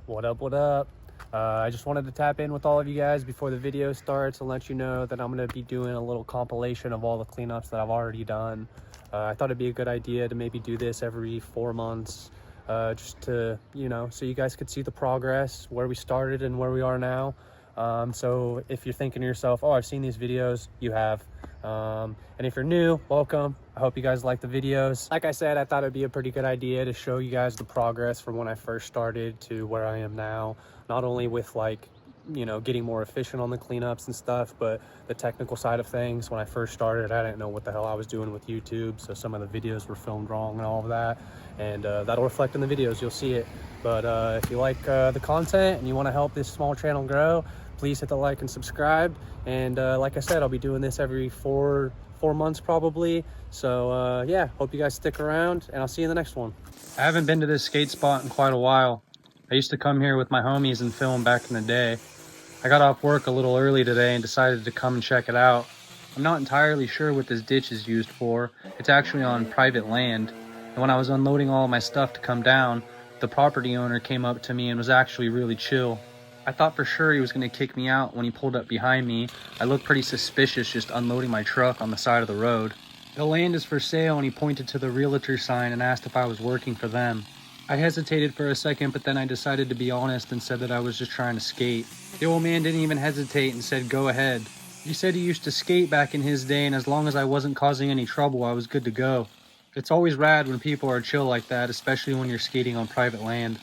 What up, what up? I just wanted to tap in with all of you guys before the video starts and let you know that I'm going to be doing a little compilation of all the cleanups that I've already done. I thought it'd be a good idea to maybe do this every 4 months, just to, so you guys could see the progress, where we started and where we are now. So if you're thinking to yourself, oh, I've seen these videos, you have. And if you're new, welcome. I hope you guys like the videos. Like I said, I thought it'd be a pretty good idea to show you guys the progress from when I first started to where I am now. Not only with getting more efficient on the cleanups and stuff, but the technical side of things. When I first started, I didn't know what the hell I was doing with YouTube, so some of the videos were filmed wrong and all of that, and that'll reflect in the videos. You'll see it. But if you like the content and you want to help this small channel grow, please hit the like and subscribe. And like I said, I'll be doing this every four months probably. So yeah, hope you guys stick around, and I'll see you in the next one. I haven't been to this skate spot in quite a while. I used to come here with my homies and film back in the day. I got off work a little early today and decided to come and check it out. I'm not entirely sure what this ditch is used for. It's actually on private land. And when I was unloading all my stuff to come down, the property owner came up to me and was actually really chill. I thought for sure he was going to kick me out when he pulled up behind me. I looked pretty suspicious just unloading my truck on the side of the road. The land is for sale, and he pointed to the realtor sign and asked if I was working for them. I hesitated for a second, but then I decided to be honest and said that I was just trying to skate. The old man didn't even hesitate and said, go ahead. He said he used to skate back in his day, and as long as I wasn't causing any trouble, I was good to go. It's always rad when people are chill like that, especially when you're skating on private land.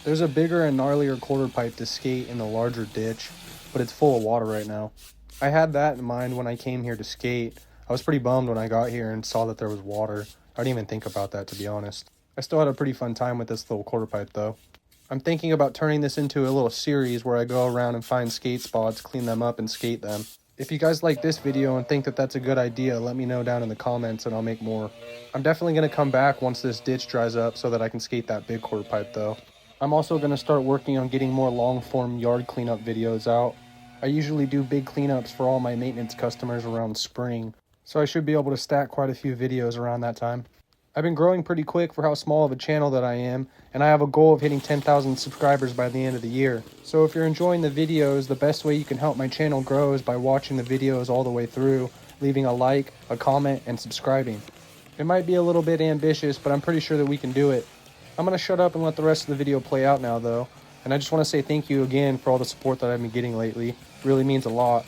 There's a bigger and gnarlier quarter pipe to skate in the larger ditch, but it's full of water right now. I had that in mind when I came here to skate. I was pretty bummed when I got here and saw that there was water. I didn't even think about that, to be honest. I still had a pretty fun time with this little quarter pipe though. I'm thinking about turning this into a little series where I go around and find skate spots, clean them up, and skate them. If you guys like this video and think that that's a good idea, let me know down in the comments and I'll make more. I'm definitely going to come back once this ditch dries up so that I can skate that big quarter pipe though. I'm also going to start working on getting more long-form yard cleanup videos out. I usually do big cleanups for all my maintenance customers around spring, so I should be able to stack quite a few videos around that time. I've been growing pretty quick for how small of a channel that I am, and I have a goal of hitting 10,000 subscribers by the end of the year. So if you're enjoying the videos, the best way you can help my channel grow is by watching the videos all the way through, leaving a like, a comment, and subscribing. It might be a little bit ambitious, but I'm pretty sure that we can do it. I'm going to shut up and let the rest of the video play out now though, and I just want to say thank you again for all the support that I've been getting lately. It really means a lot.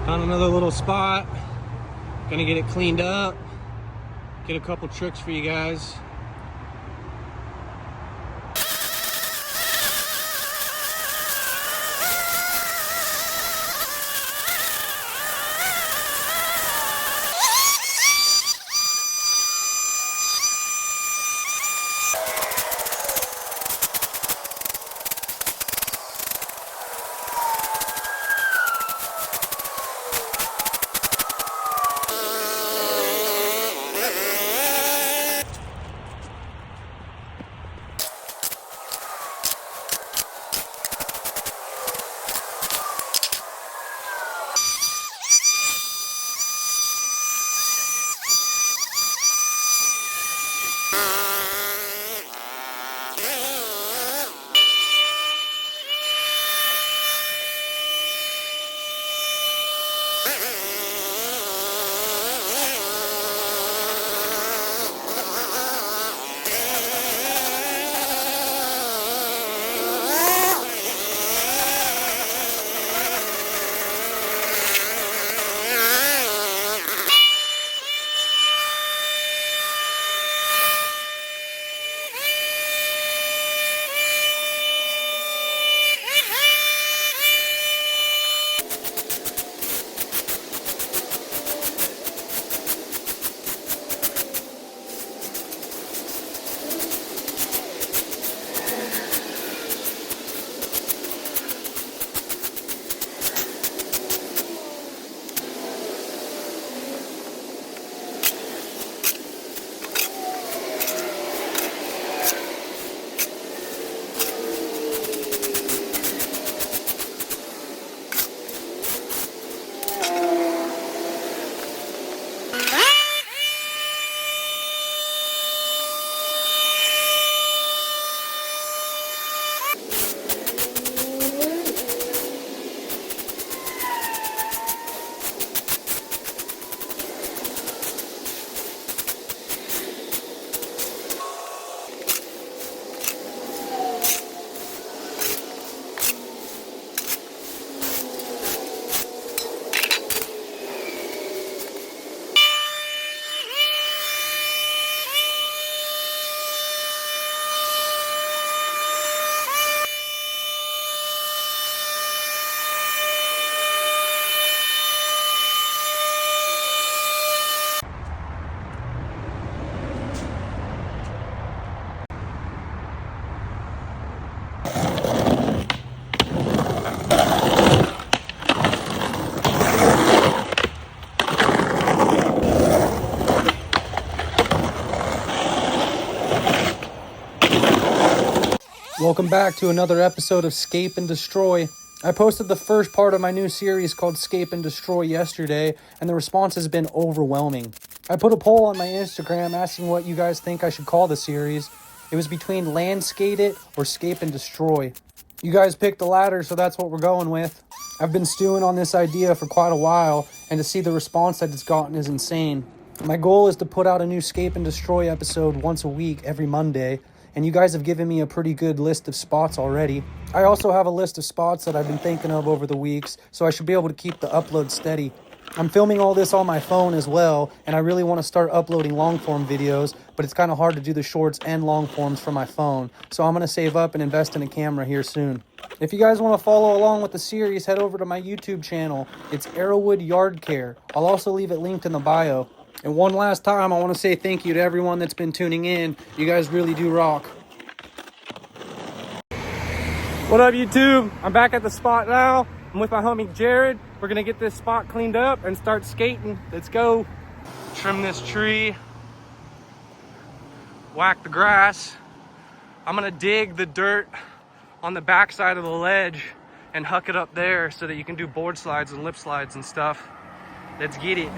Found another little spot. Gonna get it cleaned up. Get a couple tricks for you guys. Welcome back to another episode of Scape and Destroy. I posted the first part of my new series called Scape and Destroy yesterday, and the response has been overwhelming. I put a poll on my Instagram asking what you guys think I should call the series. It was between Landscape It or Scape and Destroy. You guys picked the latter, so that's what we're going with. I've been stewing on this idea for quite a while, and to see the response that it's gotten is insane. My goal is to put out a new Scape and Destroy episode once a week every Monday, and you guys have given me a pretty good list of spots already. I also have a list of spots that I've been thinking of over the weeks, so I should be able to keep the upload steady. I'm filming all this on my phone as well, and I really want to start uploading long-form videos, but it's kind of hard to do the shorts and long-forms from my phone, so I'm going to save up and invest in a camera here soon. If you guys want to follow along with the series, head over to my YouTube channel. It's Arrowwood Yard Care. I'll also leave it linked in the bio. And one last time, I want to say thank you to everyone that's been tuning in. You guys really do rock. What up, YouTube? I'm back at the spot now. I'm with my homie Jared. We're going to get this spot cleaned up and start skating. Let's go. Trim this tree. Whack the grass. I'm going to dig the dirt on the back side of the ledge and huck it up there so that you can do board slides and lip slides and stuff. Let's get it.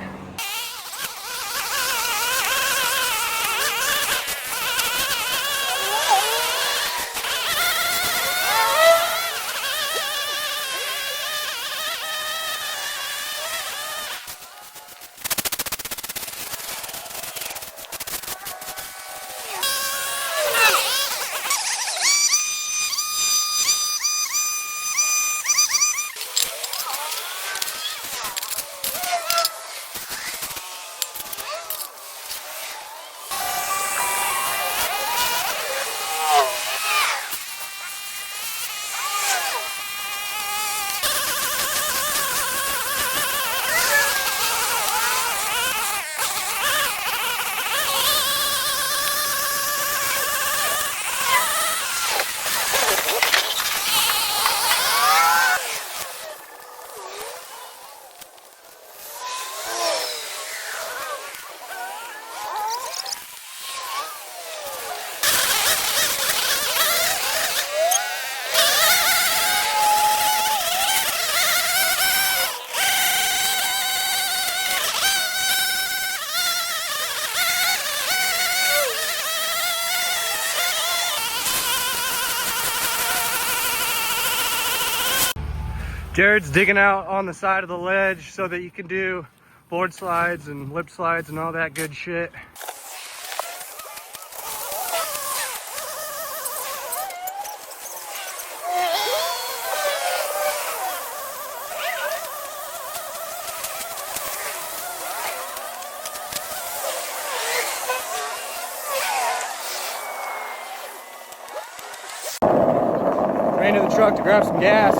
Jared's digging out on the side of the ledge so that you can do board slides and lip slides and all that good shit. Ran to the truck to grab some gas.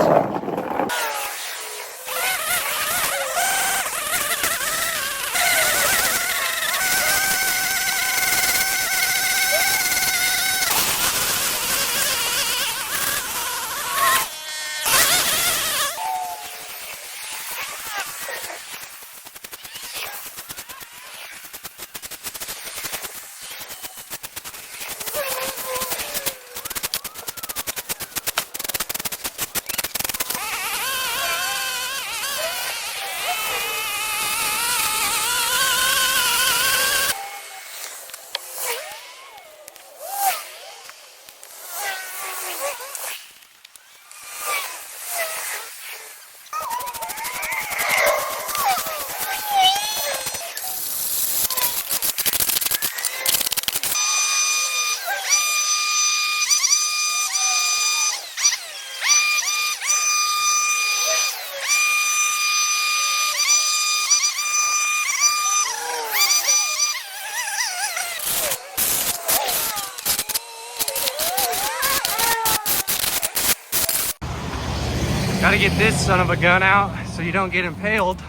Gotta get this son of a gun out so you don't get impaled.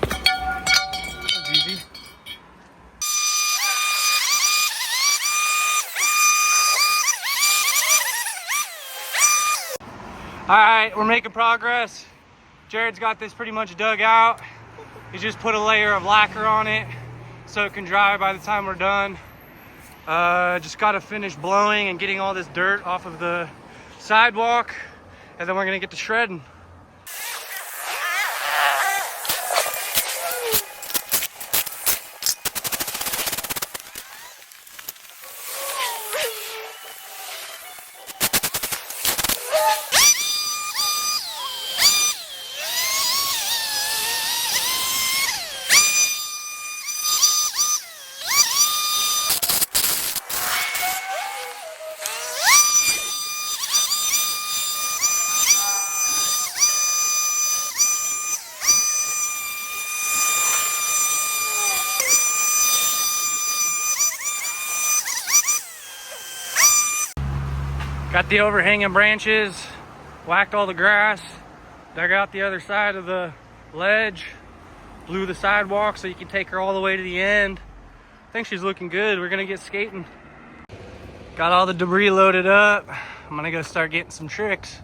That's easy. Alright, we're making progress. Jared's got this pretty much dug out. He just put a layer of lacquer on it so it can dry by the time we're done. Just got to finish blowing and getting all this dirt off of the sidewalk, and then we're gonna get to shredding. Got the overhanging branches, whacked all the grass, dug out the other side of the ledge, blew the sidewalk so you can take her all the way to the end. I think she's looking good. We're gonna get skating. Got all the debris loaded up. I'm gonna go start getting some tricks.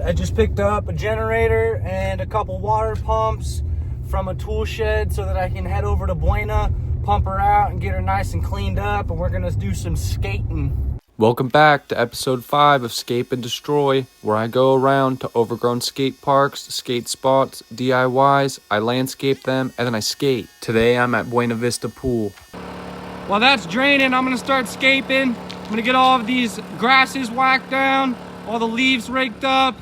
I just picked up a generator and a couple water pumps from a tool shed so that I can head over to Buena, pump her out and get her nice and cleaned up, and we're gonna do some skating. Welcome back to episode 5 of Scape and Destroy, where I go around to overgrown skate parks, skate spots, DIYs, I landscape them, and then I skate. Today I'm at Buena Vista Pool. While that's draining, I'm gonna start scaping. I'm gonna get all of these grasses whacked down, all the leaves raked up,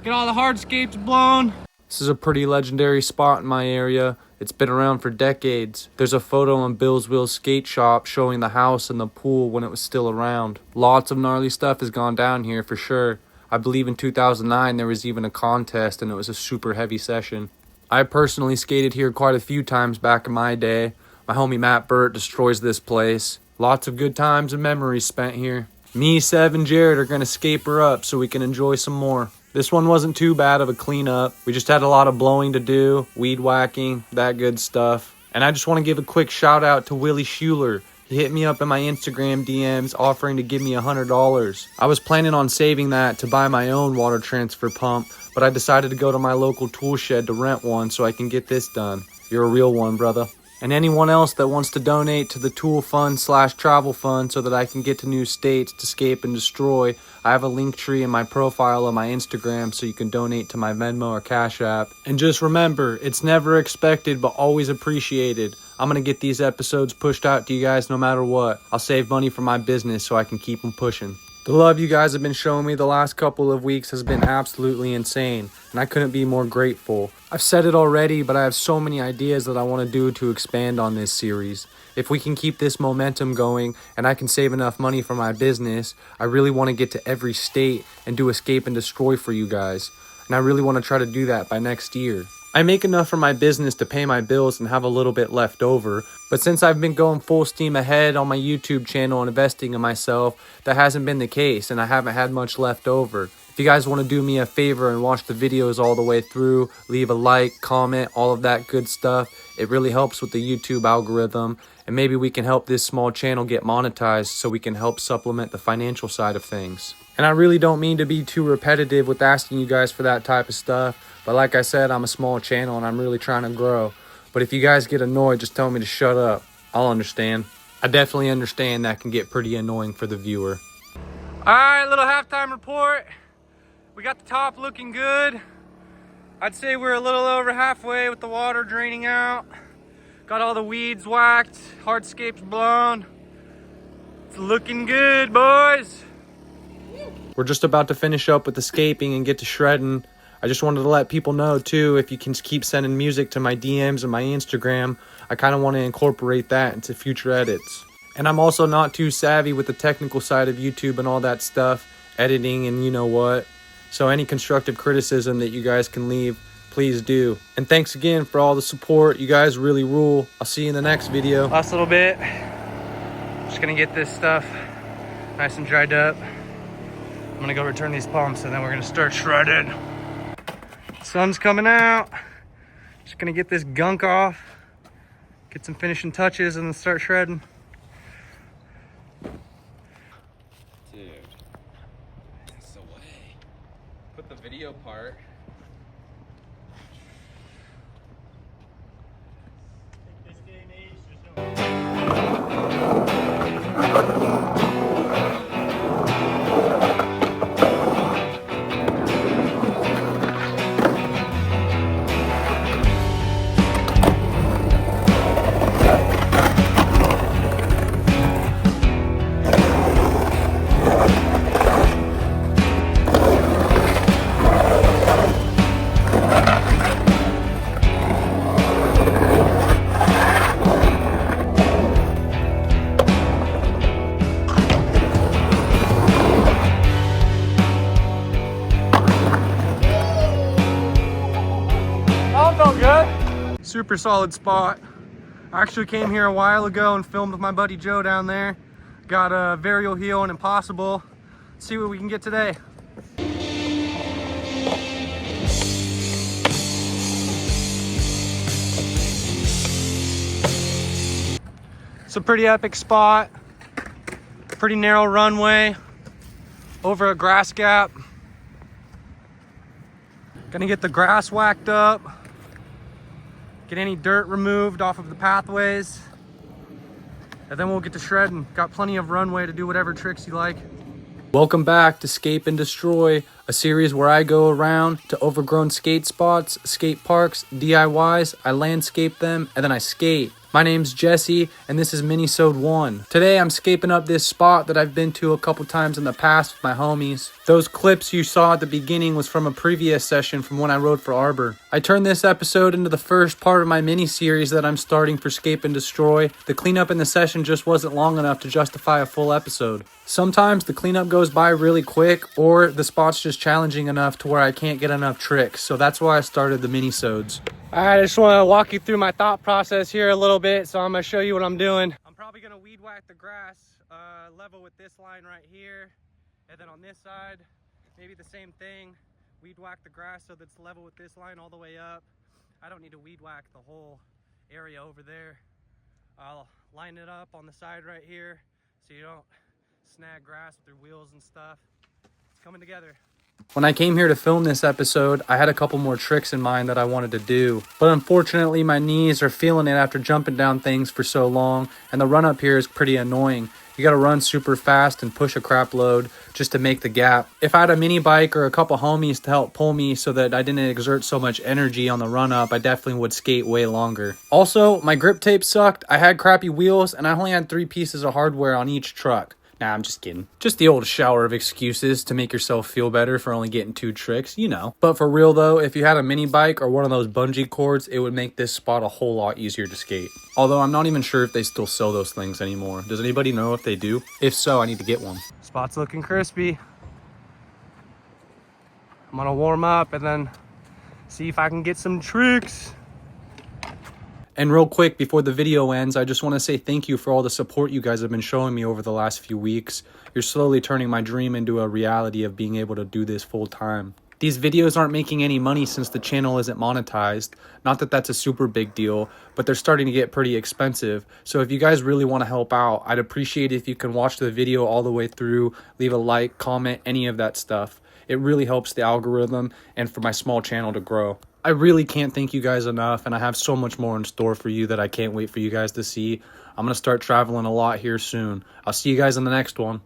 get all the hardscapes blown. This is a pretty legendary spot in my area. It's been around for decades. There's a photo on Bill's Wheels Skate Shop showing the house and the pool when it was still around. Lots of gnarly stuff has gone down here for sure. I believe in 2009 there was even a contest and it was a super heavy session. I personally skated here quite a few times back in my day. My homie Matt Burt destroys this place. Lots of good times and memories spent here. Me, Sev, and Jared are going to scape her up so we can enjoy some more. This one wasn't too bad of a cleanup. We just had a lot of blowing to do, weed whacking, that good stuff. And I just want to give a quick shout out to Willie Schuler. He hit me up in my Instagram DMs offering to give me $100. I was planning on saving that to buy my own water transfer pump, but I decided to go to my local tool shed to rent one so I can get this done. You're a real one, brother. And anyone else that wants to donate to the tool fund / travel fund so that I can get to new states to scape and destroy, I have a link tree in my profile on my Instagram so you can donate to my Venmo or Cash App. And just remember, it's never expected but always appreciated. I'm going to get these episodes pushed out to you guys no matter what. I'll save money for my business so I can keep them pushing. The love you guys have been showing me the last couple of weeks has been absolutely insane, and I couldn't be more grateful. I've said it already, but I have so many ideas that I want to do to expand on this series. If we can keep this momentum going and I can save enough money for my business, I really want to get to every state and do Escape and Destroy for you guys. And I really want to try to do that by next year. I make enough for my business to pay my bills and have a little bit left over, but since I've been going full steam ahead on my YouTube channel and investing in myself, that hasn't been the case and I haven't had much left over. If you guys want to do me a favor and watch the videos all the way through, leave a like, comment, all of that good stuff. It really helps with the YouTube algorithm, and maybe we can help this small channel get monetized so we can help supplement the financial side of things. And I really don't mean to be too repetitive with asking you guys for that type of stuff, but like I said, I'm a small channel and I'm really trying to grow. But if you guys get annoyed, just tell me to shut up. I'll understand. I definitely understand that can get pretty annoying for the viewer. All right, little halftime report. We got the top looking good. I'd say we're a little over halfway with the water draining out. Got all the weeds whacked, hardscapes blown. It's looking good, boys. We're just about to finish up with the scaping and get to shredding. I just wanted to let people know too, if you can keep sending music to my DMs and my Instagram, I kind of want to incorporate that into future edits. And I'm also not too savvy with the technical side of YouTube and all that stuff, editing and you know what. So any constructive criticism that you guys can leave, please do. And thanks again for all the support. You guys really rule. I'll see you in the next video. Last little bit. Just gonna get this stuff nice and dried up. I'm gonna go return these pumps and then we're gonna start shredding. Sun's coming out. Just gonna get this gunk off, get some finishing touches, and then start shredding. Dude, that's the way. Put the video part. This day and age, super solid spot. I actually came here a while ago and filmed with my buddy Joe down there. Got a Varial Heel and Impossible. Let's see what we can get today. It's a pretty epic spot. Pretty narrow runway over a grass gap. Gonna get the grass whacked up. Get any dirt removed off of the pathways, and then we'll get to shredding. Got plenty of runway to do whatever tricks you like. Welcome back to Scape and Destroy, a series where I go around to overgrown skate spots, skate parks, DIYs, I landscape them, and then I skate. My name's Jesse, and this is Minisode 1. Today I'm scaping up this spot that I've been to a couple times in the past with my homies. Those clips you saw at the beginning was from a previous session from when I rode for Arbor. I turned this episode into the first part of my mini-series that I'm starting for Scape and Destroy. The cleanup in the session just wasn't long enough to justify a full episode. Sometimes the cleanup goes by really quick, or the spot's just challenging enough to where I can't get enough tricks, so that's why I started the mini-sodes. Alright, I just want to walk you through my thought process here a little bit, so I'm going to show you what I'm doing. I'm probably going to weed whack the grass level with this line right here, and then on this side, maybe the same thing, weed whack the grass so that it's level with this line all the way up. I don't need to weed whack the whole area over there. I'll line it up on the side right here so you don't snag grass with your wheels and stuff. It's coming together. When I came here to film this episode, I had a couple more tricks in mind that I wanted to do. But unfortunately, my knees are feeling it after jumping down things for so long, and the run up here is pretty annoying. You gotta run super fast and push a crap load just to make the gap. If I had a mini bike or a couple homies to help pull me so that I didn't exert so much energy on the run up, I definitely would skate way longer. Also, my grip tape sucked. I had crappy wheels and I only had 3 pieces of hardware on each truck. Nah, I'm just kidding. Just the old shower of excuses to make yourself feel better for only getting 2 tricks, you know. But for real though, if you had a mini bike or one of those bungee cords, it would make this spot a whole lot easier to skate. Although I'm not even sure if they still sell those things anymore. Does anybody know if they do? If so, I need to get one. Spot's looking crispy. I'm gonna warm up and then see if I can get some tricks. And real quick, before the video ends, I just want to say thank you for all the support you guys have been showing me over the last few weeks. You're slowly turning my dream into a reality of being able to do this full time. These videos aren't making any money since the channel isn't monetized. Not that that's a super big deal, but they're starting to get pretty expensive. So if you guys really want to help out, I'd appreciate it if you can watch the video all the way through, leave a like, comment, any of that stuff. It really helps the algorithm and for my small channel to grow. I really can't thank you guys enough, and I have so much more in store for you that I can't wait for you guys to see. I'm going to start traveling a lot here soon. I'll see you guys in the next one.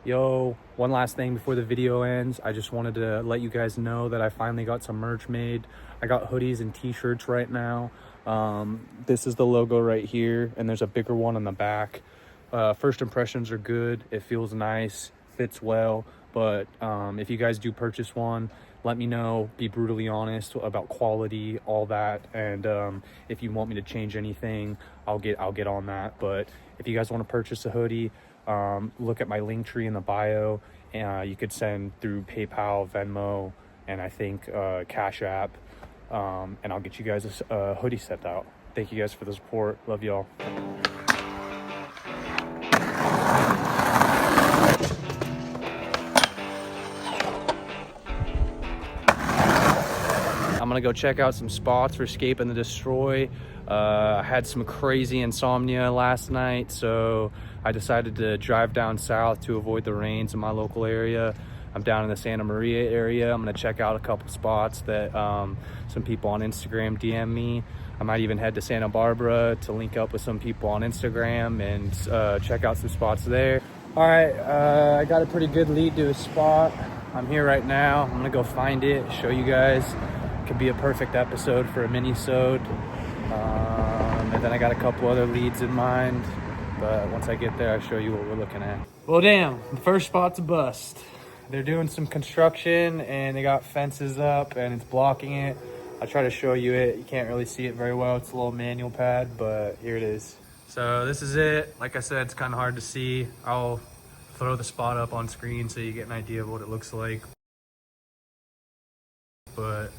Yo, one last thing before the video ends. I just wanted to let you guys know that I finally got some merch made. I got hoodies and t-shirts right now. This is the logo right here, and there's a bigger one on the back. First impressions are good. It feels nice, fits well. But if you guys do purchase one, let me know. Be brutally honest about quality, all that. And if you want me to change anything, I'll get on that. But if you guys want to purchase a hoodie, look at my link tree in the bio. You could send through PayPal, Venmo, and I think Cash App. And I'll get you guys a hoodie sent out. Thank you guys for the support. Love y'all. I'm gonna go check out some spots for Scape and the Destroy. I had some crazy insomnia last night, so I decided to drive down south to avoid the rains in my local area. I'm down in the Santa Maria area. I'm gonna check out a couple spots that some people on Instagram DM me. I might even head to Santa Barbara to link up with some people on Instagram and check out some spots there. All right, I got a pretty good lead to a spot. I'm here right now. I'm gonna go find it, show you guys. Could be a perfect episode for a mini-sode. And then I got a couple other leads in mind, but once I get there, I'll show you what we're looking at. Well, damn, the first spot's a bust. They're doing some construction and they got fences up and it's blocking it. I'll try to show you it. You can't really see it very well. It's a little manual pad, but here it is. So this is it. Like I said, it's kind of hard to see. I'll throw the spot up on screen so you get an idea of what it looks like. But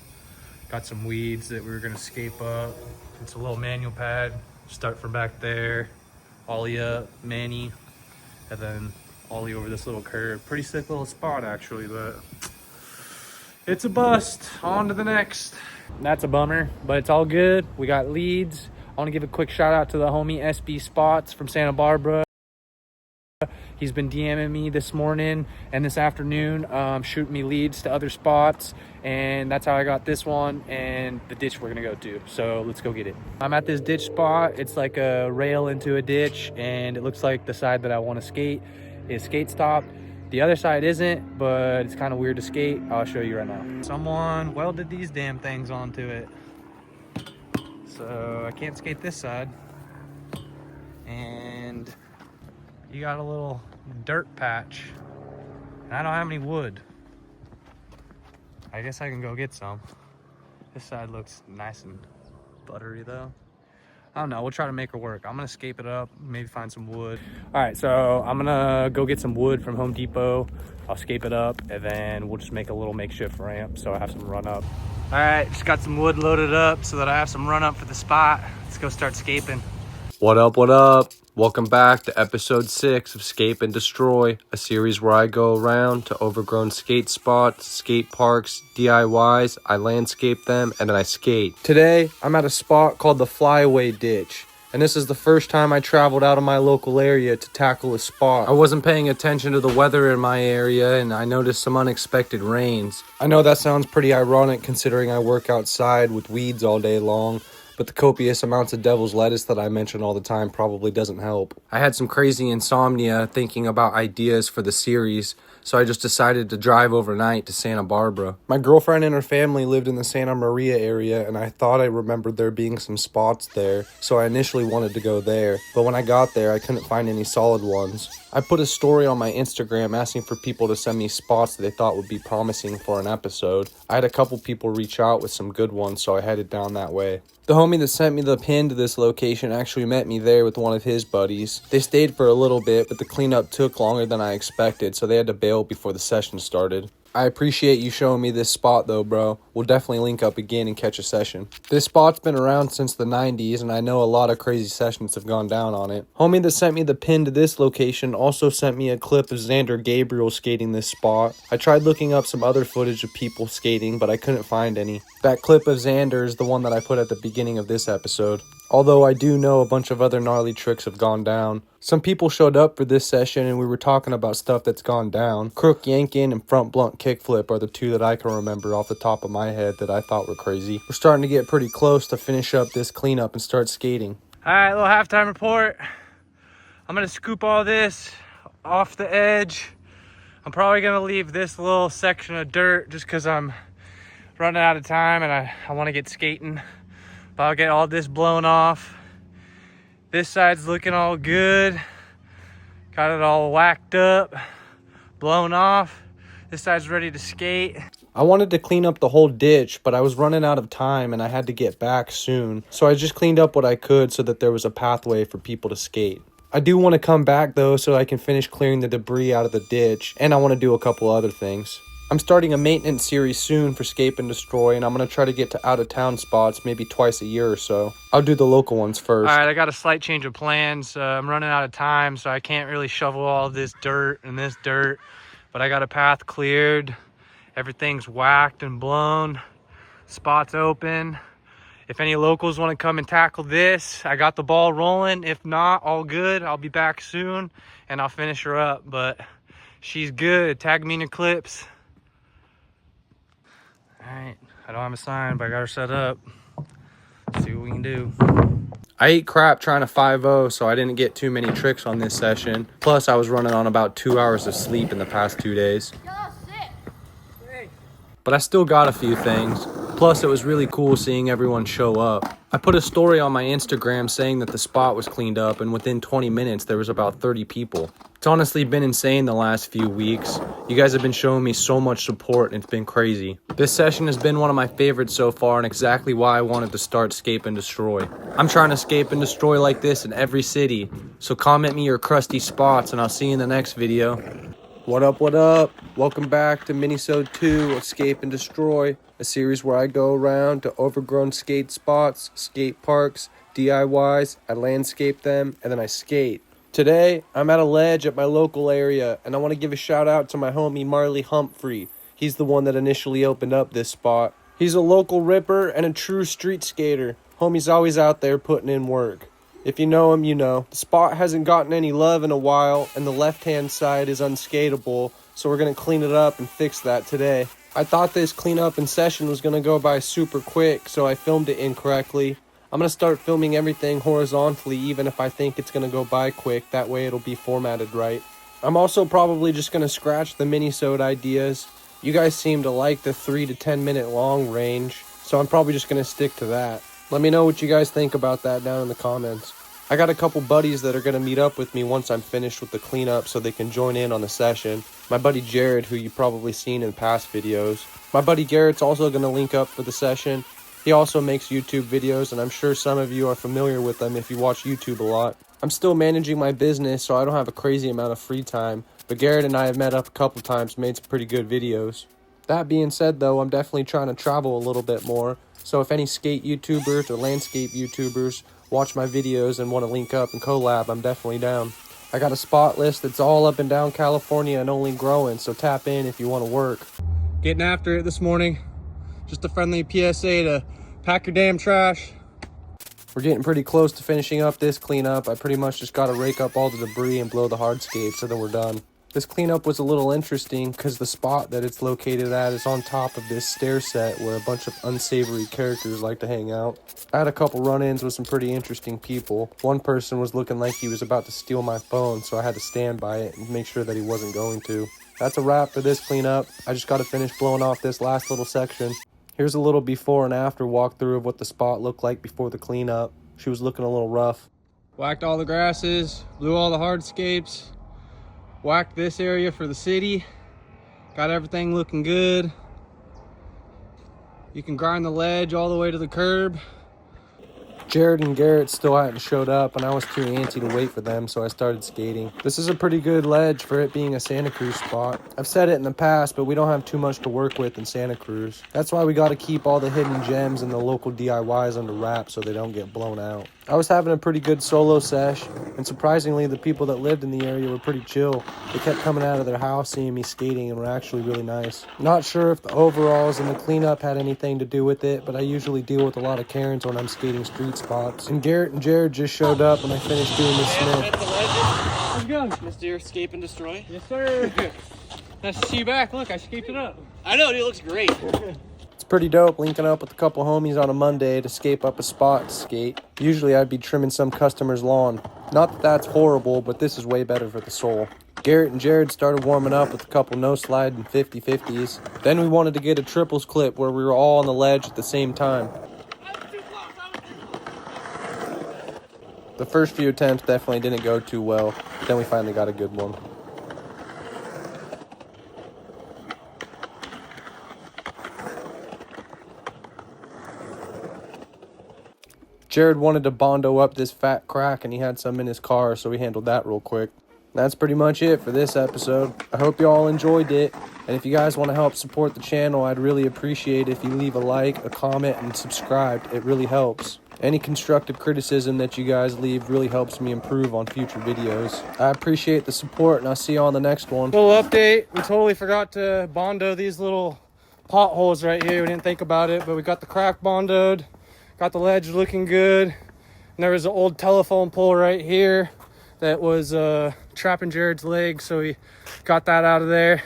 got some weeds that we were gonna scape up. It's a little manual pad. Start from back there, ollie up, mani, and then ollie over this little curve. Pretty sick little spot actually, but it's a bust. On to the next. That's a bummer, but it's all good. We got leads. I wanna give a quick shout out to the homie SB Spots from Santa Barbara. He's been DMing me this morning and this afternoon, shooting me leads to other spots. And that's how I got this one and the ditch we're gonna go to. So let's go get it. I'm at this ditch spot. It's like a rail into a ditch and it looks like the side that I wanna skate is skate stop. The other side isn't, but it's kind of weird to skate. I'll show you right now. Someone welded these damn things onto it. So I can't skate this side. And you got a little dirt patch. And I don't have any wood. I guess I can go get some. This side looks nice and buttery though. I don't know, we'll try to make her work. I'm gonna scape it up, maybe find some wood. All right, so I'm gonna go get some wood from Home Depot. I'll scape it up and then we'll just make a little makeshift ramp so I have some run up. All right, just got some wood loaded up so that I have some run up for the spot. Let's go start scaping. What up, what up? Welcome back to episode 6 of Scape and Destroy, a series where I go around to overgrown skate spots, skate parks, DIYs, I landscape them, and then I skate. Today, I'm at a spot called the Flyway Ditch, and this is the first time I traveled out of my local area to tackle a spot. I wasn't paying attention to the weather in my area, and I noticed some unexpected rains. I know that sounds pretty ironic considering I work outside with weeds all day long, but the copious amounts of devil's lettuce that I mention all the time probably doesn't help. I had some crazy insomnia thinking about ideas for the series, so I just decided to drive overnight to Santa Barbara. My girlfriend and her family lived in the Santa Maria area, and I thought I remembered there being some spots there, so I initially wanted to go there. But when I got there, I couldn't find any solid ones. I put a story on my Instagram asking for people to send me spots that they thought would be promising for an episode. I had a couple people reach out with some good ones, so I headed down that way. The homie that sent me the pin to this location actually met me there with one of his buddies. They stayed for a little bit, but the cleanup took longer than I expected, so they had to bail before the session started. I appreciate you showing me this spot though, bro. We'll definitely link up again and catch a session. This spot's been around since the 90s, and I know a lot of crazy sessions have gone down on it. Homie that sent me the pin to this location also sent me a clip of Xander Gabriel skating this spot. I tried looking up some other footage of people skating, but I couldn't find any. That clip of Xander is the one that I put at the beginning of this episode. Although I do know a bunch of other gnarly tricks have gone down. Some people showed up for this session and we were talking about stuff that's gone down. Crook yankin and front blunt kickflip are the two that I can remember off the top of my head that I thought were crazy. We're starting to get pretty close to finish up this cleanup and start skating. Alright, little halftime report. I'm gonna scoop all this off the edge. I'm probably gonna leave this little section of dirt just because I'm running out of time and I want to get skating. But I'll get all this blown off. This side's looking all good. Got it all whacked up, blown off. This side's ready to skate. I wanted to clean up the whole ditch, but I was running out of time and I had to get back soon. So I just cleaned up what I could so that there was a pathway for people to skate. I do want to come back though so I can finish clearing the debris out of the ditch, and I want to do a couple other things. I'm starting a maintenance series soon for Scape and Destroy, and I'm going to try to get to out-of-town spots maybe twice a year or so. I'll do the local ones first. Alright, I got a slight change of plans. I'm running out of time, so I can't really shovel all this dirt and this dirt. But I got a path cleared. Everything's whacked and blown. Spots open. If any locals want to come and tackle this, I got the ball rolling. If not, all good. I'll be back soon, and I'll finish her up. But she's good. Tag me in your clips. Alright, I don't have a sign, but I got her set up. Let's see what we can do. I ate crap trying to 5-0, so I didn't get too many tricks on this session. Plus, I was running on about 2 hours of sleep in the past 2 days. But I still got a few things. Plus, it was really cool seeing everyone show up. I put a story on my Instagram saying that the spot was cleaned up, and within 20 minutes, there was about 30 people. It's honestly been insane the last few weeks. You guys have been showing me so much support, and it's been crazy. This session has been one of my favorites so far, and exactly why I wanted to start Scape and Destroy. I'm trying to scape and destroy like this in every city. So comment me your crusty spots, and I'll see you in the next video. What up, what up? Welcome back to Minisode 2 of Scape and Destroy, a series where I go around to overgrown skate spots, skate parks, DIYs, I landscape them, and then I skate. Today, I'm at a ledge at my local area, and I want to give a shout out to my homie Marley Humphrey. He's the one that initially opened up this spot. He's a local ripper and a true street skater. Homie's always out there putting in work. If you know him, you know. The spot hasn't gotten any love in a while, and the left-hand side is unskateable, so we're going to clean it up and fix that today. I thought this cleanup and session was going to go by super quick, so I filmed it incorrectly. I'm going to start filming everything horizontally, even if I think it's going to go by quick. That way it'll be formatted right. I'm also probably just going to scratch the minisode ideas. You guys seem to like the 3 to 10 minute long range, so I'm probably just going to stick to that. Let me know what you guys think about that down in the comments. I got a couple buddies that are going to meet up with me once I'm finished with the cleanup so they can join in on the session. My buddy Jared, who you've probably seen in past videos. My buddy Garrett's also going to link up for the session. He also makes YouTube videos, and I'm sure some of you are familiar with them if you watch YouTube a lot. I'm still managing my business, so I don't have a crazy amount of free time, but Garrett and I have met up a couple times, made some pretty good videos. That being said, though, I'm definitely trying to travel a little bit more, so if any skate YouTubers or landscape YouTubers watch my videos and want to link up and collab, I'm definitely down. I got a spot list that's all up and down California and only growing, so tap in if you want to work. Getting after it this morning. Just a friendly PSA to pack your damn trash. We're getting pretty close to finishing up this cleanup. I pretty much just got to rake up all the debris and blow the hardscape, so then we're done. This cleanup was a little interesting because the spot that it's located at is on top of this stair set where a bunch of unsavory characters like to hang out. I had a couple run-ins with some pretty interesting people. One person was looking like he was about to steal my phone, so I had to stand by it and make sure that he wasn't going to. That's a wrap for this cleanup. I just got to finish blowing off this last little section. Here's a little before and after walkthrough of what the spot looked like before the cleanup. She was looking a little rough. Whacked all the grasses, blew all the hardscapes. Whacked this area for the city. Got everything looking good. You can grind the ledge all the way to the curb. Jared and Garrett still hadn't showed up, and I was too antsy to wait for them, so I started skating. This is a pretty good ledge for it being a Santa Cruz spot. I've said it in the past, but we don't have too much to work with in Santa Cruz. That's why we got to keep all the hidden gems and the local DIYs under wraps so they don't get blown out. I was having a pretty good solo sesh, and surprisingly, the people that lived in the area were pretty chill. They kept coming out of their house seeing me skating and were actually really nice. Not sure if the overalls and the cleanup had anything to do with it, but I usually deal with a lot of Karens when I'm skating street spots. And Garrett and Jared just showed up when I finished doing this Smith. How's it going? Mr. Scape and Destroy. Yes, sir. Nice to see you back. Look, I scaped it up. I know, dude, it looks great. It's pretty dope linking up with a couple homies on a Monday to scape up a spot to skate. Usually I'd be trimming some customer's lawn. Not that that's horrible, but this is way better for the soul. Garrett and Jared started warming up with a couple no-slide and 50-50s. Then we wanted to get a triples clip where we were all on the ledge at the same time. The first few attempts definitely didn't go too well. Then we finally got a good one. Jared wanted to bondo up this fat crack and he had some in his car, so we handled that real quick. That's pretty much it for this episode. I hope you all enjoyed it. And if you guys want to help support the channel, I'd really appreciate if you leave a like, a comment, and subscribe. It really helps. Any constructive criticism that you guys leave really helps me improve on future videos. I appreciate the support, and I'll see you on the next one. Little update. We totally forgot to bondo these little potholes right here. We didn't think about it, but we got the crack bondoed. Got the ledge looking good. And there was an old telephone pole right here that was trapping Jared's leg, so we got that out of there.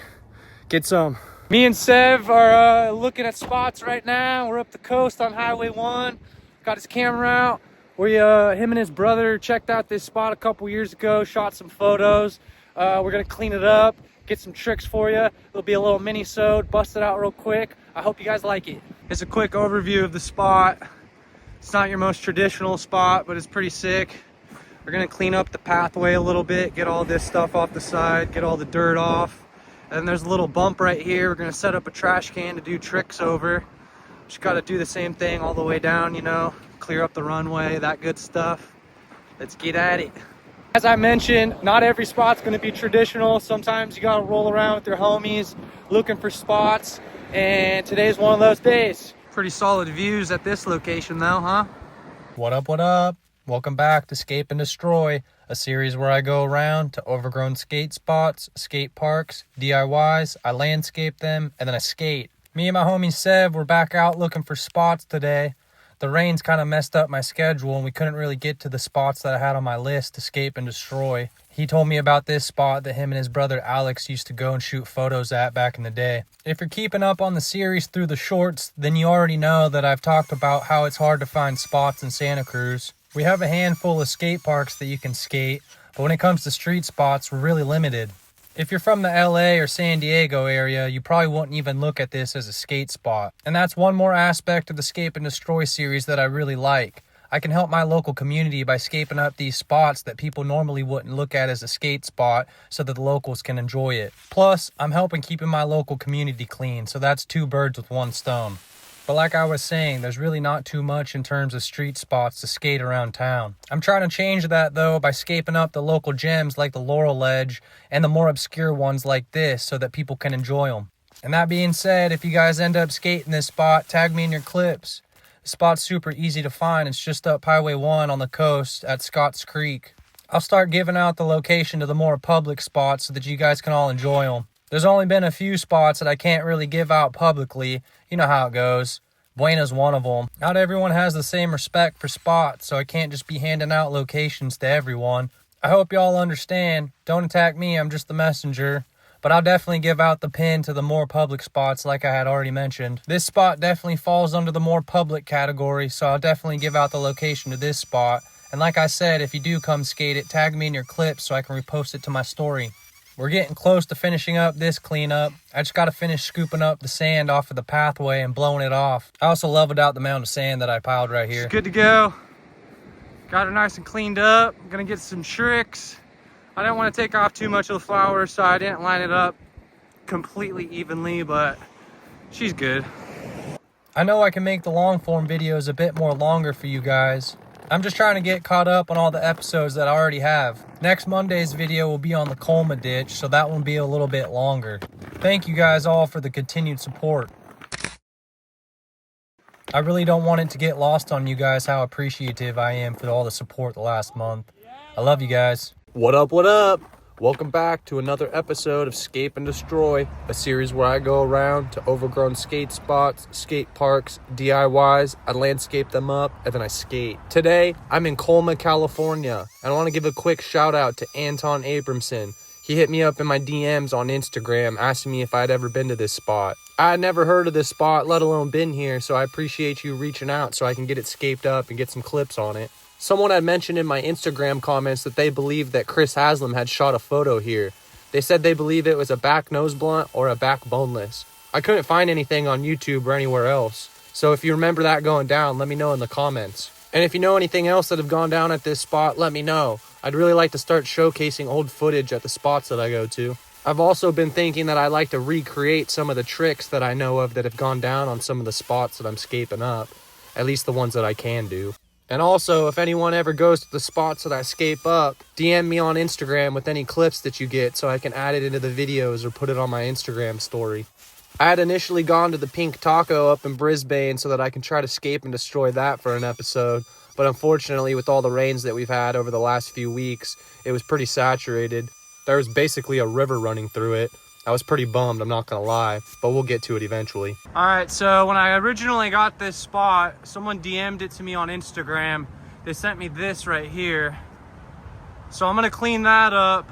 Get some. Me and Sev are looking at spots right now. We're up the coast on Highway 1. Got his camera out. Him and his brother checked out this spot a couple years ago, shot some photos. We're gonna clean it up, get some tricks for you. It'll be a little mini-sode, bust it out real quick. I hope you guys like it. It's a quick overview of the spot. It's not your most traditional spot, but it's pretty sick. We're gonna clean up the pathway a little bit, get all this stuff off the side, get all the dirt off. And then there's a little bump right here. We're gonna set up a trash can to do tricks over. Just gotta do the same thing all the way down, you know, clear up the runway, that good stuff. Let's get at it. As I mentioned, not every spot's gonna be traditional. Sometimes you gotta roll around with your homies looking for spots, and today's one of those days. Pretty solid views at this location though, huh? What up, what up? Welcome back to Scape and Destroy, a series where I go around to overgrown skate spots, skate parks, DIYs, I landscape them, and then I skate. Me and my homie Sev were back out looking for spots today. The rains kind of messed up my schedule and we couldn't really get to the spots that I had on my list to scape and destroy. He told me about this spot that him and his brother Alex used to go and shoot photos at back in the day. If you're keeping up on the series through the shorts, then you already know that I've talked about how it's hard to find spots in Santa Cruz. We have a handful of skate parks that you can skate, but when it comes to street spots, we're really limited. If you're from the LA or San Diego area, you probably wouldn't even look at this as a skate spot. And that's one more aspect of the Scape and Destroy series that I really like. I can help my local community by scaping up these spots that people normally wouldn't look at as a skate spot so that the locals can enjoy it. Plus, I'm helping keeping my local community clean, so that's two birds with one stone. But like I was saying, there's really not too much in terms of street spots to skate around town. I'm trying to change that though by scaping up the local gems like the Laurel Ledge and the more obscure ones like this so that people can enjoy them. And that being said, if you guys end up skating this spot, tag me in your clips. The spot's super easy to find. It's just up Highway 1 on the coast at Scotts Creek. I'll start giving out the location to the more public spots so that you guys can all enjoy them. There's only been a few spots that I can't really give out publicly. You know how it goes. Buena's one of them. Not everyone has the same respect for spots, so I can't just be handing out locations to everyone. I hope y'all understand. Don't attack me, I'm just the messenger. But I'll definitely give out the pin to the more public spots like I had already mentioned. This spot definitely falls under the more public category, so I'll definitely give out the location to this spot. And like I said, if you do come skate it, tag me in your clips so I can repost it to my story. We're getting close to finishing up this cleanup. I just got to finish scooping up the sand off of the pathway and blowing it off. I also leveled out the amount of sand that I piled right here. It's good to go. Got it nice and cleaned up. I'm gonna get some tricks. I didn't want to take off too much of the flour, so I didn't line it up completely evenly, but she's good. I know I can make the long form videos a bit more longer for you guys. I'm just trying to get caught up on all the episodes that I already have. Next Monday's video will be on the Colma ditch, so that one will be a little bit longer. Thank you guys all for the continued support. I really don't want it to get lost on you guys how appreciative I am for all the support the last month. I love you guys. What up, what up? Welcome back to another episode of Scape and Destroy, a series where I go around to overgrown skate spots, skate parks, DIYs, I landscape them up, and then I skate. Today, I'm in Colma, California, and I want to give a quick shout out to Anton Abramson. He hit me up in my DMs on Instagram asking me if I'd ever been to this spot. I had never heard of this spot, let alone been here, so I appreciate you reaching out so I can get it scaped up and get some clips on it. Someone had mentioned in my Instagram comments that they believed that Chris Haslam had shot a photo here. They said they believe it was a back nose blunt or a back boneless. I couldn't find anything on YouTube or anywhere else. So if you remember that going down, let me know in the comments. And if you know anything else that have gone down at this spot, let me know. I'd really like to start showcasing old footage at the spots that I go to. I've also been thinking that I'd like to recreate some of the tricks that I know of that have gone down on some of the spots that I'm scaping up. At least the ones that I can do. And also, if anyone ever goes to the spots that I scape up, DM me on Instagram with any clips that you get so I can add it into the videos or put it on my Instagram story. I had initially gone to the Pink Taco up in Brisbane so that I can try to scape and destroy that for an episode. But unfortunately, with all the rains that we've had over the last few weeks, it was pretty saturated. There was basically a river running through it. I was pretty bummed, I'm not gonna lie, but we'll get to it eventually. All right, so when I originally got this spot, someone DM'd it to me on Instagram. They sent me this right here. So I'm gonna clean that up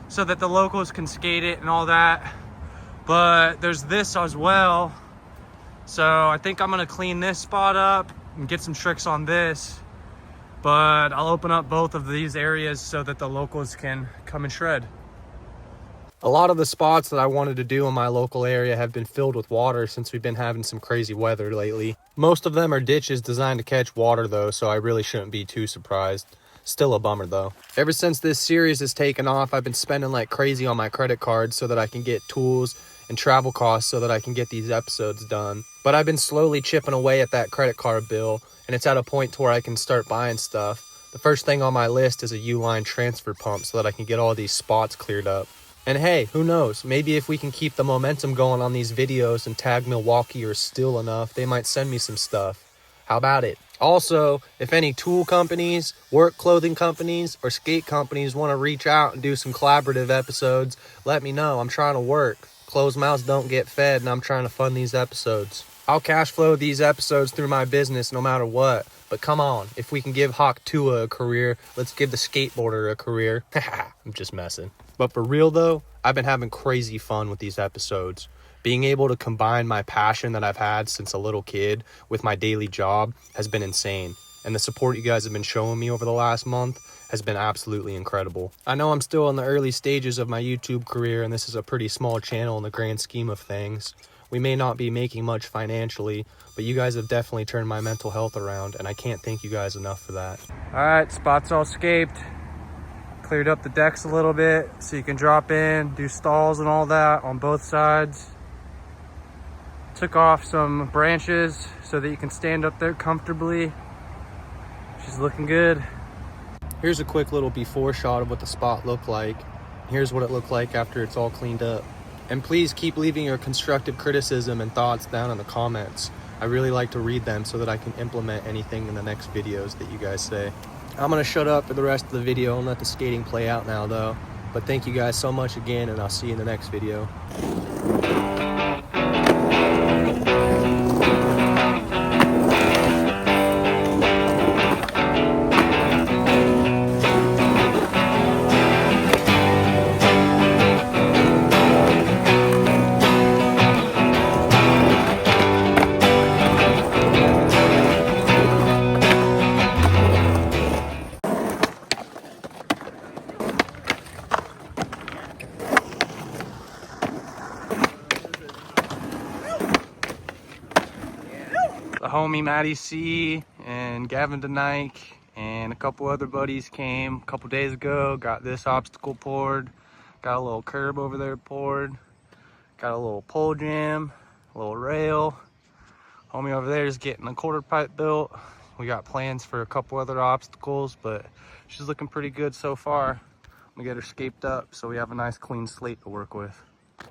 so that the locals can skate it and all that. But there's this as well. So I think I'm gonna clean this spot up and get some tricks on this. But I'll open up both of these areas so that the locals can come and shred. A lot of the spots that I wanted to do in my local area have been filled with water since we've been having some crazy weather lately. Most of them are ditches designed to catch water though, so I really shouldn't be too surprised. Still a bummer though. Ever since this series has taken off, I've been spending like crazy on my credit card so that I can get tools and travel costs so that I can get these episodes done. But I've been slowly chipping away at that credit card bill, and it's at a point to where I can start buying stuff. The first thing on my list is a U-line transfer pump so that I can get all these spots cleared up. And hey, who knows, maybe if we can keep the momentum going on these videos and tag Milwaukee or Steel enough, they might send me some stuff. How about it? Also, if any tool companies, work clothing companies, or skate companies want to reach out and do some collaborative episodes, let me know. I'm trying to work. Closed mouths don't get fed, and I'm trying to fund these episodes. I'll cash flow these episodes through my business no matter what. But come on, if we can give Hawk Tua a career, let's give the skateboarder a career. I'm just messing. But for real though, I've been having crazy fun with these episodes. Being able to combine my passion that I've had since a little kid with my daily job has been insane. And the support you guys have been showing me over the last month has been absolutely incredible. I know I'm still in the early stages of my YouTube career, and this is a pretty small channel in the grand scheme of things. We may not be making much financially, but you guys have definitely turned my mental health around, and I can't thank you guys enough for that. All right, spot's all scaped. Cleared up the decks a little bit so you can drop in, do stalls and all that on both sides. Took off some branches so that you can stand up there comfortably. She's looking good. Here's a quick little before shot of what the spot looked like. Here's what it looked like after it's all cleaned up. And please keep leaving your constructive criticism and thoughts down in the comments. I I really like to read them so that I can implement anything in the next videos that you guys say. I'm gonna shut up for the rest of the video and let the skating play out now though. But thank you guys so much again, and I'll see you in the next video. The homie Matty C and Gavin DeNike and a couple other buddies came a couple days ago, got this obstacle poured, got a little curb over there poured, got a little pole jam, a little rail. Homie over there is getting a quarter pipe built. We got plans for a couple other obstacles, but she's looking pretty good so far. We get her scaped up so we have a nice clean slate to work with.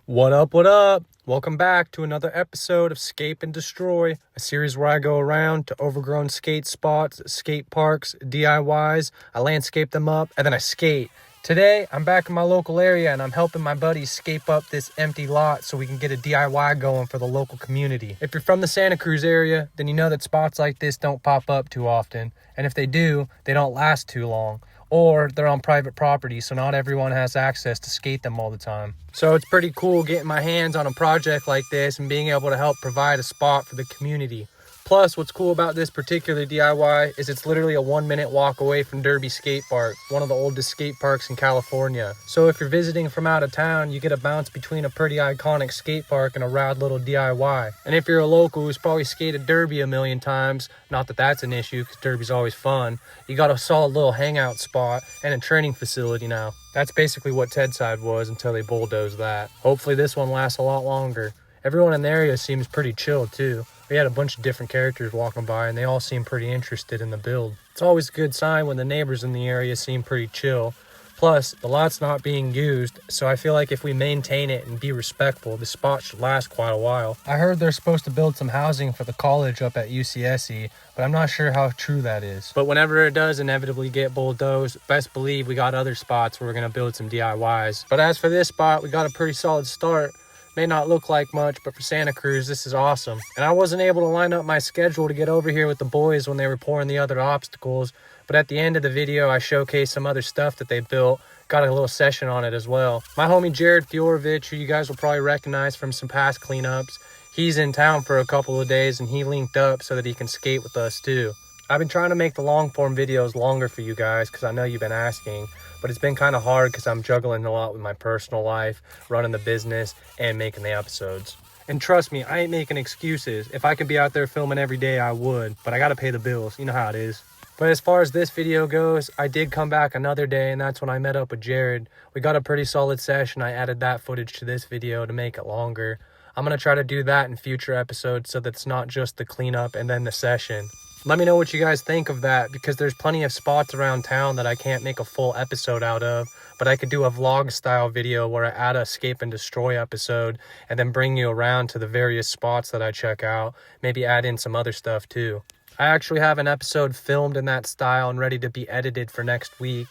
What up, what up? Welcome back to another episode of Scape and Destroy, a series where I go around to overgrown skate spots, skate parks, DIYs, I landscape them up, and then I skate. Today, I'm back in my local area and I'm helping my buddies scape up this empty lot so we can get a DIY going for the local community. If you're from the Santa Cruz area, then you know that spots like this don't pop up too often. And if they do, they don't last too long. Or they're on private property, so not everyone has access to skate them all the time. So it's pretty cool getting my hands on a project like this and being able to help provide a spot for the community. Plus, what's cool about this particular DIY is it's literally a 1-minute walk away from Derby Skate Park, one of the oldest skate parks in California. So if you're visiting from out of town, you get a bounce between a pretty iconic skate park and a rad little DIY. And if you're a local who's probably skated Derby a million times, not that that's an issue because Derby's always fun, you got a solid little hangout spot and a training facility now. That's basically what Tedside was until they bulldozed that. Hopefully this one lasts a lot longer. Everyone in the area seems pretty chill too. We had a bunch of different characters walking by and they all seem pretty interested in the build. It's always a good sign when the neighbors in the area seem pretty chill. Plus, the lot's not being used, so I feel like if we maintain it and be respectful, the spot should last quite a while. I heard they're supposed to build some housing for the college up at UCSC, but I'm not sure how true that is. But whenever it does inevitably get bulldozed, best believe we got other spots where we're going to build some DIYs. But as for this spot, we got a pretty solid start. May not look like much, but for Santa Cruz, this is awesome. And I wasn't able to line up my schedule to get over here with the boys when they were pouring the other obstacles, but at the end of the video, I showcased some other stuff that they built. Got a little session on it as well. My homie Jared Fiorovich, who you guys will probably recognize from some past cleanups, he's in town for a couple of days and he linked up so that he can skate with us too. I've been trying to make the long form videos longer for you guys because I know you've been asking, but it's been kind of hard because I'm juggling a lot with my personal life, running the business, and making the episodes. And trust me, I ain't making excuses. If I could be out there filming every day, I would, but I gotta pay the bills. You know how it is. But as far as this video goes, I did come back another day, and that's when I met up with Jared. We got a pretty solid session. I added that footage to this video to make it longer. I'm gonna try to do that in future episodes so that it's not just the cleanup and then the session. Let me know what you guys think of that, because there's plenty of spots around town that I can't make a full episode out of, but I could do a vlog style video where I add a Escape and Destroy episode and then bring you around to the various spots that I check out, maybe add in some other stuff too. I actually have an episode filmed in that style and ready to be edited for next week.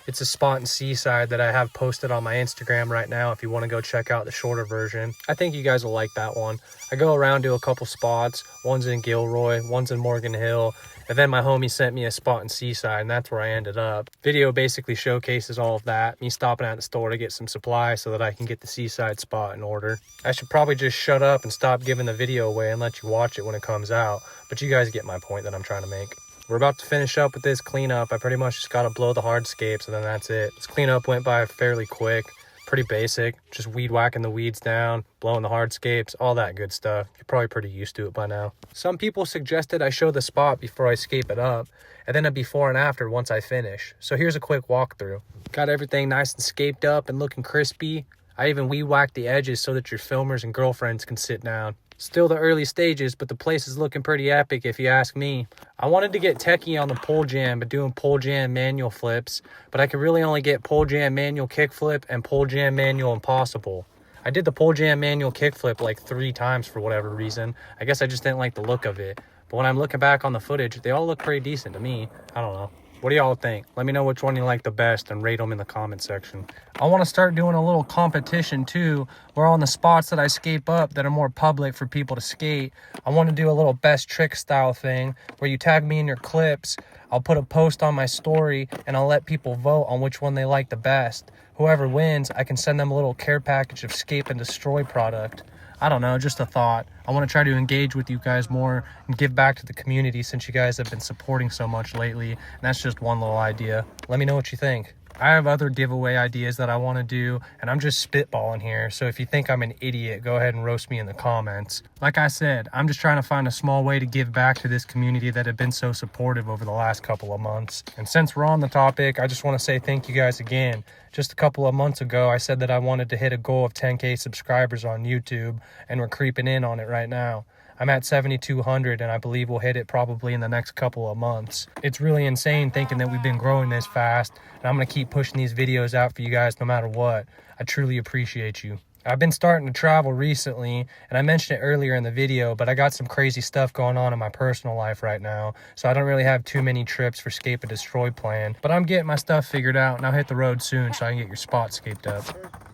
It's a spot in Seaside that I have posted on my Instagram right now if you want to go check out the shorter version. I think you guys will like that one. I go around to a couple spots. One's in Gilroy, one's in Morgan Hill, and then my homie sent me a spot in Seaside, and that's where I ended up. Video basically showcases all of that, me stopping at the store to get some supplies so that I can get the Seaside spot in order. I should probably just shut up and stop giving the video away and let you watch it when it comes out, but you guys get my point that I'm trying to make. We're about to finish up with this cleanup. I pretty much just got to blow the hardscapes and then that's it. This cleanup went by fairly quick, pretty basic, just weed whacking the weeds down, blowing the hardscapes, all that good stuff. You're probably pretty used to it by now. Some people suggested I show the spot before I scape it up, and then a before and after once I finish. So here's a quick walkthrough. Got everything nice and scaped up and looking crispy. I even weed whacked the edges so that your filmers and girlfriends can sit down. Still the early stages, but the place is looking pretty epic if you ask me. I wanted to get techie on the pole jam by doing pole jam manual flips, but I could really only get pole jam manual kickflip and pole jam manual impossible. I did the pole jam manual kickflip like 3 times for whatever reason. I guess I just didn't like the look of it. But when I'm looking back on the footage, they all look pretty decent to me. I don't know. What do y'all think? Let me know which one you like the best and rate them in the comment section. I want to start doing a little competition too, where on the spots that I scape up that are more public for people to skate, I want to do a little best trick style thing where you tag me in your clips. I'll put a post on my story and I'll let people vote on which one they like the best. Whoever wins, I can send them a little care package of Scape and Destroy product. I don't know, just a thought. I want to try to engage with you guys more and give back to the community since you guys have been supporting so much lately. And that's just one little idea. Let me know what you think. I have other giveaway ideas that I want to do, and I'm just spitballing here. So if you think I'm an idiot, go ahead and roast me in the comments. Like I said, I'm just trying to find a small way to give back to this community that have been so supportive over the last couple of months. And since we're on the topic, I just want to say thank you guys again. Just a couple of months ago, I said that I wanted to hit a goal of 10K subscribers on YouTube, and we're creeping in on it right now. I'm at 7,200 and I believe we'll hit it probably in the next couple of months. It's really insane thinking that we've been growing this fast, and I'm going to keep pushing these videos out for you guys no matter what. I truly appreciate you. I've been starting to travel recently, and I mentioned it earlier in the video, but I got some crazy stuff going on in my personal life right now, so I don't really have too many trips for Scape and Destroy planned. But I'm getting my stuff figured out, and I'll hit the road soon so I can get your spot scaped up.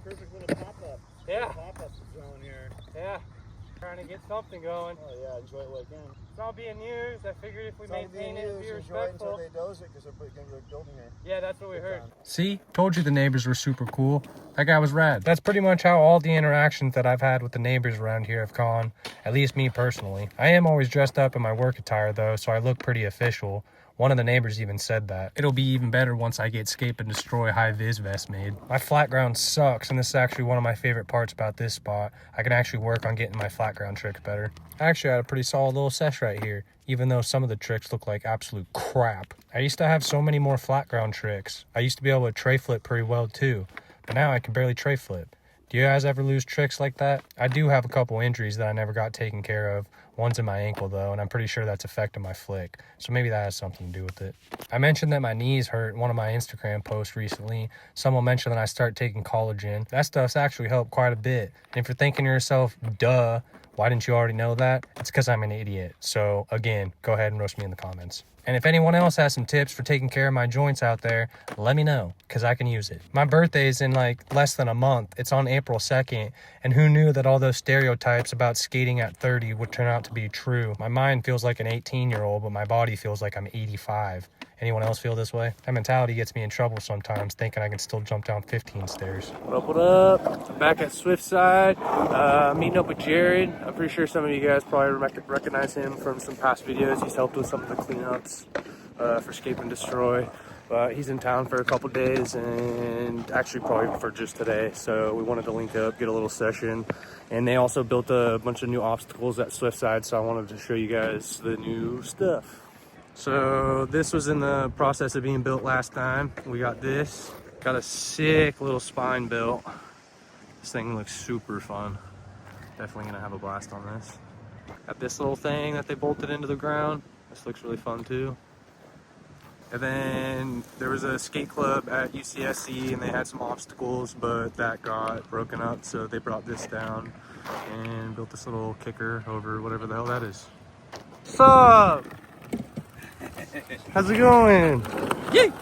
Perfect little pop-up. Yeah. Pop-up zone here. Yeah. Trying to get something going. Oh yeah, enjoy it while you can. It's all being used. I figured if we maintain it and be Enjoy it respectful. until they doze it because they're building here. Yeah, that's what we heard. See? Told you the neighbors were super cool. That guy was rad. That's pretty much how all the interactions that I've had with the neighbors around here have gone. At least me personally. I am always dressed up in my work attire though, so I look pretty official. One of the neighbors even said that. It'll be even better once I get Scape and Destroy high-vis vest made. My flat ground sucks, and this is actually one of my favorite parts about this spot. I can actually work on getting my flat ground tricks better. I actually had a pretty solid little sesh right here, even though some of the tricks look like absolute crap. I used to have so many more flat ground tricks. I used to be able to tray flip pretty well too, but now I can barely tray flip. Do you guys ever lose tricks like that? I do have a couple injuries that I never got taken care of. One's in my ankle though, and I'm pretty sure that's affecting my flick. So maybe that has something to do with it. I mentioned that my knees hurt in one of my Instagram posts recently. Someone mentioned that I start taking collagen. That stuff's actually helped quite a bit. And if you're thinking to yourself, duh, why didn't you already know that? It's because I'm an idiot. So again, go ahead and roast me in the comments. And if anyone else has some tips for taking care of my joints out there, let me know, because I can use it. My birthday's in like less than a month. It's on April 2nd, and who knew that all those stereotypes about skating at 30 would turn out to be true? My mind feels like an 18-year-old, but my body feels like I'm 85. Anyone else feel this way? That mentality gets me in trouble sometimes, thinking I can still jump down 15 stairs. What up, what up? Back at Seaside, meeting up with Jared. I'm pretty sure some of you guys probably recognize him from some past videos. He's helped with some of the cleanups for Scape and Destroy. But he's in town for a couple days, and actually probably for just today. So we wanted to link up, get a little session. And they also built a bunch of new obstacles at Seaside, so I wanted to show you guys the new stuff. So this was in the process of being built last time. We got this. Got a sick little spine built. This thing looks super fun. Definitely gonna have a blast on this. Got this little thing that they bolted into the ground. This looks really fun too. And then there was a skate club at UCSC and they had some obstacles, but that got broken up. So they brought this down and built this little kicker over whatever the hell that is. What's up? How's it going? Yay!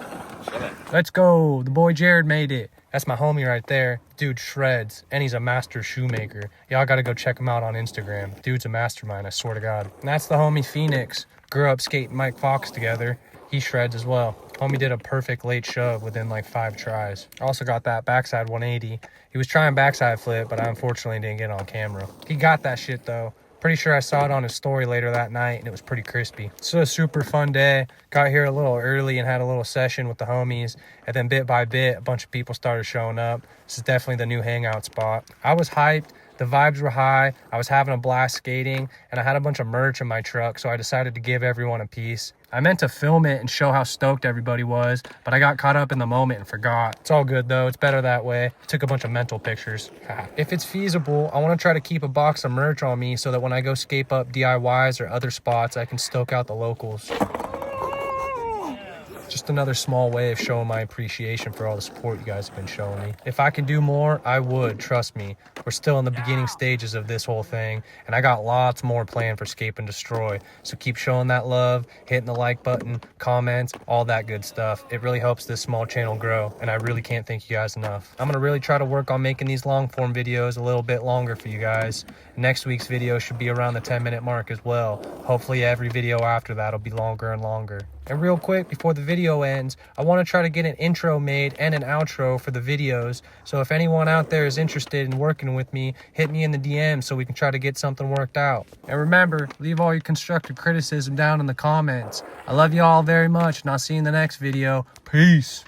Let's go. The boy Jared made it. That's my homie right there. Dude shreds, and he's a master shoemaker. Y'all gotta go check him out on Instagram. Dude's a mastermind, I swear to God. And that's the homie Phoenix. Grew up skating Mike Fox together. He shreds as well. Homie did a perfect late shove within like 5 tries. Also got that backside 180. He was trying backside flip, but I unfortunately didn't get it on camera. He got that shit though. Pretty sure I saw it on his story later that night, and it was pretty crispy. So a super fun day. Got here a little early and had a little session with the homies, and then bit by bit, a bunch of people started showing up. This is definitely the new hangout spot. I was hyped. The vibes were high. I was having a blast skating, and I had a bunch of merch in my truck, so I decided to give everyone a piece. I meant to film it and show how stoked everybody was, but I got caught up in the moment and forgot. It's all good though. It's better that way. Took a bunch of mental pictures. If it's feasible, I want to try to keep a box of merch on me so that when I go scape up DIYs or other spots, I can stoke out the locals. Just just another small way of showing my appreciation for all the support you guys have been showing me. If I can do more, I would, trust me. We're still in the beginning stages of this whole thing, and I got lots more planned for Scape and Destroy. So keep showing that love, hitting the like button, comments, all that good stuff. It really helps this small channel grow, and I really can't thank you guys enough. I'm gonna really try to work on making these long form videos a little bit longer for you guys. Next week's video should be around the 10-minute mark as well. Hopefully every video after that will be longer and longer. And real quick, before the video ends, I want to try to get an intro made and an outro for the videos. So if anyone out there is interested in working with me, hit me in the DM so we can try to get something worked out. And remember, leave all your constructive criticism down in the comments. I love you all very much, and I'll see you in the next video. Peace.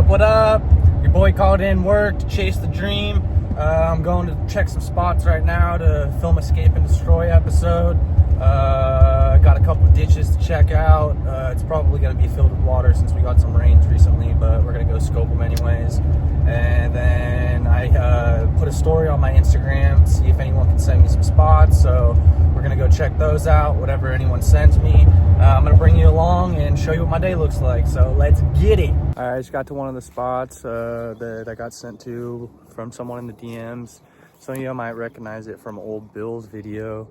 What up? Your boy called in work to chase the dream. I'm going to check some spots right now to film a Scape and Destroy episode. Got a couple ditches to check out. It's probably going to be filled with water since we got some rains recently, but we're going to go scope them anyways. And then I put a story on my Instagram to see if anyone can send me some spots. So we're going to go check those out, whatever anyone sends me. I'm going to bring you along and show you what my day looks like. So let's get it. All right, I just got to one of the spots that I got sent to from someone in the DMs. Some of you might recognize it from old Bill's video.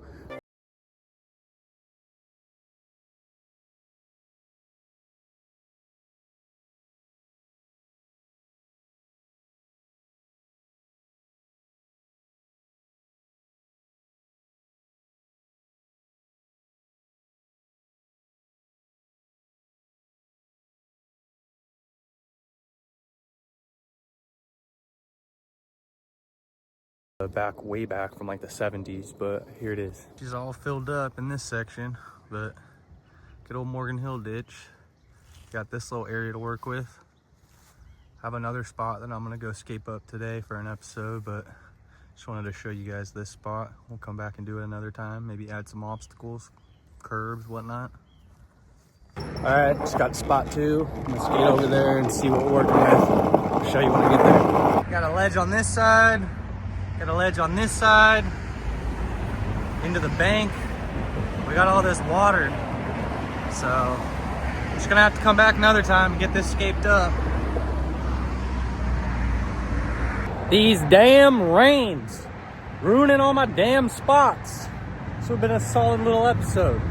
Way back from like the 70s, but here it is. She's all filled up in this section, but good old Morgan Hill ditch. Got this little area to work with. Have another spot that I'm gonna go scape up today for an episode, but just wanted to show you guys this spot. We'll come back and do it another time, maybe add some obstacles, curbs, whatnot. All right, just got spot 2. I'm gonna skate over there and see what we're working with. I'll show you when I get there. Got a ledge on this side. Got a ledge on this side, into the bank. We got all this water. So, I'm just gonna have to come back another time and get this scaped up. These damn rains, ruining all my damn spots. This would've been a solid little episode.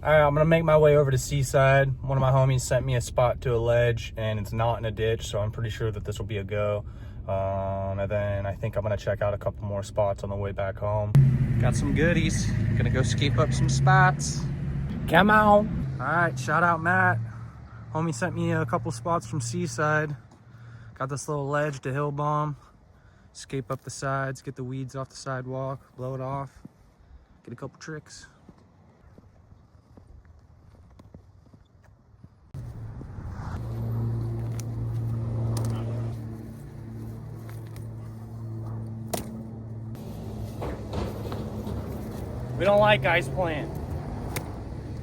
All right, I'm gonna make my way over to Seaside. One of my homies sent me a spot to a ledge and it's not in a ditch, so I'm pretty sure that this will be a go. And then I think I'm gonna check out a couple more spots on the way back home. Got some goodies. Gonna go scape up some spots. Come on. All right, shout out Matt. Homie sent me a couple spots from Seaside. Got this little ledge to hill bomb. Scape up the sides, get the weeds off the sidewalk, blow it off, get a couple tricks. We don't like ice plant.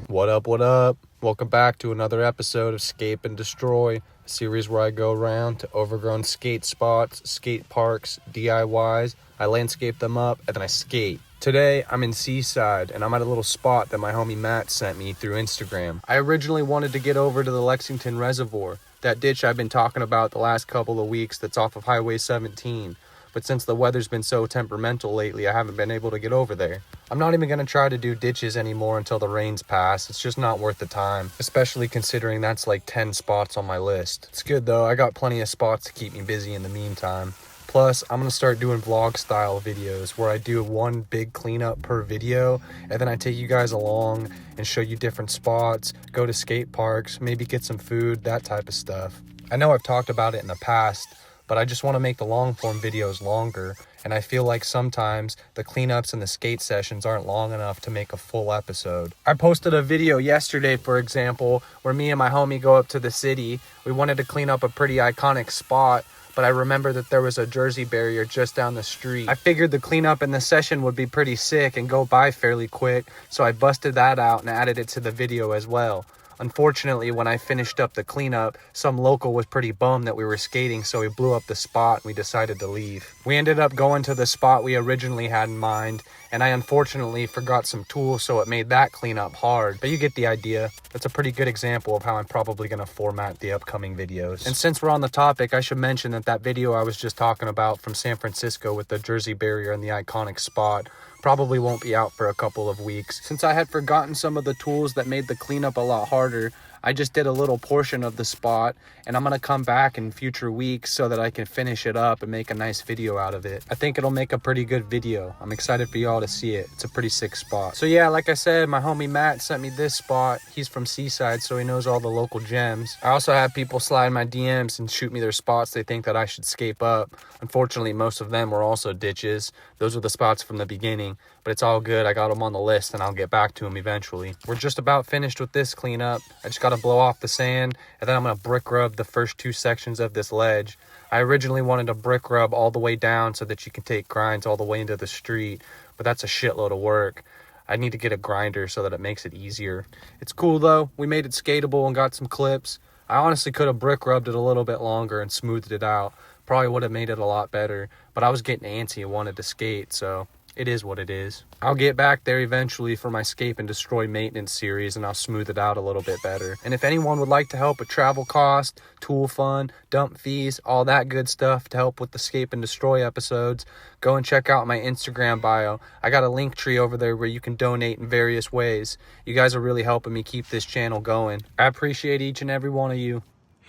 What up, what up? Welcome back to another episode of Scape and Destroy, a series where I go around to overgrown skate spots, skate parks, DIYs. I landscape them up, and then I skate. Today, I'm in Seaside, and I'm at a little spot that my homie Matt sent me through Instagram. I originally wanted to get over to the Lexington Reservoir, that ditch I've been talking about the last couple of weeks that's off of Highway 17. But since the weather's been so temperamental lately, I haven't been able to get over there. I'm not even going to try to do ditches anymore until the rains pass. It's just not worth the time, especially considering that's like 10 spots on my list. It's good though, I got plenty of spots to keep me busy in the meantime. Plus, I'm going to start doing vlog style videos where I do one big cleanup per video, and then I take you guys along and show you different spots, go to skate parks, maybe get some food, that type of stuff. I know I've talked about it in the past, but I just want to make the long form videos longer, and I feel like sometimes the cleanups and the skate sessions aren't long enough to make a full episode. I posted a video yesterday, for example, where me and my homie go up to the city. We wanted to clean up a pretty iconic spot, but I remember that there was a Jersey barrier just down the street. I figured the cleanup and the session would be pretty sick and go by fairly quick, so I busted that out and added it to the video as well. Unfortunately, when I finished up the cleanup, some local was pretty bummed that we were skating, so he blew up the spot and we decided to leave. We ended up going to the spot we originally had in mind, and I unfortunately forgot some tools, so it made that cleanup hard. But you get the idea. That's a pretty good example of how I'm probably going to format the upcoming videos. And since we're on the topic, I should mention that video I was just talking about from San Francisco with the Jersey barrier and the iconic spot probably won't be out for a couple of weeks. Since I had forgotten some of the tools that made the cleanup a lot harder, I just did a little portion of the spot, and I'm gonna come back in future weeks so that I can finish it up and make a nice video out of it. I think it'll make a pretty good video. I'm excited for y'all to see it. It's a pretty sick spot. So yeah, like I said, my homie Matt sent me this spot. He's from Seaside, so he knows all the local gems. I also have people slide my DMs and shoot me their spots they think that I should scape up. Unfortunately, most of them were also ditches. Those were the spots from the beginning, but it's all good. I got them on the list and I'll get back to them eventually. We're just about finished with this cleanup. I just got to blow off the sand, and then I'm going to brick rub the first 2 sections of this ledge. I originally wanted to brick rub all the way down so that you can take grinds all the way into the street, but that's a shitload of work. I need to get a grinder so that it makes it easier. It's cool though. We made it skatable and got some clips. I honestly could have brick rubbed it a little bit longer and smoothed it out. Probably would have made it a lot better, but I was getting antsy and wanted to skate, so it is what it is. I'll get back there eventually for my Scape and Destroy maintenance series, and I'll smooth it out a little bit better. And if anyone would like to help with travel cost, tool fund, dump fees, all that good stuff to help with the Scape and Destroy episodes, go and check out my Instagram bio. I got a link tree over there where you can donate in various ways. You guys are really helping me keep this channel going. I appreciate each and every one of you.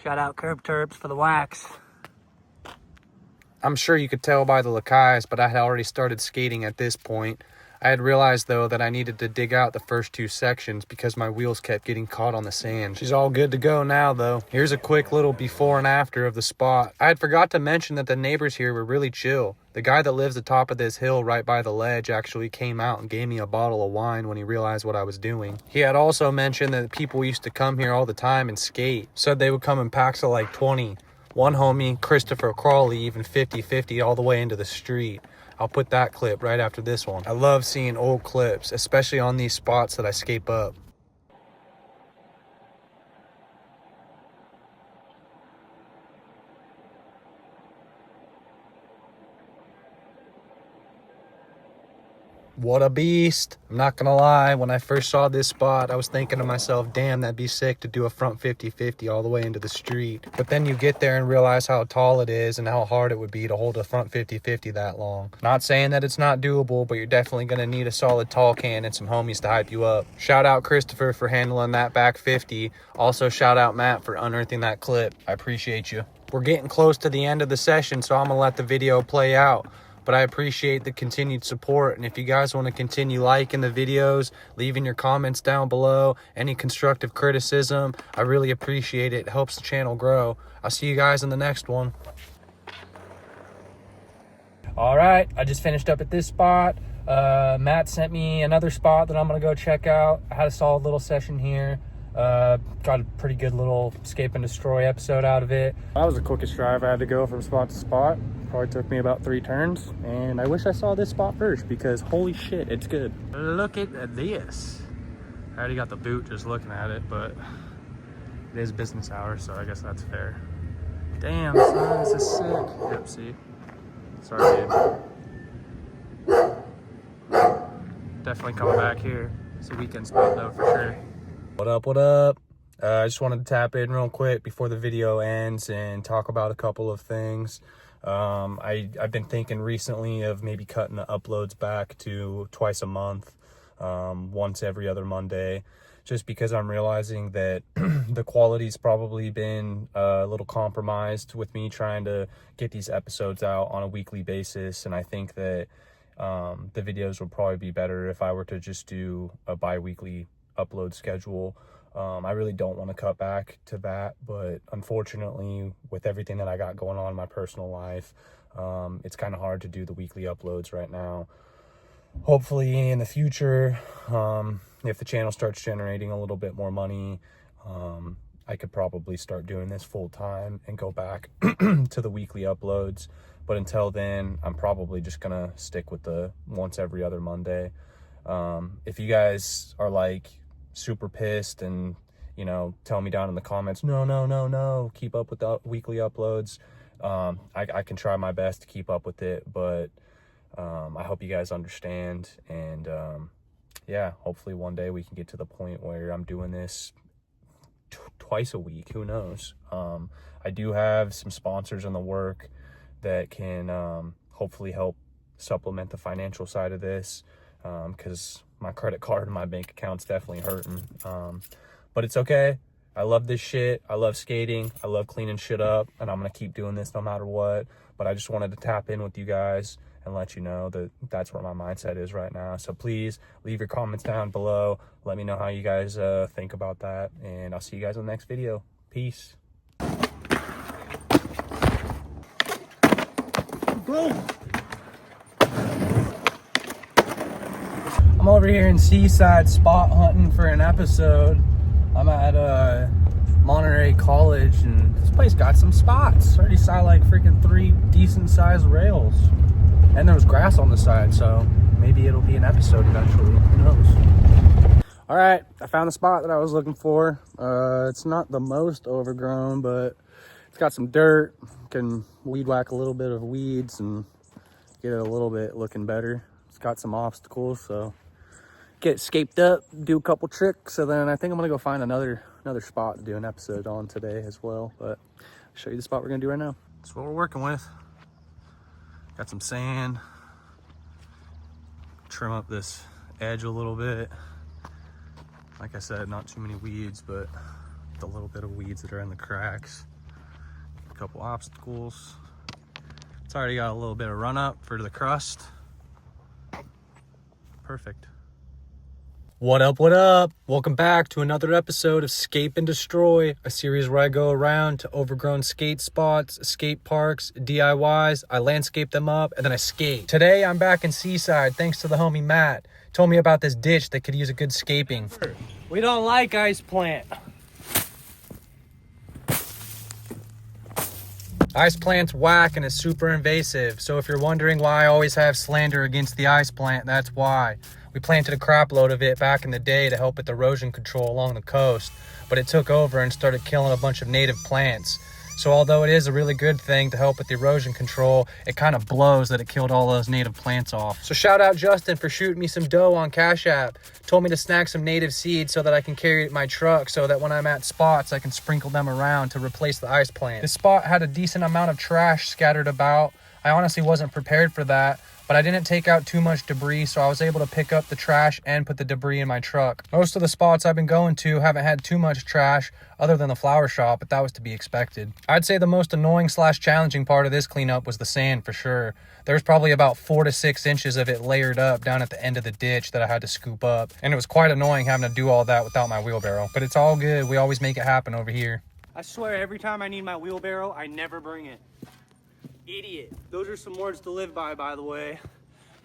Shout out Curb Terps for the wax. I'm sure you could tell by the Lakais, but I had already started skating at this point. I had realized, though, that I needed to dig out the first 2 sections because my wheels kept getting caught on the sand. She's all good to go now, though. Here's a quick little before and after of the spot. I had forgot to mention that the neighbors here were really chill. The guy that lives atop of this hill right by the ledge actually came out and gave me a bottle of wine when he realized what I was doing. He had also mentioned that people used to come here all the time and skate. Said they would come in packs of like 20. One homie, Christopher Crawley, even 50-50 all the way into the street. I'll put that clip right after this one. I love seeing old clips, especially on these spots that I scape up. What a beast. I'm not gonna lie, when I first saw this spot, I was thinking to myself, damn, that'd be sick to do a front 50-50 all the way into the street. But then you get there and realize how tall it is and how hard it would be to hold a front 50-50 that long. Not saying that it's not doable, but you're definitely gonna need a solid tall can and some homies to hype you up. Shout out Christopher for handling that back 50. Also shout out Matt for unearthing that clip. I appreciate you. We're getting close to the end of the session, so I'm gonna let the video play out. But I appreciate the continued support, and if you guys want to continue liking the videos, leaving your comments down below, any constructive criticism, I really appreciate it. It helps the channel grow. I'll see you guys in the next one. All right, I just finished up at this spot. Matt sent me another spot that I'm gonna go check out. I had a solid little session here. Got a pretty good little Scape and Destroy episode out of it. That was the quickest drive I had to go from spot to spot. Probably took me about 3 turns, and I wish I saw this spot first because holy shit, it's good. Look at this. I already got the boot just looking at it, but it is business hours, so I guess that's fair. Damn, son, this is sick. Yep, see. Sorry, dude. Definitely coming back here. It's a weekend spot though, for sure. What up, what up? I just wanted to tap in real quick before the video ends and talk about a couple of things. I've been thinking recently of maybe cutting the uploads back to twice a month, once every other Monday, just because I'm realizing that the quality's probably been a little compromised with me trying to get these episodes out on a weekly basis. And I think that the videos would probably be better if I were to just do a bi-weekly upload schedule. I really don't want to cut back to that, but unfortunately with everything that I got going on in my personal life, it's kind of hard to do the weekly uploads right now. Hopefully in the future, if the channel starts generating a little bit more money, I could probably start doing this full time and go back to the weekly uploads. But until then, I'm probably just gonna stick with the once every other Monday. If you guys are like super pissed and you know, tell me down in the comments, no, keep up with the weekly uploads. I can try my best to keep up with it, but I hope you guys understand. And yeah, hopefully one day we can get to the point where I'm doing this twice a week. Who knows? I do have some sponsors in the work that can hopefully help supplement the financial side of this, because my credit card and my bank account's definitely hurting. But it's okay. I love this shit. I love skating. I love cleaning shit up, and I'm gonna keep doing this no matter what. But I just wanted to tap in with you guys and let you know that that's where my mindset is right now. So please leave your comments down below. Let me know how you guys think about that, and I'll see you guys in the next video. Peace. Boom. I'm over here in Seaside spot hunting for an episode. I'm at Monterey College, and this place got some spots. Already saw like freaking 3 decent sized rails, and there was grass on the side, so maybe it'll be an episode eventually. Who knows? All right, I found the spot that I was looking for. It's not the most overgrown, but it's got some dirt. Can weed whack a little bit of weeds and get it a little bit looking better. It's got some obstacles, so get scaped up, do a couple tricks, and then I think I'm gonna go find another spot to do an episode on today as well. But I'll show you the spot we're gonna do right now. That's what we're working with. Got some sand. Trim up this edge a little bit. Like I said, not too many weeds, but the little bit of weeds that are in the cracks. A couple obstacles. It's already got a little bit of run up for the crust. Perfect. What up, what up? Welcome back to another episode of Scape and Destroy, a series where I go around to overgrown skate spots, skate parks, DIYs. I landscape them up, and then I skate. Today, I'm back in Seaside, thanks to the homie Matt. Told me about this ditch that could use a good scaping. We don't like ice plant. Ice plant's whack and is super invasive, so if you're wondering why I always have slander against the ice plant, that's why. We planted a crap load of it back in the day to help with erosion control along the coast, but it took over and started killing a bunch of native plants. So although it is a really good thing to help with erosion control, it kind of blows that it killed all those native plants off. So shout out Justin for shooting me some dough on Cash App. Told me to snag some native seeds so that I can carry it in my truck so that when I'm at spots, I can sprinkle them around to replace the ice plant. This spot had a decent amount of trash scattered about. I honestly wasn't prepared for that, but I didn't take out too much debris, so I was able to pick up the trash and put the debris in my truck. Most of the spots I've been going to haven't had too much trash other than the flower shop, but that was to be expected. I'd say the most annoying / challenging part of this cleanup was the sand for sure. There's probably about 4 to 6 inches of it layered up down at the end of the ditch that I had to scoop up, and it was quite annoying having to do all that without my wheelbarrow. But it's all good, we always make it happen over here. I swear every time I need my wheelbarrow, I never bring it. Idiot. Those are some words to live by the way.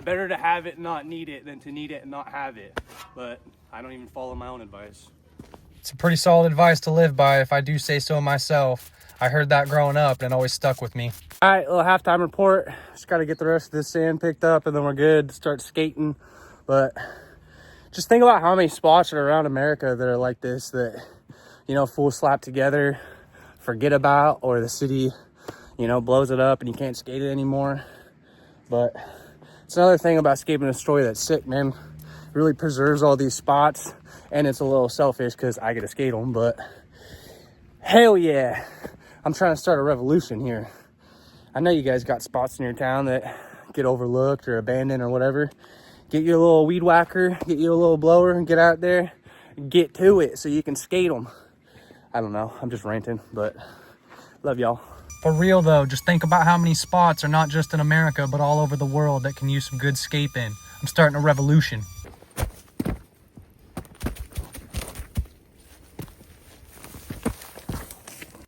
Better to have it and not need it than to need it and not have it. But I don't even follow my own advice. It's a pretty solid advice to live by if I do say so myself. I heard that growing up and it always stuck with me. All right, little halftime report. Just got to get the rest of this sand picked up, and then we're good to start skating. But just think about how many spots are around America that are like this, that, you know, full slap together, forget about, or the city, you know, blows it up and you can't skate it anymore. But it's another thing about Scape and Destroy that's sick, man. It really preserves all these spots, and it's a little selfish because I get to skate them, but hell yeah. I'm trying to start a revolution here. I know you guys got spots in your town that get overlooked or abandoned or whatever. Get you a little weed whacker, get you a little blower, and get out there and get to it so you can skate them. I don't know, I'm just ranting, but love y'all. For real though, just think about how many spots are not just in America, but all over the world that can use some good scaping. I'm starting a revolution.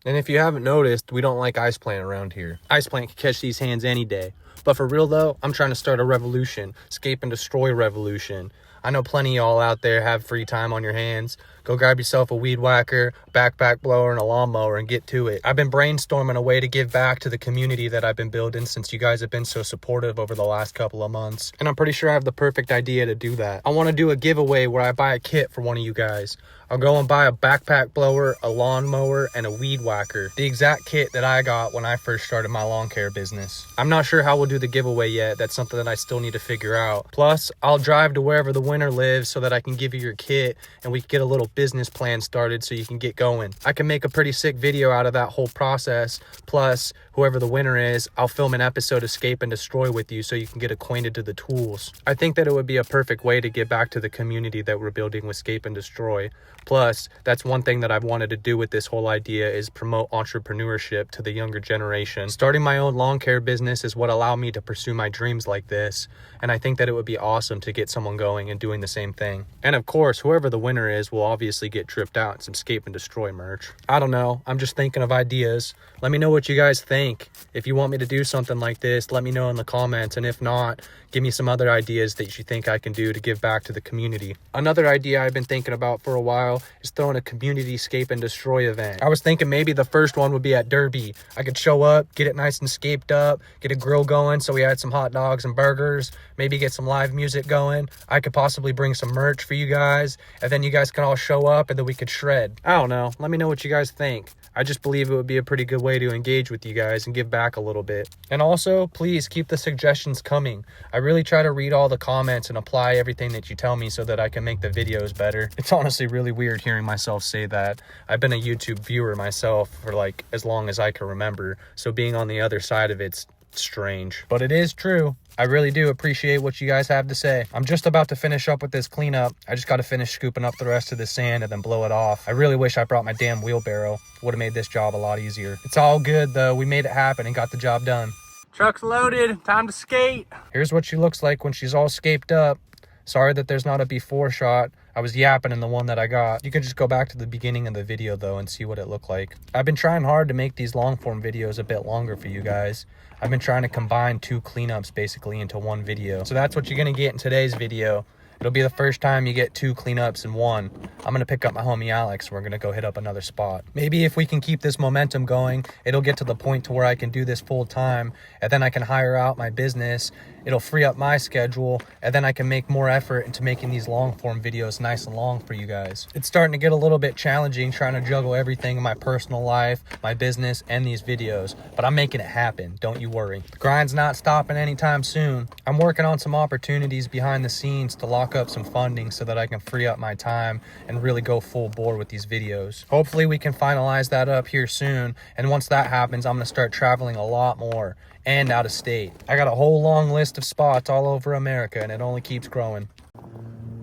And if you haven't noticed, we don't like ice plant around here. Ice plant can catch these hands any day. But for real though, I'm trying to start a revolution. Scape and Destroy revolution. I know plenty of y'all out there have free time on your hands. go grab yourself a weed whacker, backpack blower, and a lawnmower and get to it. I've been brainstorming a way to give back to the community that I've been building since you guys have been so supportive over the last couple of months. And I'm pretty sure I have the perfect idea to do that. I want to do a giveaway where I buy a kit for one of you guys. I'll go and buy a backpack blower, a lawnmower, and a weed whacker. The exact kit that I got when I first started my lawn care business. I'm not sure how we'll do the giveaway yet. That's something that I still need to figure out. Plus, I'll drive to wherever the winner lives so that I can give you your kit and we can get a little business plan started so you can get going. I can make a pretty sick video out of that whole process. Plus, whoever the winner is, I'll film an episode of Scape and Destroy with you so you can get acquainted to the tools. I think that it would be a perfect way to give back to the community that we're building with Scape and Destroy. Plus, that's one thing that I've wanted to do with this whole idea is promote entrepreneurship to the younger generation. Starting my own lawn care business is what allowed me to pursue my dreams like this, and I think that it would be awesome to get someone going and doing the same thing. And of course, whoever the winner is will obviously get tripped out in some Scape and Destroy merch. I don't know, I'm just thinking of ideas. Let me know what you guys think. If you want me to do something like this, let me know in the comments, and if not, give me some other ideas that you think I can do to give back to the community. Another idea I've been thinking about for a while is throwing a community Scape and Destroy event. I was thinking maybe the first one would be at Derby. I could show up, get it nice and scaped up, get a grill going so we had some hot dogs and burgers, maybe get some live music going. I could possibly bring some merch for you guys, and then you guys can all show up and then we could shred. I don't know. Let me know what you guys think. I just believe it would be a pretty good way to engage with you guys and give back a little bit. And also, please keep the suggestions coming. I really try to read all the comments and apply everything that you tell me so that I can make the videos better. It's honestly really weird hearing myself say that. I've been a YouTube viewer myself for like as long as I can remember, so being on the other side of it's strange. But it is true. I really do appreciate what you guys have to say. I'm just about to finish up with this cleanup. I just got to finish scooping up the rest of the sand and then blow it off. I really wish I brought my damn wheelbarrow. Would have made this job a lot easier. It's all good though. We made it happen and got the job done. Truck's loaded, time to skate. Here's what she looks like when she's all scaped up. Sorry that there's not a before shot. I was yapping in the one that I got. You can just go back to the beginning of the video though and see what it looked like. I've been trying hard to make these long form videos a bit longer for you guys. I've been trying to combine 2 cleanups basically into one video. So that's what you're gonna get in today's video. It'll be the first time you get 2 cleanups in one. I'm gonna pick up my homie Alex. We're gonna go hit up another spot. Maybe if we can keep this momentum going, it'll get to the point to where I can do this full time, and then I can hire out my business. It'll free up my schedule, and then I can make more effort into making these long form videos nice and long for you guys. It's starting to get a little bit challenging trying to juggle everything in my personal life, my business, and these videos, but I'm making it happen, don't you worry. The grind's not stopping anytime soon. I'm working on some opportunities behind the scenes to lock up some funding so that I can free up my time and really go full bore with these videos. Hopefully we can finalize that up here soon, and once that happens, I'm gonna start traveling a lot more and out of state. I got a whole long list of spots all over America, and it only keeps growing.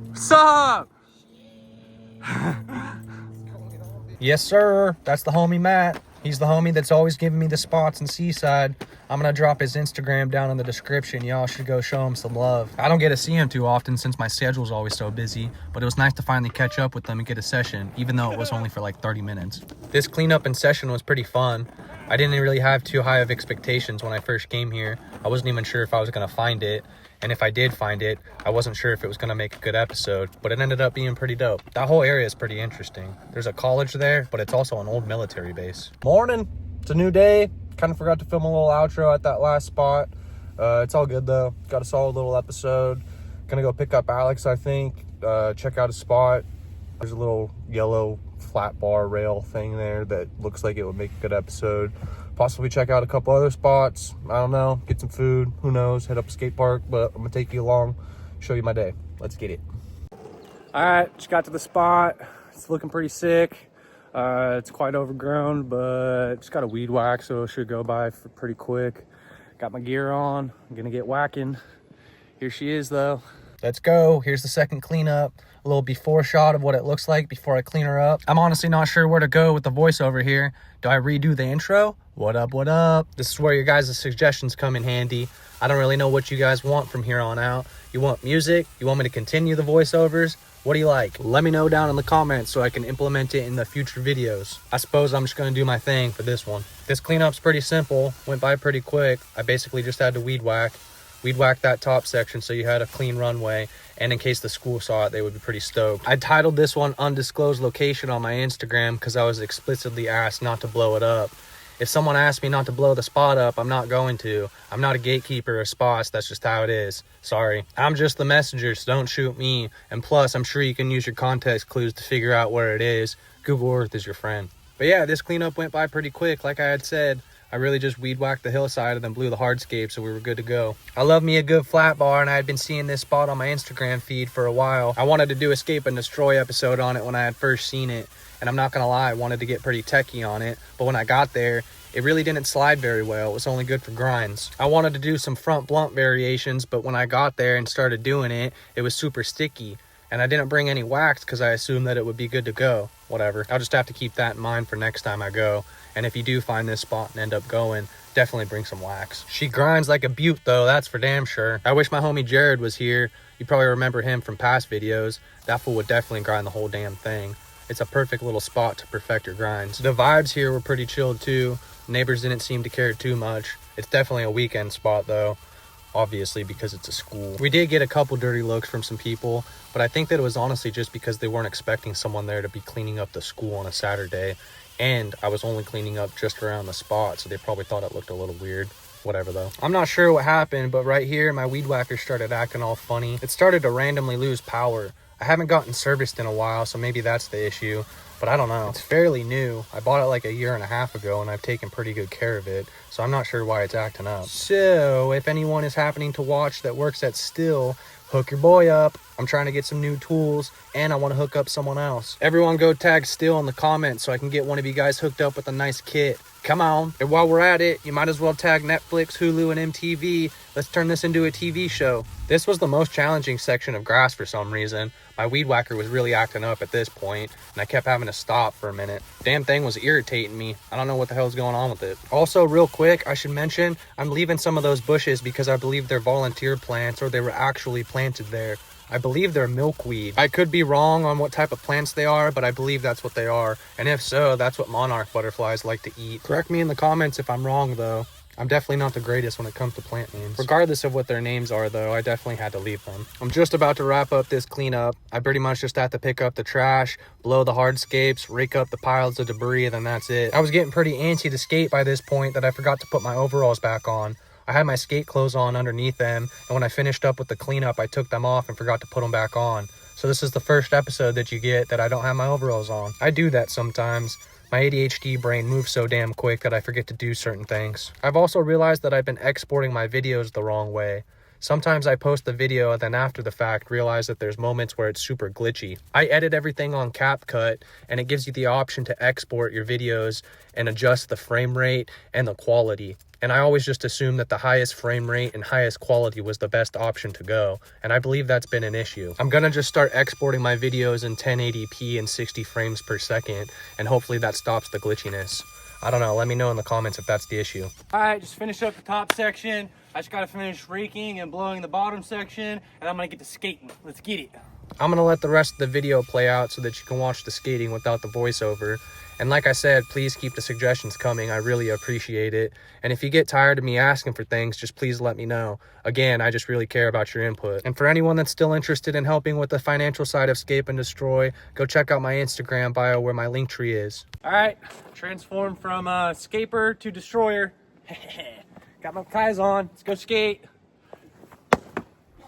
What's up? Yes, sir. That's the homie Matt. He's the homie that's always giving me the spots in Seaside. I'm gonna drop his Instagram down in the description. Y'all should go show him some love. I don't get to see him too often since my schedule's always so busy, but it was nice to finally catch up with him and get a session, even though it was only for like 30 minutes. This cleanup and session was pretty fun. I didn't really have too high of expectations when I first came here. I wasn't even sure if I was gonna find it. And if I did find it, I wasn't sure if it was gonna make a good episode, but it ended up being pretty dope. That whole area is pretty interesting. There's a college there, but it's also an old military base. Morning, it's a new day. Kind of forgot to film a little outro at that last spot. It's all good though. Got a solid little episode. Gonna go pick up Alex, I think. Check out a spot. There's a little yellow flat bar rail thing there that looks like it would make a good episode. Possibly check out a couple other spots. I don't know, get some food, who knows, hit up a skate park, but I'm gonna take you along, show you my day. Let's get it. All right, just got to the spot. It's looking pretty sick. It's quite overgrown, but just got a weed whack, so it should go by for pretty quick. Got my gear on, I'm gonna get whacking. Here she is though. Let's go. Here's the second cleanup. A little before shot of what it looks like before I clean her up. I'm honestly not sure where to go with the voiceover here. Do I redo the intro? What up, what up? This is where your guys' suggestions come in handy. I don't really know what you guys want from here on out. You want music? You want me to continue the voiceovers? What do you like? Let me know down in the comments so I can implement it in the future videos. I suppose I'm just gonna do my thing for this one. This cleanup's pretty simple, went by pretty quick. I basically just had to weed whack that top section so you had a clean runway, And in case the school saw it, they would be pretty stoked. I titled this one Undisclosed Location on my Instagram because I was explicitly asked not to blow it up. If someone asked me not to blow the spot up, I'm not going to. I'm not a gatekeeper of spots. That's just how it is. Sorry. I'm just the messenger, so don't shoot me. And plus, I'm sure you can use your context clues to figure out where it is. Google Earth is your friend. But yeah, this cleanup went by pretty quick. Like I had said, I really just weed whacked the hillside and then blew the hardscape, so we were good to go. I love me a good flat bar, and I had been seeing this spot on my Instagram feed for a while. I wanted to do a Scape and Destroy episode on it when I had first seen it. And I'm not gonna lie, I wanted to get pretty techie on it, but when I got there, it really didn't slide very well. It was only good for grinds. I wanted to do some front blunt variations, but when I got there and started doing it, it was super sticky. And I didn't bring any wax because I assumed that it would be good to go. Whatever. I'll just have to keep that in mind for next time I go. And if you do find this spot and end up going, definitely bring some wax. She grinds like a beaut though, that's for damn sure. I wish my homie Jared was here. You probably remember him from past videos. That fool would definitely grind the whole damn thing. It's a perfect little spot to perfect your grinds. The vibes here were pretty chilled too. Neighbors didn't seem to care too much. It's definitely a weekend spot though, obviously because it's a school. We did get a couple dirty looks from some people, but I think that it was honestly just because they weren't expecting someone there to be cleaning up the school on a Saturday, and I was only cleaning up just around the spot, so they probably thought it looked a little weird. Whatever though. I'm not sure what happened, but right here my weed whacker started acting all funny. It started to randomly lose power. I haven't gotten serviced in a while, so maybe that's the issue, but I don't know. It's fairly new. I bought it like a year and a half ago, and I've taken pretty good care of it, so I'm not sure why it's acting up. So if anyone is happening to watch that works at Still, hook your boy up. I'm trying to get some new tools, and I want to hook up someone else. Everyone go tag Still in the comments so I can get one of you guys hooked up with a nice kit. Come on. And while we're at it, you might as well tag Netflix, Hulu, and MTV. Let's turn this into a TV show. This was the most challenging section of grass for some reason. My weed whacker was really acting up at this point, and I kept having to stop for a minute. Damn thing was irritating me. I don't know what the hell's going on with it. Also, real quick, I should mention, I'm leaving some of those bushes because I believe they're volunteer plants or they were actually planted there. I believe they're milkweed. I could be wrong on what type of plants they are, but I believe that's what they are. And if so, that's what monarch butterflies like to eat. Correct me in the comments if I'm wrong though. I'm definitely not the greatest when it comes to plant names. Regardless of what their names are though, I definitely had to leave them. I'm just about to wrap up this cleanup. I pretty much just have to pick up the trash, blow the hardscapes, rake up the piles of debris, and then that's it. I was getting pretty antsy to skate by this point that I forgot to put my overalls back on. I had my skate clothes on underneath them, and when I finished up with the cleanup, I took them off and forgot to put them back on. So this is the first episode that you get that I don't have my overalls on. I do that sometimes. My ADHD brain moves so damn quick that I forget to do certain things. I've also realized that I've been exporting my videos the wrong way. Sometimes I post the video and then after the fact realize that there's moments where it's super glitchy. I edit everything on CapCut, and it gives you the option to export your videos and adjust the frame rate and the quality. And I always just assumed that the highest frame rate and highest quality was the best option to go. And I believe that's been an issue. I'm gonna just start exporting my videos in 1080p and 60 frames per second, and hopefully that stops the glitchiness. I don't know, let me know in the comments if that's the issue. All right, just finished up the top section. I just gotta finish raking and blowing the bottom section, and I'm gonna get to skating. Let's get it. I'm gonna let the rest of the video play out so that you can watch the skating without the voiceover. And like I said, please keep the suggestions coming. I really appreciate it. And if you get tired of me asking for things, just please let me know. Again, I just really care about your input. And for anyone that's still interested in helping with the financial side of Scape and Destroy, go check out my Instagram bio where my link tree is. All right, transformed from scaper to destroyer. Got my ties on, let's go skate.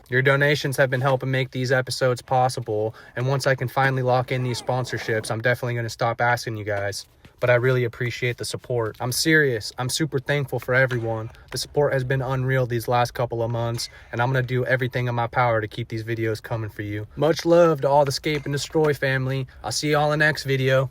Your donations have been helping make these episodes possible, and once I can finally lock in these sponsorships, I'm definitely going to stop asking you guys. But I really appreciate the support. I'm serious. I'm super thankful for everyone. The support has been unreal these last couple of months, and I'm going to do everything in my power to keep these videos coming for you. Much love to all the Scape and Destroy family. I'll see you all in the next video.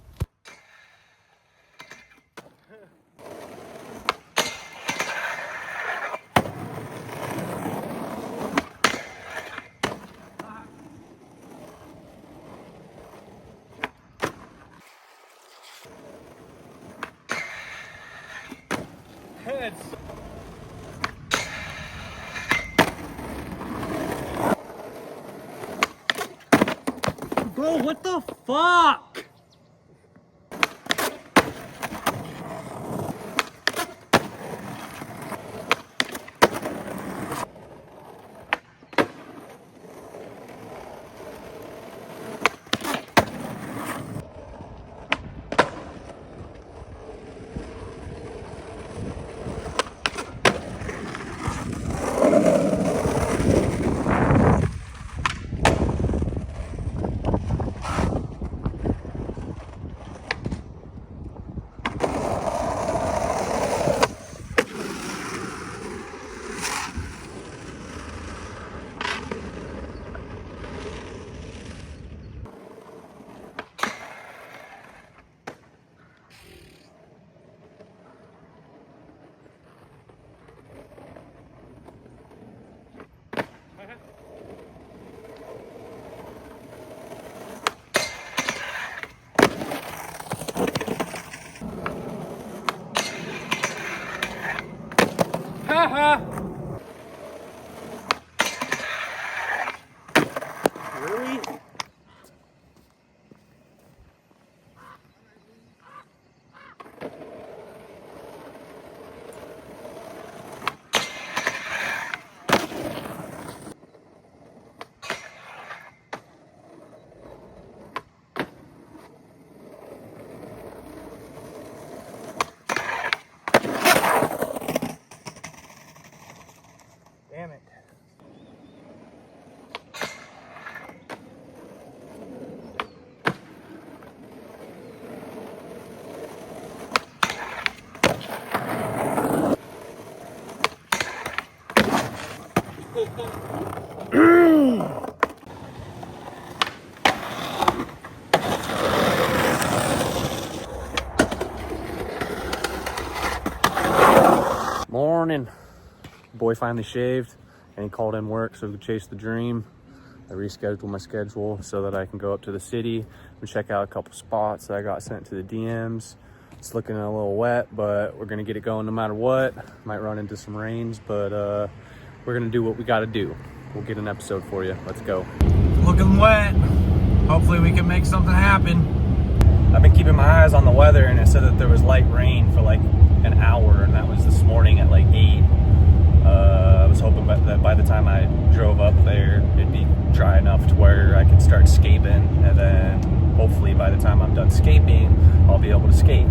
Bro, what the fuck? Ah! Really? Damn it. Morning. Boy finally shaved and he called in work so we could chase the dream. I rescheduled my schedule so that I can go up to the city and check out a couple spots that I got sent to the DMs. It's looking a little wet, but we're gonna get it going no matter what. Might run into some rains, but we're gonna do what we gotta do. We'll get an episode for you. Let's go. Looking wet. Hopefully we can make something happen. I've been keeping my eyes on the weather and it said that there was light rain for like an hour, and that was this morning at like 8. I was hoping that by the time I drove up there, it'd be dry enough to where I could start scaping, and then hopefully by the time I'm done scaping, I'll be able to skate.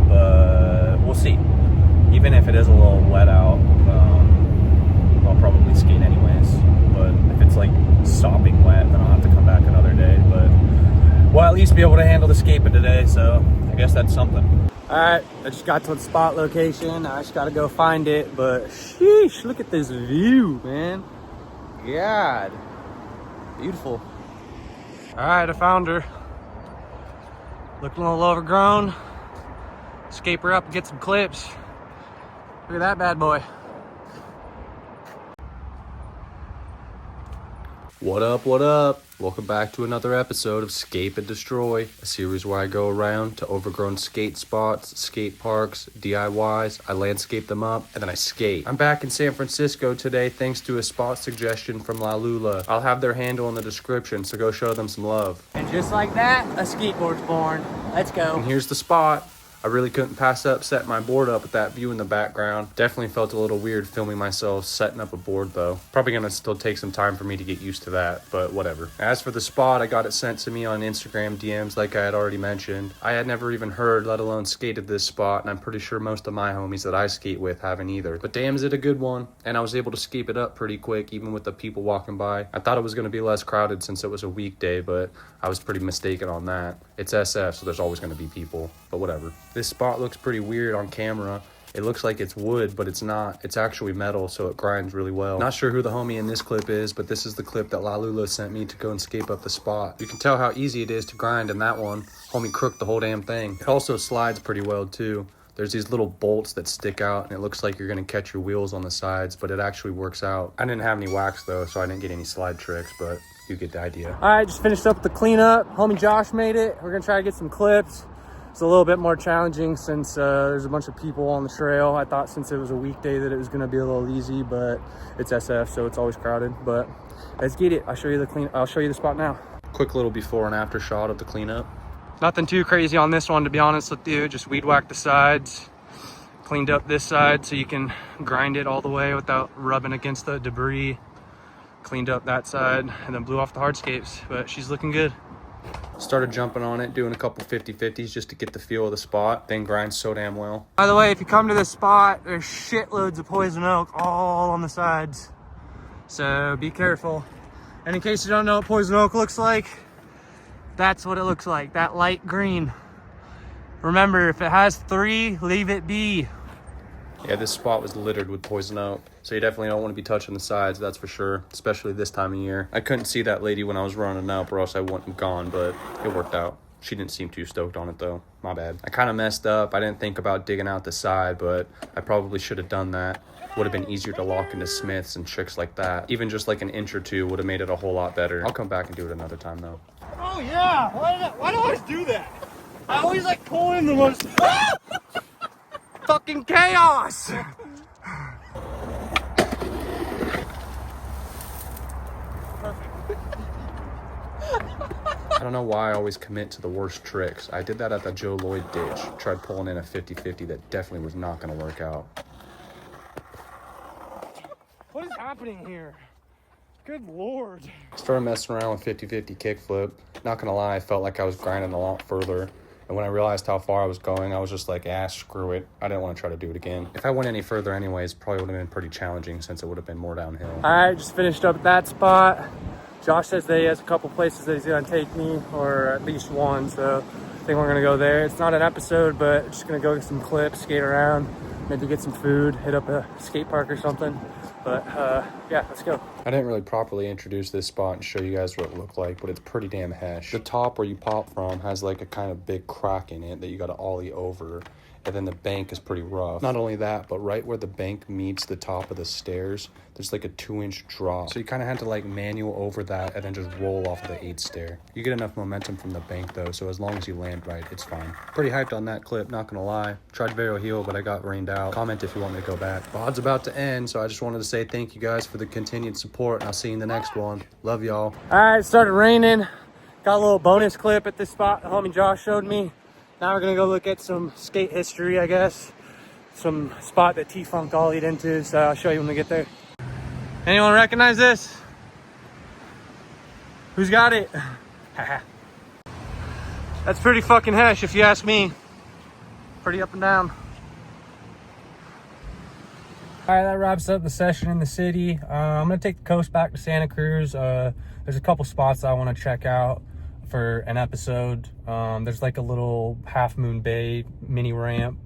But we'll see. Even if it is a little wet out, I'll probably skate anyways. But if it's like sopping wet, then I'll have to come back another day. But we'll at least be able to handle the scaping today, so I guess that's something. All right, I just got to the spot location. I just got to go find it, but sheesh, look at this view, man. God, beautiful. All right, I found her. Looking a little overgrown. Scape her up and get some clips. Look at that bad boy. What up, what up? Welcome back to another episode of Scape and Destroy, a series where I go around to overgrown skate spots, skate parks, DIYs, I landscape them up, and then I skate. I'm back in San Francisco today thanks to a spot suggestion from La Lula. I'll have their handle in the description, so go show them some love. And just like that, a skateboard's born. Let's go. And here's the spot. I really couldn't pass up setting my board up with that view in the background. Definitely felt a little weird filming myself setting up a board though. Probably gonna still take some time for me to get used to that, but whatever. As for the spot, I got it sent to me on Instagram DMs like I had already mentioned. I had never even heard, let alone skated this spot, and I'm pretty sure most of my homies that I skate with haven't either. But damn, is it a good one. And I was able to scape it up pretty quick, even with the people walking by. I thought it was gonna be less crowded since it was a weekday, but I was pretty mistaken on that. It's SF, so there's always gonna be people, but whatever. This spot looks pretty weird on camera. It looks like it's wood, but it's not. It's actually metal, so it grinds really well. Not sure who the homie in this clip is, but this is the clip that La Lula sent me to go and scape up the spot. You can tell how easy it is to grind in that one. Homie crooked the whole damn thing. It also slides pretty well too. There's these little bolts that stick out, and it looks like you're gonna catch your wheels on the sides, but it actually works out. I didn't have any wax though, so I didn't get any slide tricks, but you get the idea. All right, just finished up the cleanup. Homie Josh made it. We're gonna try to get some clips. It's a little bit more challenging since there's a bunch of people on the trail. I thought since it was a weekday that it was gonna be a little easy, but it's SF, so it's always crowded. But let's get it. I'll show you the spot now. Quick little before and after shot of the cleanup. Nothing too crazy on this one, to be honest with you. Just weed whacked the sides, cleaned up this side so you can grind it all the way without rubbing against the debris. Cleaned up that side and then blew off the hardscapes, but she's looking good. Started jumping on it, doing a couple 50-50s just to get the feel of the spot. Thing grinds so damn well. By the way, if you come to this spot, there's shitloads of poison oak all on the sides. So be careful. And in case you don't know what poison oak looks like, that's what it looks like, that light green. Remember, if it has 3, leave it be. Yeah, this spot was littered with poison oak, so you definitely don't want to be touching the sides, that's for sure, especially this time of year. I couldn't see that lady when I was running up or else I wouldn't have gone, but it worked out. She didn't seem too stoked on it though. My bad. I kind of messed up. I didn't think about digging out the side, but I probably should have done that. Would have been easier to lock into Smiths and tricks like that. Even just like an inch or two would have made it a whole lot better. I'll come back and do it another time though. Oh yeah, why do I always do that? I always like pull in the most fucking chaos. don't know why I always commit to the worst tricks. I did that at the Joe Lloyd ditch. Tried pulling in a 50-50 that definitely was not going to work out. What is happening here? Good Lord. Started messing around with 50-50 kickflip. Not going to lie, I felt like I was grinding a lot further. And when I realized how far I was going, I was just like, screw it. I didn't want to try to do it again. If I went any further anyways, probably would have been pretty challenging since it would have been more downhill. All right, just finished up that spot. Josh says that he has a couple places that he's gonna take me, or at least one, so I think we're gonna go there. It's not an episode, but just gonna go get some clips, skate around, maybe get some food, hit up a skate park or something. But yeah, let's go. I didn't really properly introduce this spot and show you guys what it looked like, but it's pretty damn hesh. The top where you pop from has like a kind of big crack in it that you gotta ollie over, and then the bank is pretty rough. Not only that, but right where the bank meets the top of the stairs, there's like a 2-inch drop. So you kind of had to like manual over that and then just roll off of the 8th stair. You get enough momentum from the bank though, so as long as you land right, it's fine. Pretty hyped on that clip, not gonna lie. Tried Vero heel, but I got rained out. Comment if you want me to go back. Pod's about to end, so I just wanted to say thank you guys for the continued support, and I'll see you in the next one. Love y'all. All right, it started raining. Got a little bonus clip at this spot the homie Josh showed me. Now we're gonna go look at some skate history, I guess. Some spot that T-Funk ollied into, so I'll show you when we get there. Anyone recognize this? Who's got it? That's pretty fucking hesh if you ask me. Pretty up and down. All right, that wraps up the session in the city. I'm gonna take the coast back to Santa Cruz. There's a couple spots I wanna check out for an episode. There's like a little Half Moon Bay mini ramp.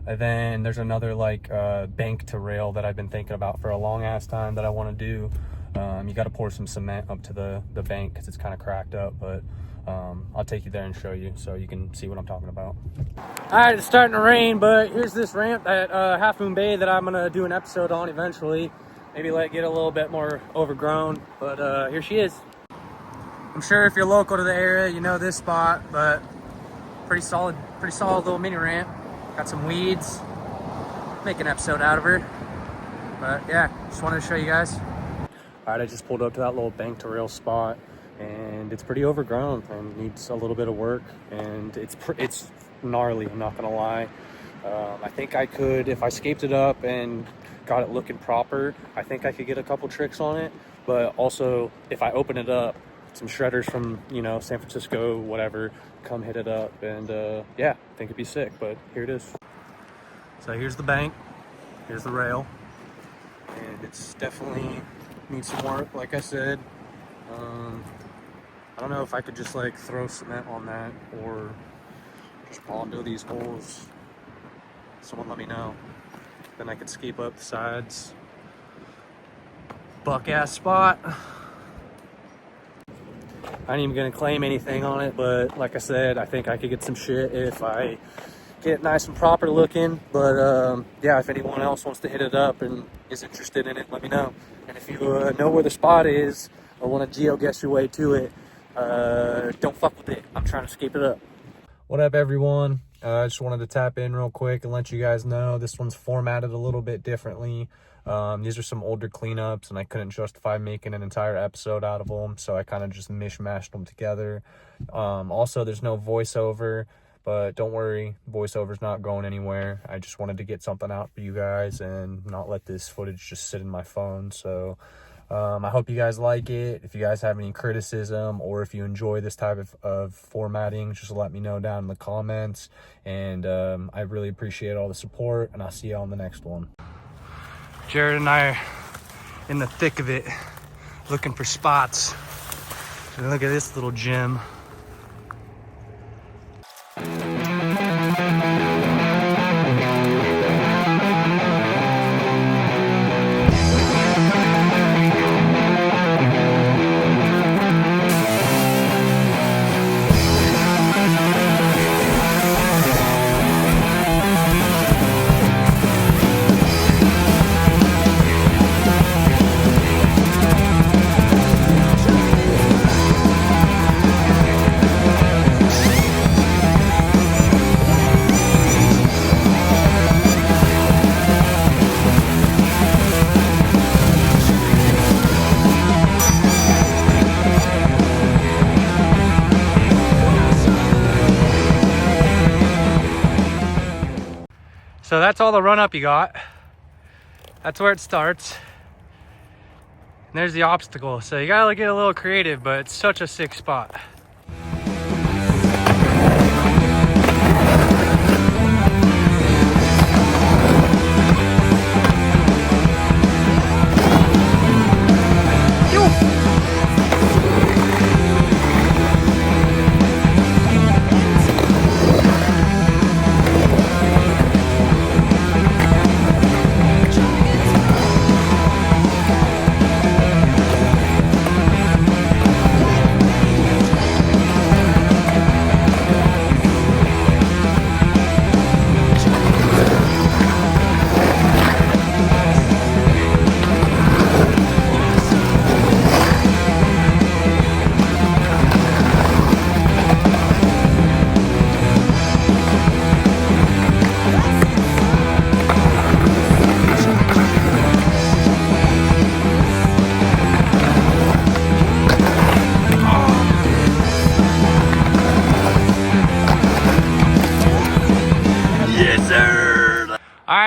And then there's another like bank to rail that I've been thinking about for a long ass time that I want to do. You got to pour some cement up to the bank because it's kind of cracked up, but I'll take you there and show you so you can see what I'm talking about. All right, it's starting to rain, but here's this ramp at Half Moon Bay that I'm gonna do an episode on eventually. Maybe let it get a little bit more overgrown, but here she is. I'm sure if you're local to the area, you know this spot, but pretty solid little mini ramp. Got some weeds. Make an episode out of her. But yeah, just wanted to show you guys. All right, I just pulled up to that little bank to rail spot, and it's pretty overgrown and needs a little bit of work, and it's gnarly, I'm not gonna lie. I think I could, if I scaped it up and got it looking proper, I think I could get a couple tricks on it. But also, if I open it up, some shredders from, you know, San Francisco, whatever, come hit it up, and yeah, I think it'd be sick. But here it is. So here's the bank, here's the rail, and it's definitely needs some work, like I said. I don't know if I could just like throw cement on that or just pondo these holes. Someone let me know. Then I could scape up the sides. Buck ass spot. I ain't even gonna claim anything on it, but like I said, I think I could get some shit if I get nice and proper looking. But yeah, if anyone else wants to hit it up and is interested in it, let me know. And if you know where the spot is or want to geo-guess your way to it, don't fuck with it. I'm trying to scape it up. What up, everyone? I just wanted to tap in real quick and let you guys know this one's formatted a little bit differently. These are some older cleanups, and I couldn't justify making an entire episode out of them, so I kind of just mishmashed them together. Also, there's no voiceover, but don't worry, voiceover's not going anywhere. I just wanted to get something out for you guys and not let this footage just sit in my phone. So I hope you guys like it. If you guys have any criticism or if you enjoy this type of formatting, just let me know down in the comments. And I really appreciate all the support, and I'll see you on the next one. Jared and I are in the thick of it, looking for spots. And look at this little gem. So that's all the run up you got. That's where it starts. And there's the obstacle. So you gotta get a little creative, but it's such a sick spot.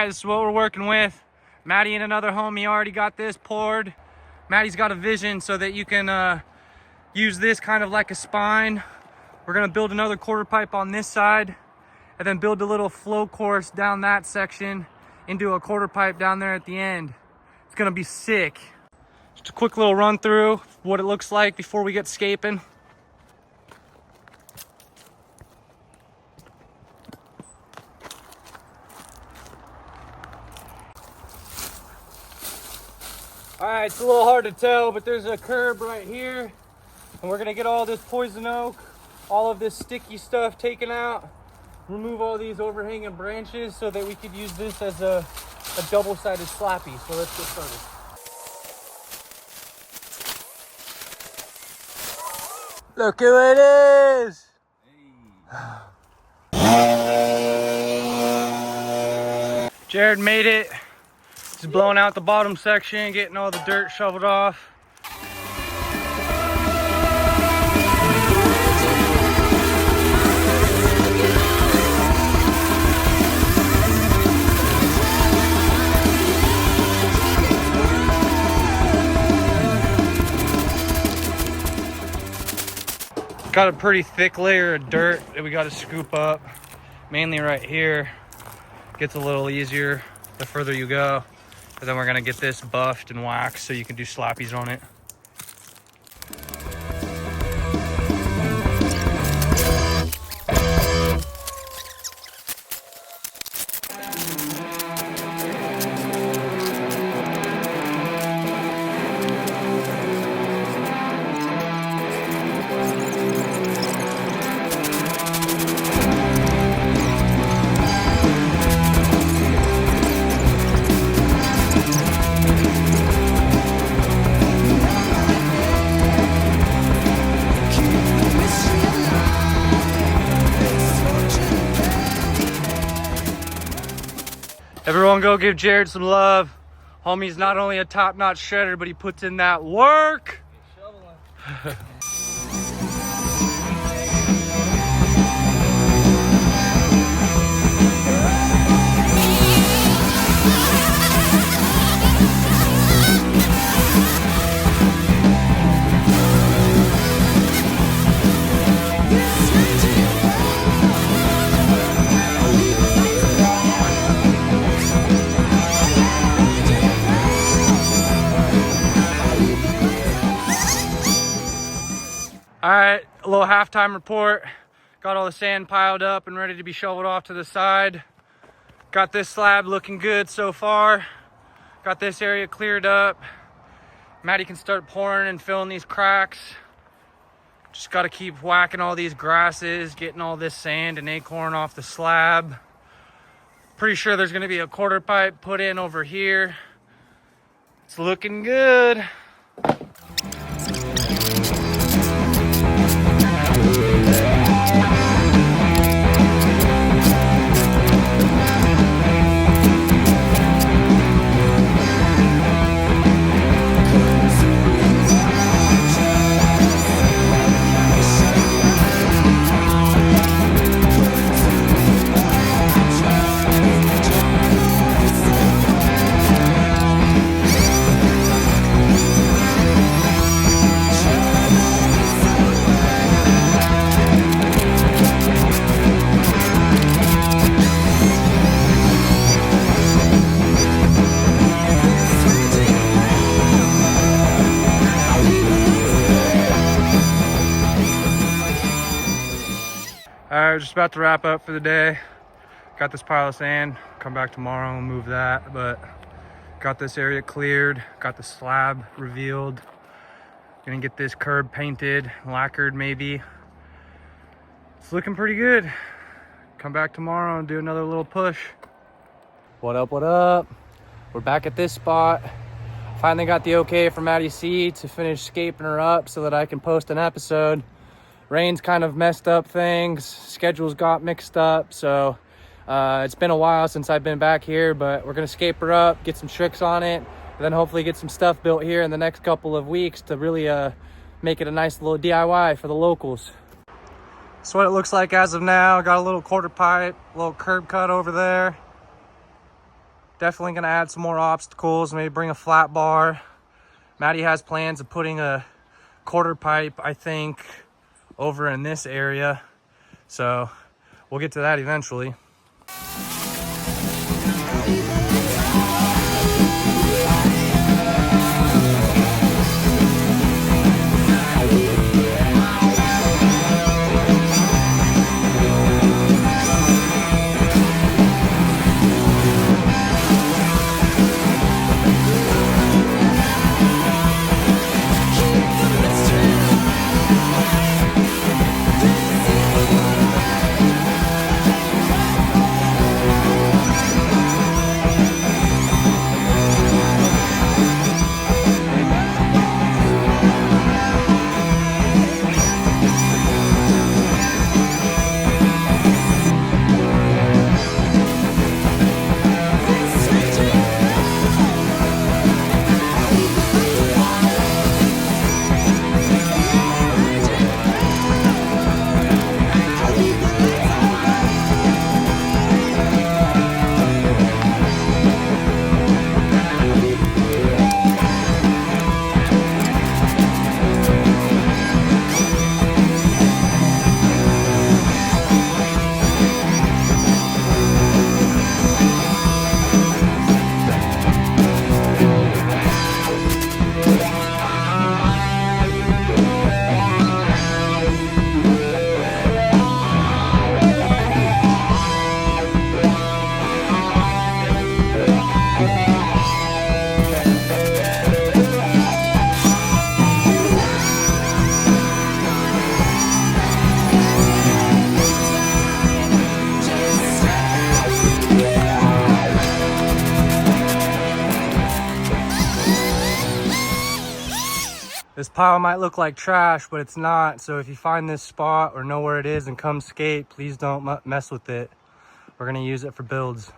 This is what we're working with. Maddie and another homie already got this poured. Maddie's got a vision so that you can use this kind of like a spine. We're gonna build another quarter pipe on this side and then build a little flow course down that section into a quarter pipe down there at the end. It's gonna be sick. Just a quick little run through what it looks like before we get scaping. All right, it's a little hard to tell, but there's a curb right here, and we're gonna get all this poison oak, all of this sticky stuff taken out, remove all these overhanging branches so that we could use this as a double-sided slappy. So let's get started. Look who it is! Hey. Jared made it. Just blowing out the bottom section, getting all the dirt shoveled off. Got a pretty thick layer of dirt that we got to scoop up, mainly right here. Gets a little easier the further you go. But then we're gonna get this buffed and waxed so you can do slappies on it. Everyone go give Jared some love. Homie's not only a top-notch shredder, but he puts in that work. All right, a little halftime report. Got all the sand piled up and ready to be shoveled off to the side. Got this slab looking good so far. Got this area cleared up. Maddie can start pouring and filling these cracks. Just got to keep whacking all these grasses, getting all this sand and acorn off the slab. Pretty sure there's going to be a quarter pipe put in over here. It's looking good. just about to wrap up for the day. Got this pile of sand, come back tomorrow and move that, but got this area cleared, got the slab revealed. Gonna get this curb painted, lacquered maybe. It's looking pretty good. Come back tomorrow and do another little push. What up, what up? We're back at this spot. Finally got the okay from Maddie C to finish scaping her up so that I can post an episode. Rain's kind of messed up things, schedules got mixed up, so it's been a while since I've been back here, but we're gonna scape her up, get some tricks on it, and then hopefully get some stuff built here in the next couple of weeks to really make it a nice little DIY for the locals. That's what it looks like as of now. Got a little quarter pipe, a little curb cut over there. Definitely gonna add some more obstacles, maybe bring a flat bar. Maddie has plans of putting a quarter pipe, I think, over in this area. So we'll get to that eventually. This pile might look like trash, but it's not. So if you find this spot or know where it is and come skate, please don't mess with it. We're gonna use it for builds.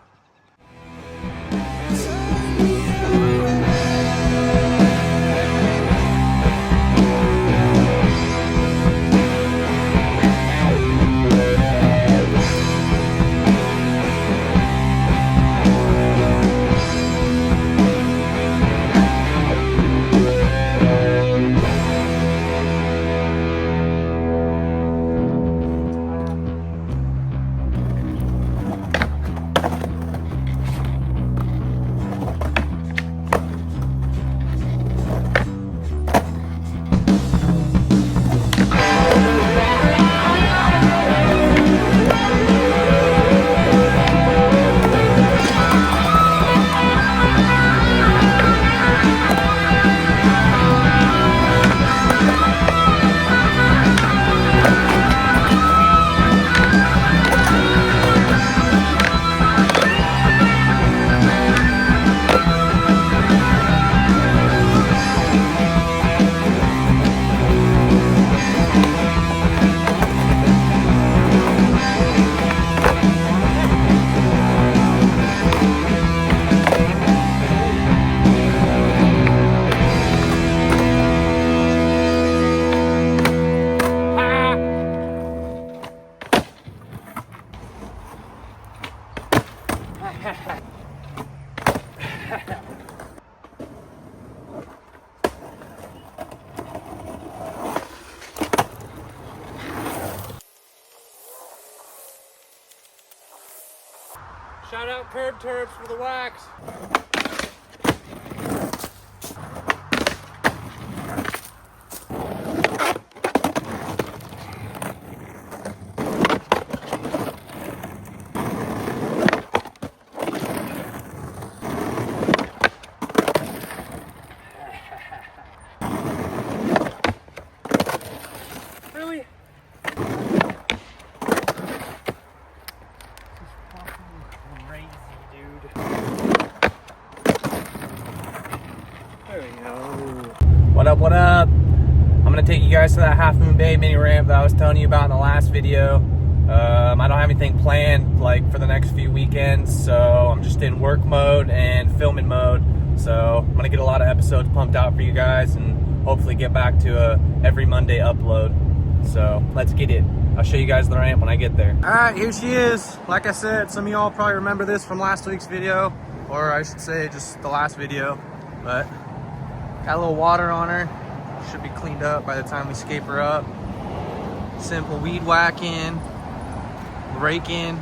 Shout out Curb Turbs for the wax. There we go. What up, what up? I'm gonna take you guys to that Half Moon Bay mini ramp that I was telling you about in the last video. I don't have anything planned like for the next few weekends, so I'm just in work mode and filming mode. So I'm gonna get a lot of episodes pumped out for you guys and hopefully get back to a every Monday upload. So let's get it. I'll show you guys the ramp when I get there. All right, here she is. Like I said, some of y'all probably remember this from last week's video, or I should say just the last video, but got a little water on her. Should be cleaned up by the time we scape her up. Simple weed whacking, raking,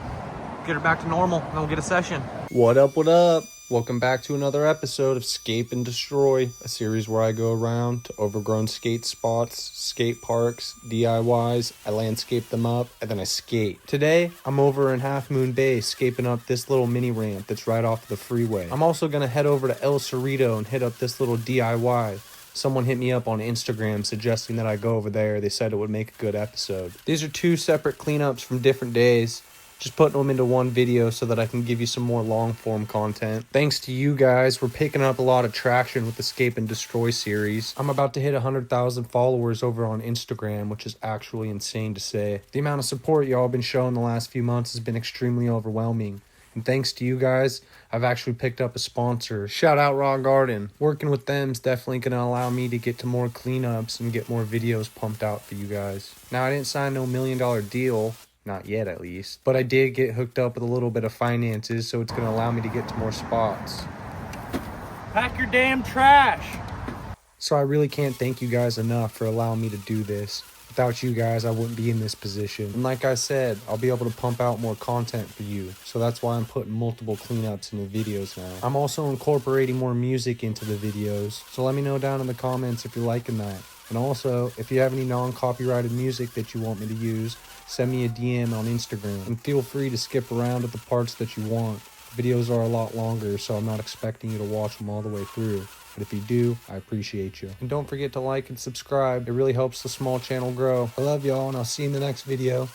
get her back to normal, and then we'll get a session. What up, what up? Welcome back to another episode of Scape and Destroy, a series where I go around to overgrown skate spots, skate parks, DIYs, I landscape them up, and then I skate. Today, I'm over in Half Moon Bay, scaping up this little mini ramp that's right off the freeway. I'm also going to head over to El Cerrito and hit up this little DIY. Someone hit me up on Instagram suggesting that I go over there. They said it would make a good episode. These are two separate cleanups from different days. Just putting them into one video so that I can give you some more long form content. Thanks to you guys, we're picking up a lot of traction with the Scape and Destroy series. I'm about to hit 100,000 followers over on Instagram, which is actually insane to say. The amount of support y'all been showing the last few months has been extremely overwhelming. And thanks to you guys, I've actually picked up a sponsor. Shout out Raw Garden. Working with them is definitely going to allow me to get to more cleanups and get more videos pumped out for you guys. Now, I didn't sign no $1 million deal. Not yet, at least. But I did get hooked up with a little bit of finances, so it's going to allow me to get to more spots. Pack your damn trash. So I really can't thank you guys enough for allowing me to do this. Without you guys, I wouldn't be in this position. And like I said, I'll be able to pump out more content for you. So that's why I'm putting multiple cleanups in the videos now. I'm also incorporating more music into the videos. So let me know down in the comments if you're liking that. And also, if you have any non-copyrighted music that you want me to use, send me a DM on Instagram. And feel free to skip around at the parts that you want. The videos are a lot longer, so I'm not expecting you to watch them all the way through. But if you do, I appreciate you. And don't forget to like and subscribe. It really helps the small channel grow. I love y'all, and I'll see you in the next video.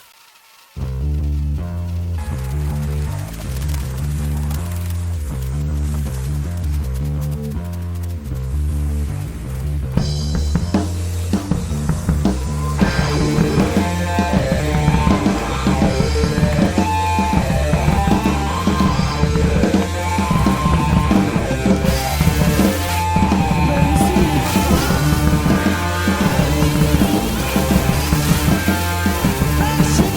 Shit.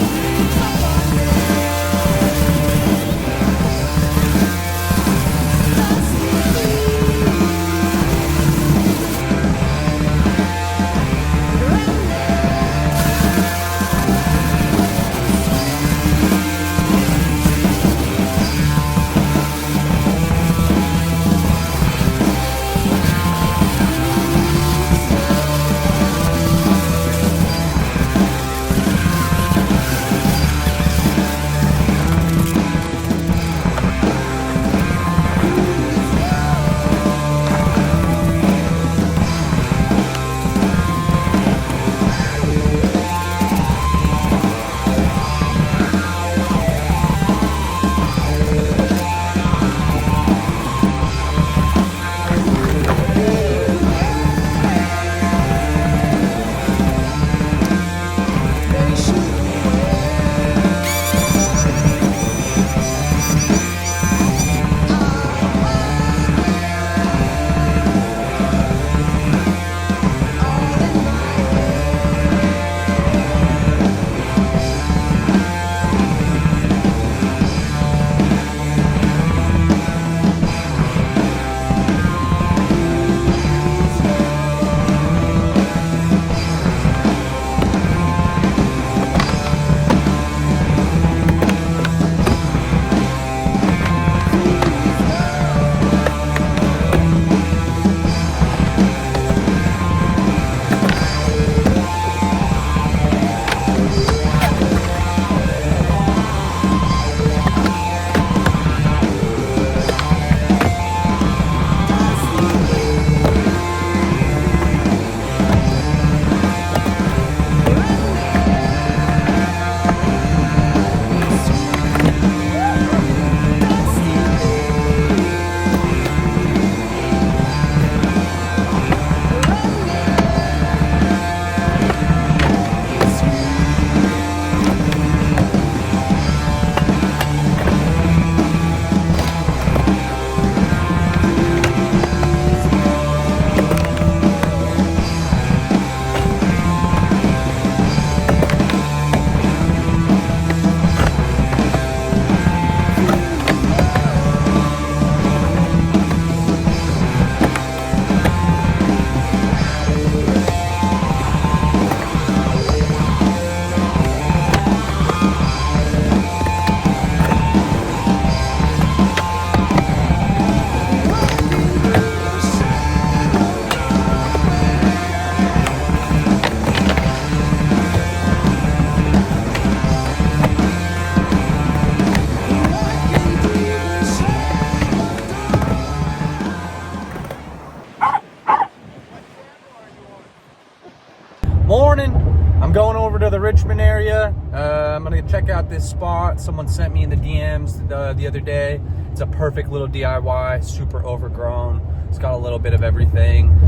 check out this spot. Someone sent me in the DMs the other day. It's a perfect little DIY, super overgrown. It's got a little bit of everything.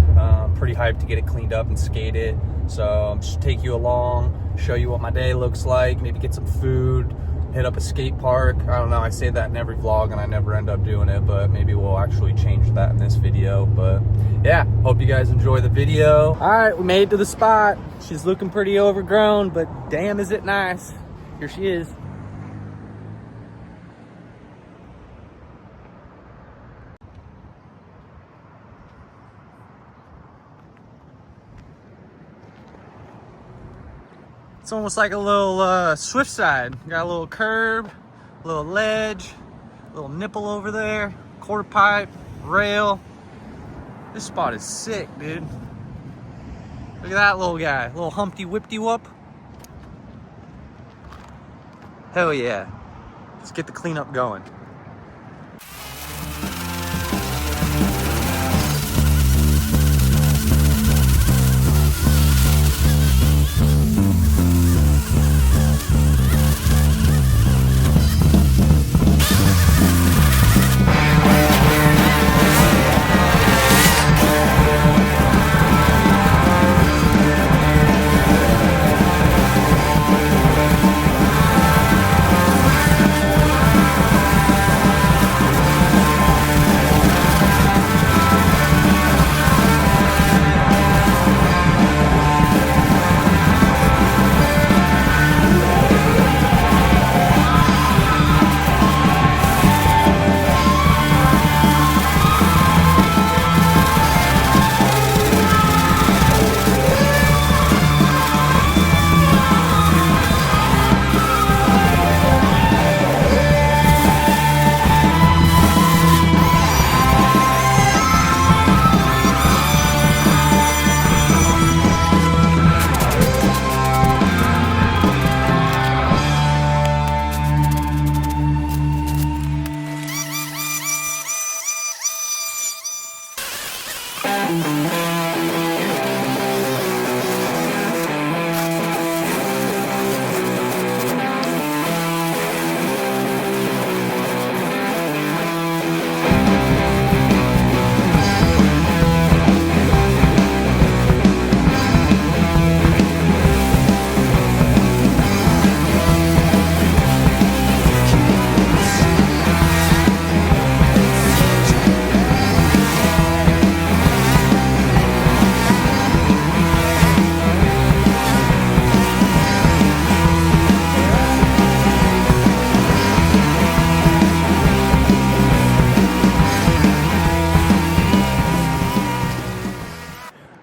Pretty hyped to get it cleaned up and skate it. So just take you along, show you what my day looks like, maybe get some food, hit up a skate park. I don't know, I say that in every vlog and I never end up doing it, but maybe we'll actually change that in this video. But yeah, hope you guys enjoy the video. All right, we made it to the spot. She's looking pretty overgrown, but damn is it nice. Here she is. It's almost like a little Swift side. Got a little curb, a little ledge, a little nipple over there, quarter pipe, rail. This spot is sick, dude. Look at that little guy, little Humpty Whipty Whoop. Hell yeah. Let's get the cleanup going.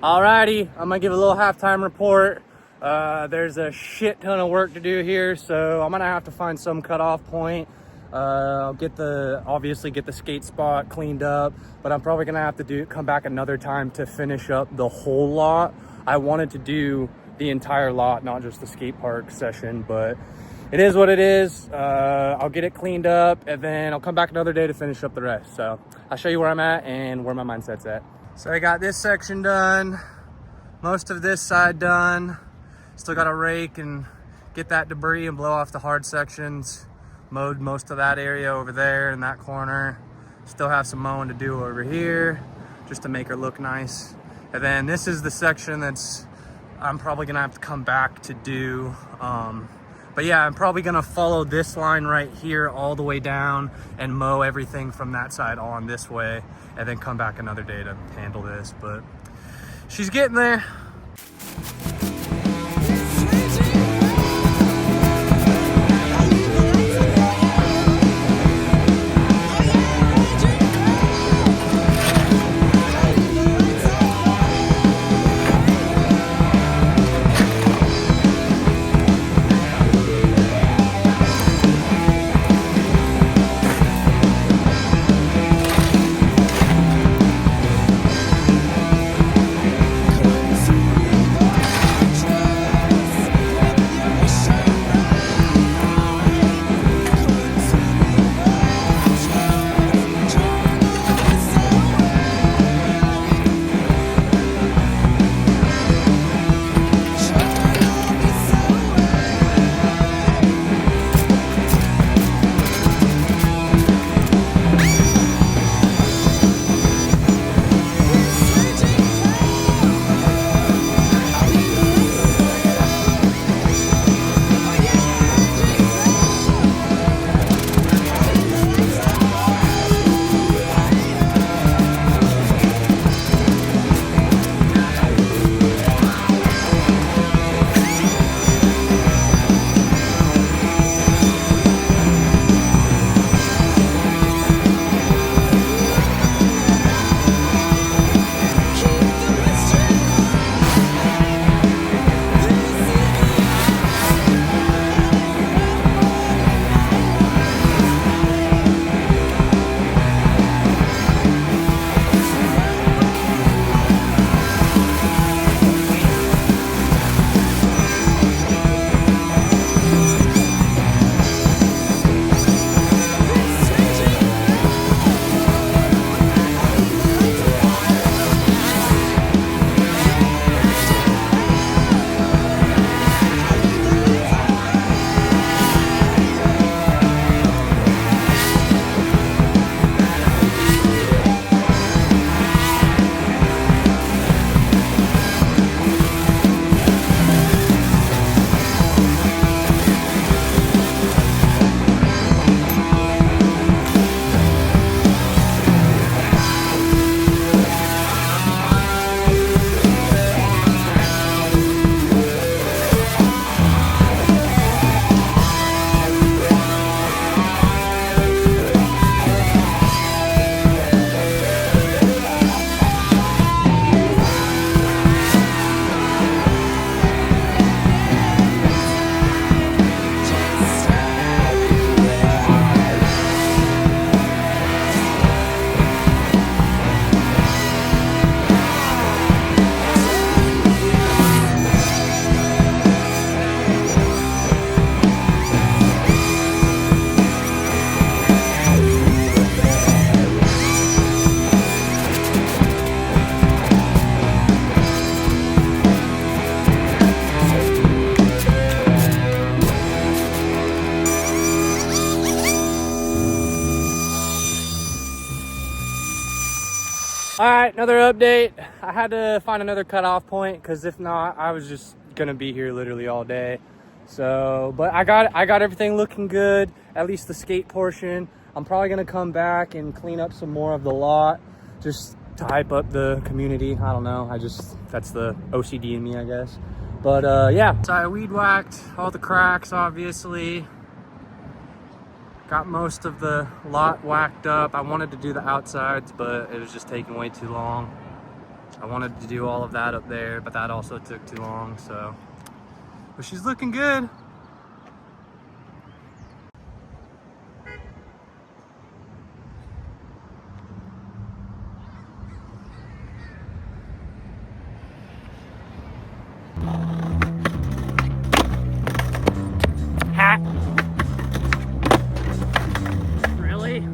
Alrighty, I'm gonna give a little halftime report. There's a shit ton of work to do here, so I'm gonna have to find some cutoff point. I'll obviously get the skate spot cleaned up, but I'm probably gonna have to come back another time to finish up the whole lot. I wanted to do the entire lot, not just the skate park session, but it is what it is. I'll get it cleaned up and then I'll come back another day to finish up the rest. So I'll show you where I'm at and where my mindset's at. So I got this section done, most of this side done. Still got to rake and get that debris and blow off the hard sections. Mowed most of that area over there in that corner. Still have some mowing to do over here just to make her look nice. And then this is the section that's I'm probably gonna have to come back to do. But yeah, I'm probably gonna follow this line right here all the way down and mow everything from that side on this way and then come back another day to handle this. But she's getting there. All right, another update. I had to find another cutoff point because if not, I was just gonna be here literally all day. So, but I got everything looking good, at least the skate portion. I'm probably gonna come back and clean up some more of the lot, just to hype up the community. I don't know, that's the OCD in me, I guess. But yeah, so I weed whacked all the cracks, obviously. Got most of the lot whacked up. I wanted to do the outsides, but it was just taking way too long. I wanted to do all of that up there, but that also took too long, so. But she's looking good. Hat. Really?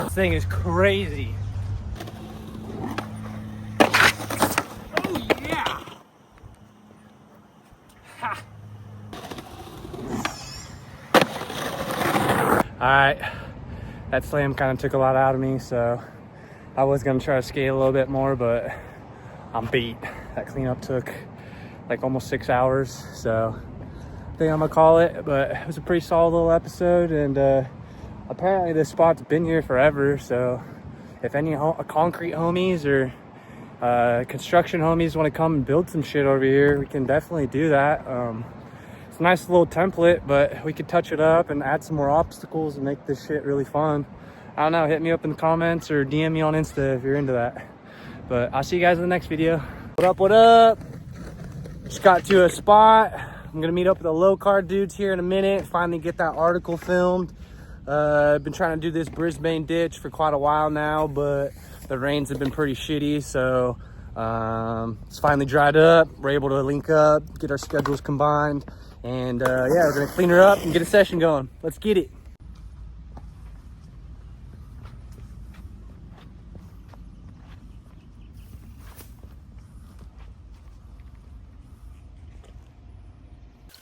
This thing is crazy. Oh yeah. Ha. All right, that slam kind of took a lot out of me, so I was gonna try to skate a little bit more, but I'm beat. That cleanup took like almost 6 hours, so I think I'm gonna call it. But it was a pretty solid little episode, and apparently this spot's been here forever, so if any concrete homies or construction homies want to come and build some shit over here, we can definitely do that. It's a nice little template, but we could touch it up and add some more obstacles and make this shit really fun. I don't know, hit me up in the comments or DM me on Insta if you're into that. But I'll see you guys in the next video. What up, what up? Just got to a spot. I'm gonna meet up with the low card dudes here in a minute, finally get that article filmed. I've been trying to do this Brisbane ditch for quite a while now, but the rains have been pretty shitty, so it's finally dried up. We're able to link up, get our schedules combined, and yeah, we're gonna clean her up and get a session going. Let's get it.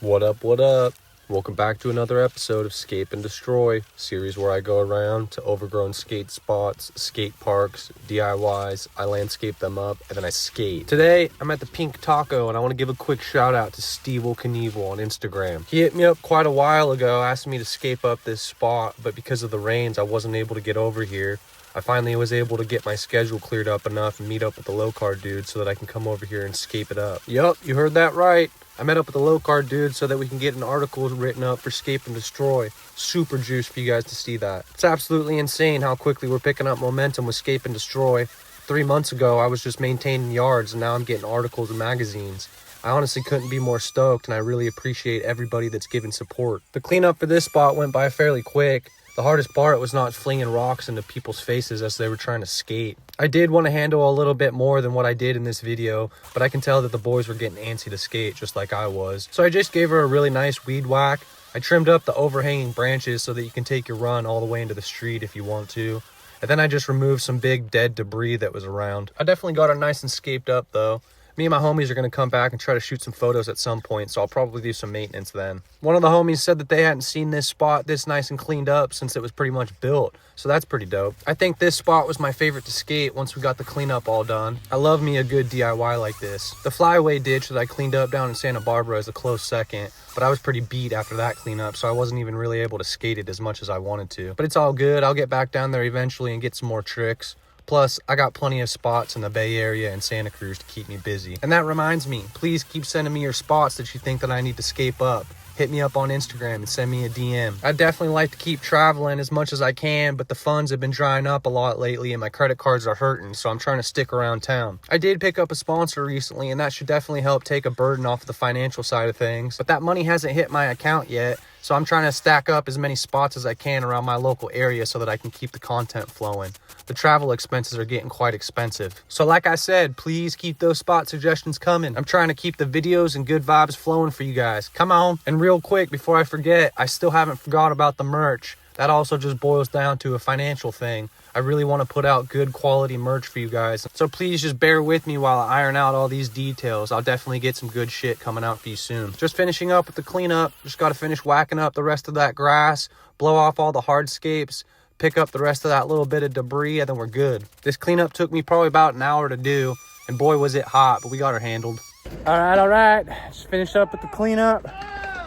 What up, what up? Welcome back to another episode of Scape and Destroy, series where I go around to overgrown skate spots, skate parks, DIYs, I landscape them up, and then I skate. Today, I'm at the Pink Taco, and I want to give a quick shout out to Steve Knievel on Instagram. He hit me up quite a while ago, asking me to scape up this spot, but because of the rains, I wasn't able to get over here. I finally was able to get my schedule cleared up enough and meet up with the low card dude so that I can come over here and scape it up. Yup, you heard that right. I met up with the low card dude so that we can get an article written up for Scape and Destroy. Super juice for you guys to see that. It's absolutely insane how quickly we're picking up momentum with Scape and Destroy. 3 months ago, I was just maintaining yards, and now I'm getting articles and magazines. I honestly couldn't be more stoked, and I really appreciate everybody that's given support. The cleanup for this spot went by fairly quick. The hardest part was not flinging rocks into people's faces as they were trying to skate. I did want to handle a little bit more than what I did in this video, but I can tell that the boys were getting antsy to skate just like I was. So I just gave her a really nice weed whack. I trimmed up the overhanging branches so that you can take your run all the way into the street if you want to. And then I just removed some big dead debris that was around. I definitely got her nice and scaped up though. Me and my homies are going to come back and try to shoot some photos at some point, so I'll probably do some maintenance then. One of the homies said that they hadn't seen this spot this nice and cleaned up since it was pretty much built, so that's pretty dope. I think this spot was my favorite to skate once we got the cleanup all done. I love me a good DIY like this. The Flyway ditch that I cleaned up down in Santa Barbara is a close second, but I was pretty beat after that cleanup, so I wasn't even really able to skate it as much as I wanted to. But it's all good. I'll get back down there eventually and get some more tricks. Plus, I got plenty of spots in the Bay Area and Santa Cruz to keep me busy. And that reminds me, please keep sending me your spots that you think that I need to scape up. Hit me up on Instagram and send me a DM. I'd definitely like to keep traveling as much as I can, but the funds have been drying up a lot lately and my credit cards are hurting, so I'm trying to stick around town. I did pick up a sponsor recently, and that should definitely help take a burden off the financial side of things, but that money hasn't hit my account yet, so I'm trying to stack up as many spots as I can around my local area so that I can keep the content flowing. The travel expenses are getting quite expensive. So like I said, please keep those spot suggestions coming. I'm trying to keep the videos and good vibes flowing for you guys. Come on. And real quick, before I forget, I still haven't forgot about the merch. That also just boils down to a financial thing. I really want to put out good quality merch for you guys. So please just bear with me while I iron out all these details. I'll definitely get some good shit coming out for you soon. Just finishing up with the cleanup. Just got to finish whacking up the rest of that grass, blow off all the hardscapes, pick up the rest of that little bit of debris, and then we're good. This cleanup took me probably about an hour to do, and boy was it hot, but we got her handled. All right. Just finished up with the cleanup.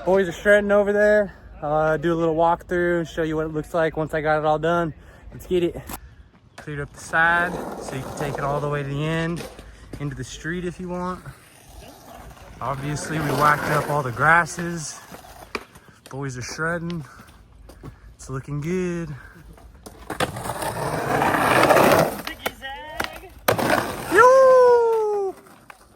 Boys are shredding over there. I'll do a little walkthrough and show you what it looks like once I got it all done. Let's get it. Cleared up the side so you can take it all the way to the end, into the street if you want. Obviously, we whacked up all the grasses. Boys are shredding. It's looking good.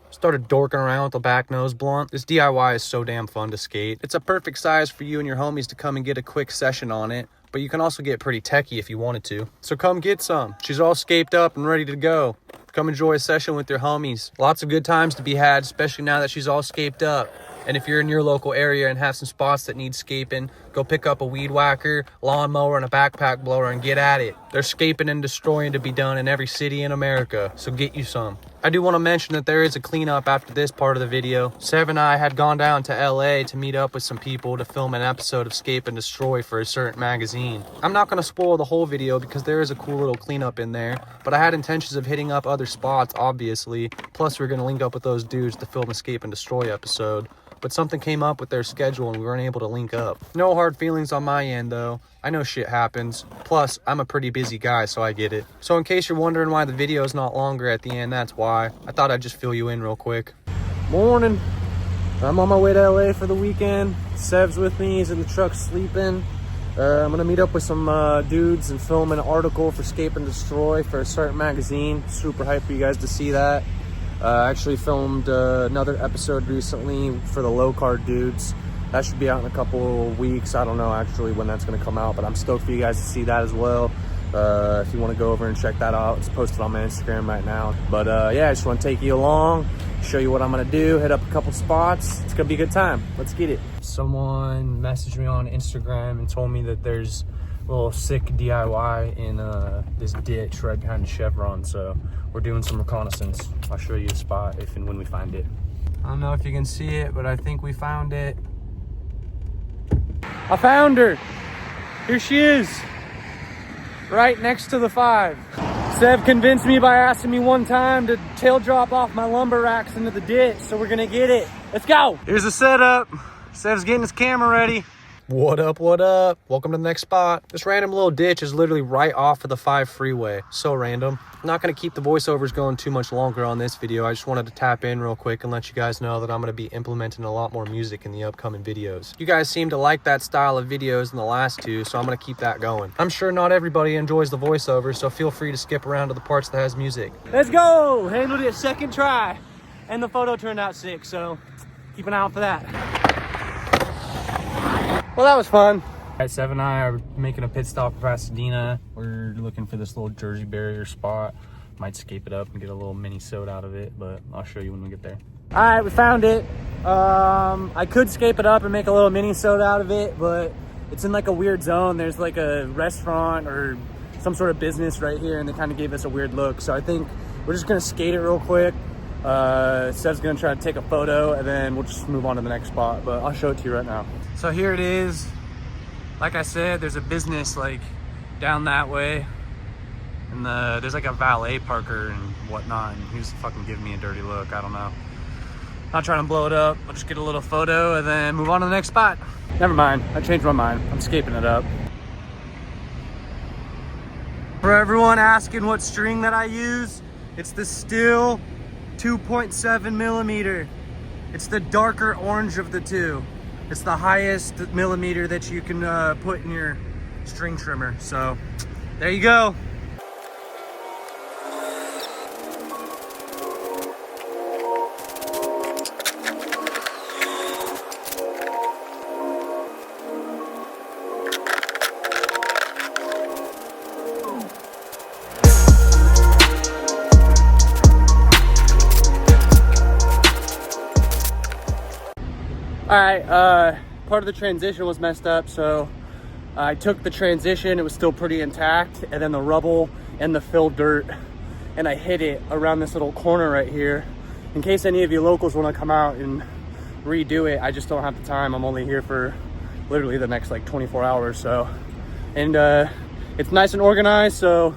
Started dorking around with the back nose blunt. This DIY is so damn fun to skate. It's a perfect size for you and your homies to come and get a quick session on it, but you can also get pretty techie if you wanted to. So come get some. She's all scaped up and ready to go. Come enjoy a session with your homies. Lots of good times to be had, especially now that she's all scaped up. And if you're in your local area and have some spots that need scaping, go pick up a weed whacker, lawnmower, and a backpack blower and get at it. There's scaping and destroying to be done in every city in America, so get you some. I do want to mention that there is a cleanup after this part of the video. Sev and I had gone down to LA to meet up with some people to film an episode of Scape and Destroy for a certain magazine. I'm not going to spoil the whole video because there is a cool little cleanup in there, but I had intentions of hitting up other spots, obviously. Plus, we're going to link up with those dudes to film a Scape and Destroy episode. But something came up with their schedule and we weren't able to link up. No hard feelings on my end though. I know shit happens. Plus, I'm a pretty busy guy, so I get it. So in case you're wondering why the video is not longer at the end, that's why. I thought I'd just fill you in real quick. Morning. I'm on my way to LA for the weekend. Sev's with me. He's in the truck sleeping. I'm gonna meet up with some dudes and film an article for Scape and Destroy for a certain magazine. Super hyped for you guys to see that. I actually filmed another episode recently for the low card dudes. That should be out in a couple weeks. I don't know actually when that's going to come out, but I'm stoked for you guys to see that as well. If you want to go over and check that out, it's posted on my Instagram right now. But yeah, I just want to take you along, show you what I'm going to do, hit up a couple spots. It's going to be a good time. Let's get it. Someone messaged me on Instagram and told me that there's a little sick DIY in this ditch right behind the Chevron, so we're doing some reconnaissance. I'll show you the spot if and when we find it. I don't know if you can see it, but I think we found it. I found her. Here she is, right next to the 5. Sev convinced me by asking me one time to tail drop off my lumber racks into the ditch, so we're gonna get it. Let's go. Here's the setup. Sev's getting his camera ready. What up, what up? Welcome to the next spot. This random little ditch is literally right off of the 5 freeway. So random. I'm not going to keep the voiceovers going too much longer on this video. I just wanted to tap in real quick and let you guys know that I'm going to be implementing a lot more music in the upcoming videos. You guys seem to like that style of videos in the last two, so I'm going to keep that going. I'm sure not everybody enjoys the voiceover, so feel free to skip around to the parts that has music. Let's go. Handled it second try. And the photo turned out sick, so keep an eye out for that. Well, that was fun. All right, Sev and I are making a pit stop for Pasadena. We're looking for this little Jersey barrier spot. Might scape it up and get a little mini soda out of it, but I'll show you when we get there. All right, we found it. I could scape it up and make a little mini soda out of it, but it's in like a weird zone. There's like a restaurant or some sort of business right here, and they kind of gave us a weird look. So I think we're just gonna skate it real quick. Sev's gonna try to take a photo and then we'll just move on to the next spot, but I'll show it to you right now. So here it is. Like I said, there's a business like down that way, and there's like a valet parker and whatnot, and he was fucking giving me a dirty look. I don't know. Not trying to blow it up. I'll just get a little photo and then move on to the next spot. Never mind, I changed my mind. I'm scaping it up. For everyone asking what string that I use, it's the Steel 2.7 millimeter. It's the darker orange of the two. It's the highest millimeter that you can put in your string trimmer. So there you go. All right, part of the transition was messed up, so I took the transition. It was still pretty intact, and then the rubble and the filled dirt, and I hit it around this little corner right here. In case any of you locals want to come out and redo it, I just don't have the time. I'm only here for literally the next like 24 hours. So, and it's nice and organized, so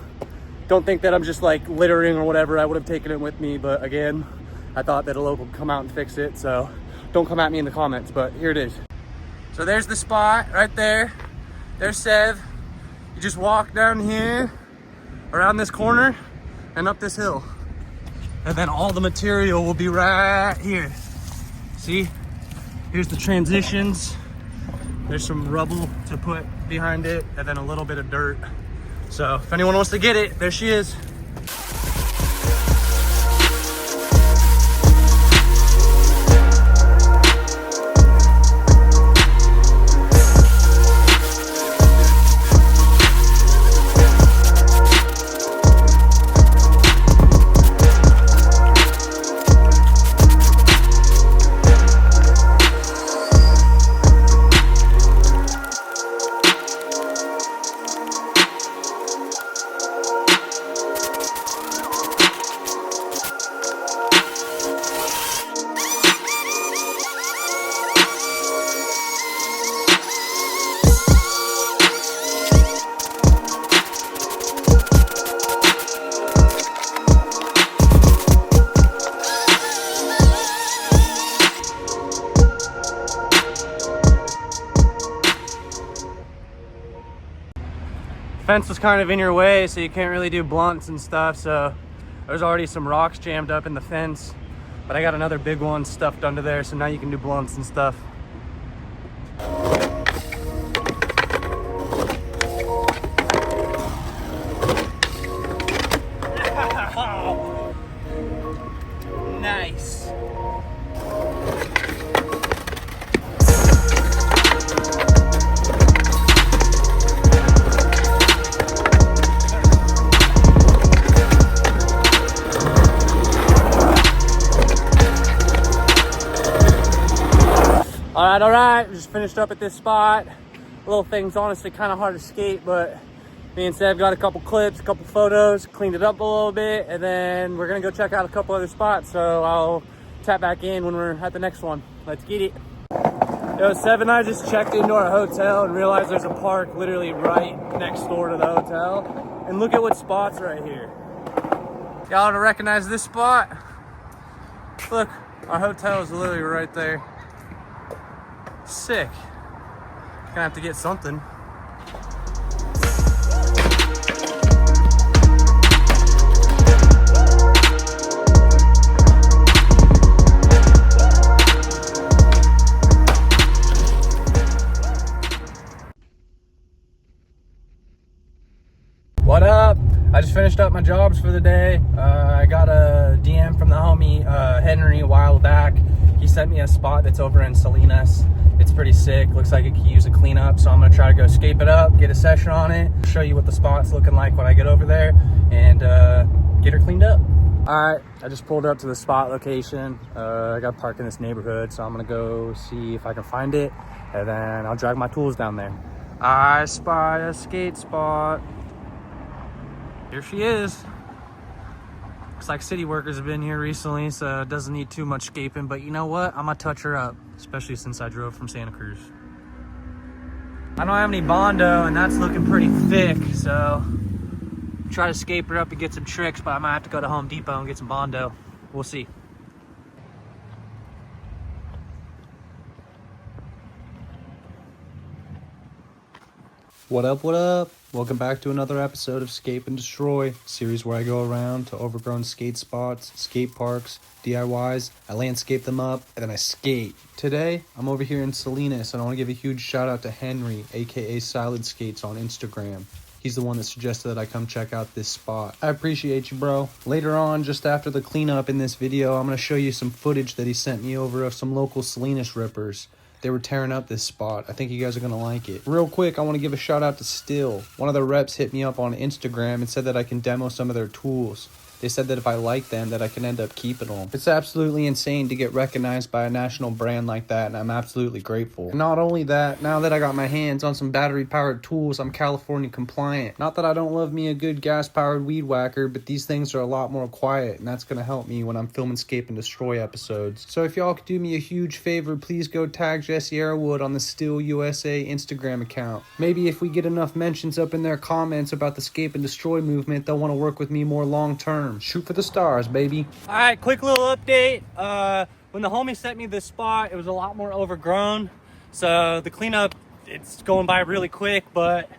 don't think that I'm just like littering or whatever. I would have taken it with me, but again, I thought that a local would come out and fix it, so don't come at me in the comments, but here it is. So there's the spot right there. There's Sev. You just walk down here, around this corner, and up this hill. And then all the material will be right here. See? Here's the transitions. There's some rubble to put behind it, and then a little bit of dirt. So if anyone wants to get it, there she is. Fence was kind of in your way, so you can't really do blunts and stuff, so there's already some rocks jammed up in the fence, but I got another big one stuffed under there, so now you can do blunts and stuff. Nice. All right, just finished up at this spot. Little thing's honestly kind of hard to skate, but me and Seb got a couple clips, a couple photos, cleaned it up a little bit, and then we're gonna go check out a couple other spots. So I'll tap back in when we're at the next one. Let's get it. Yo, Seb and I just checked into our hotel and realized there's a park literally right next door to the hotel. And look at what spot's right here. Y'all to recognize this spot? Look, our hotel is literally right there. Sick. Gonna have to get something. What up? I just finished up my jobs for the day. I got a DM from the homie Henry a while back. He sent me a spot that's over in Salinas. It's pretty sick. Looks like it could use a cleanup, so I'm gonna try to go scape it up, get a session on it, show you what the spot's looking like when I get over there, and get her cleaned up. All right, I just pulled up to the spot location. I got parked in this neighborhood, so I'm gonna go see if I can find it, and then I'll drag my tools down there. I spy a skate spot. Here she is. Looks like city workers have been here recently, so it doesn't need too much scaping, but you know what? I'm gonna touch her up, especially since I drove from Santa Cruz. I don't have any Bondo, and that's looking pretty thick, so try to scape her up and get some tricks, but I might have to go to Home Depot and get some Bondo. We'll see. What up, what up? Welcome back to another episode of Scape and Destroy, a series where I go around to overgrown skate spots, skate parks, DIYs, I landscape them up, and then I skate. Today, I'm over here in Salinas, and I want to give a huge shout out to Henry, aka Silent Skates on Instagram. He's the one that suggested that I come check out this spot. I appreciate you, bro. Later on, just after the cleanup in this video, I'm going to show you some footage that he sent me over of some local Salinas rippers. They were tearing up this spot. I think you guys are going to like it. Real quick, I want to give a shout out to Still. One of the reps hit me up on Instagram and said that I can demo some of their tools. They said that if I like them, that I can end up keeping them. It's absolutely insane to get recognized by a national brand like that, and I'm absolutely grateful. And not only that, now that I got my hands on some battery-powered tools, I'm California compliant. Not that I don't love me a good gas-powered weed whacker, but these things are a lot more quiet, and that's going to help me when I'm filming Scape and Destroy episodes. So if y'all could do me a huge favor, please go tag Jesse Airwood on the Still USA Instagram account. Maybe if we get enough mentions up in their comments about the Scape and Destroy movement, they'll want to work with me more long-term. Shoot for the stars, baby. All right, quick little update. When the homie sent me this spot, it was a lot more overgrown. So the cleanup, it's going by really quick, but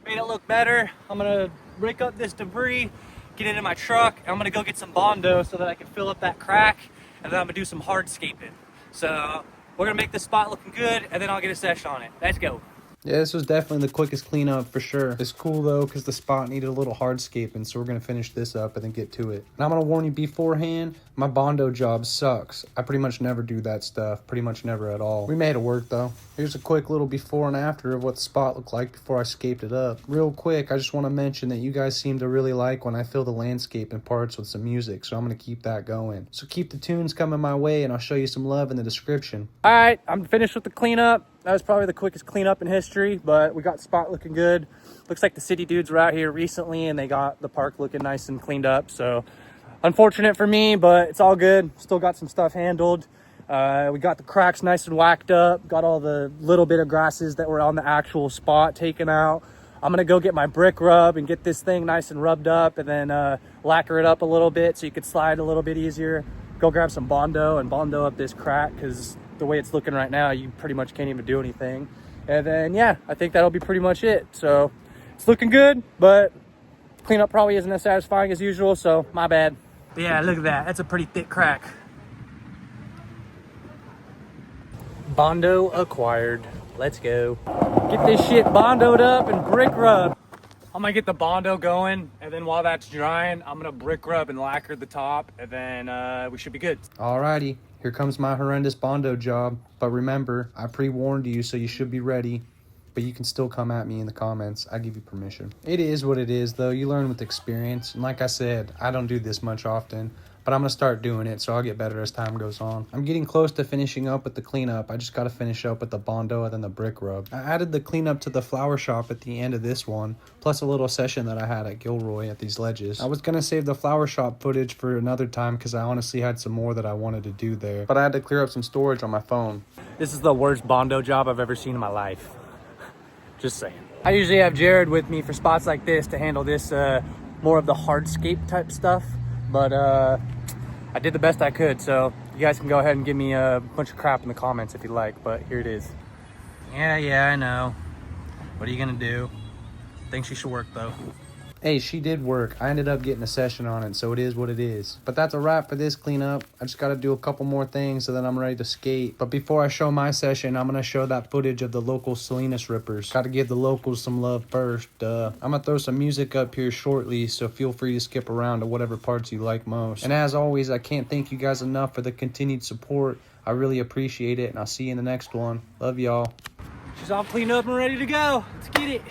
made it look better. I'm gonna rake up this debris, get it in my truck, and I'm gonna go get some Bondo so that I can fill up that crack, and then I'm gonna do some hardscaping. So we're gonna make this spot looking good, and then I'll get a sesh on it. Let's go. Yeah, this was definitely the quickest cleanup for sure. It's cool though because the spot needed a little hardscaping, so we're going to finish this up and then get to it. And I'm going to warn you beforehand, my Bondo job sucks. I pretty much never do that stuff, pretty much never at all. We made it work though. Here's a quick little before and after of what the spot looked like before I scaped it up. Real quick, I just want to mention that you guys seem to really like when I fill the landscape in parts with some music, so I'm going to keep that going. So keep the tunes coming my way and I'll show you some love in the description. All right, I'm finished with the cleanup. That was probably the quickest cleanup in history, but we got the spot looking good. Looks like the city dudes were out here recently and they got the park looking nice and cleaned up. So unfortunate for me, but it's all good. Still got some stuff handled. We got the cracks nice and whacked up. Got all the little bit of grasses that were on the actual spot taken out. I'm gonna go get my brick rub and get this thing nice and rubbed up and then lacquer it up a little bit so you could slide a little bit easier. Go grab some Bondo and Bondo up this crack because the way it's looking right now, you pretty much can't even do anything. And then, yeah, I think that'll be pretty much it. So it's looking good, but cleanup probably isn't as satisfying as usual, so my bad. But yeah, look at that. That's a pretty thick crack. Bondo acquired. Let's go. Get this shit Bondoed up and brick rub. I'm gonna get the Bondo going, and then while that's drying, I'm gonna brick rub and lacquer the top, and then we should be good. Alrighty, here comes my horrendous Bondo job. But remember, I pre-warned you, so you should be ready. But you can still come at me in the comments. I give you permission. It is what it is, though. You learn with experience. And like I said, I don't do this much often. But I'm going to start doing it, so I'll get better as time goes on. I'm getting close to finishing up with the cleanup. I just got to finish up with the Bondo and then the brick rub. I added the cleanup to the flower shop at the end of this one, plus a little session that I had at Gilroy at these ledges. I was going to save the flower shop footage for another time because I honestly had some more that I wanted to do there. But I had to clear up some storage on my phone. This is the worst Bondo job I've ever seen in my life. Just saying. I usually have Jared with me for spots like this to handle this more of the hardscape type stuff. But I did the best I could, so you guys can go ahead and give me a bunch of crap in the comments if you like, but here it is. Yeah, I know. What are you gonna do? Think she should work though. Hey, she did work. I ended up getting a session on it, so it is what it is. But that's a wrap for this cleanup. I just got to do a couple more things so then I'm ready to skate. But before I show my session, I'm going to show that footage of the local Salinas rippers. Got to give the locals some love first. I'm going to throw some music up here shortly, so feel free to skip around to whatever parts you like most. And as always, I can't thank you guys enough for the continued support. I really appreciate it, and I'll see you in the next one. Love y'all. She's all cleaned up and ready to go. Let's get it.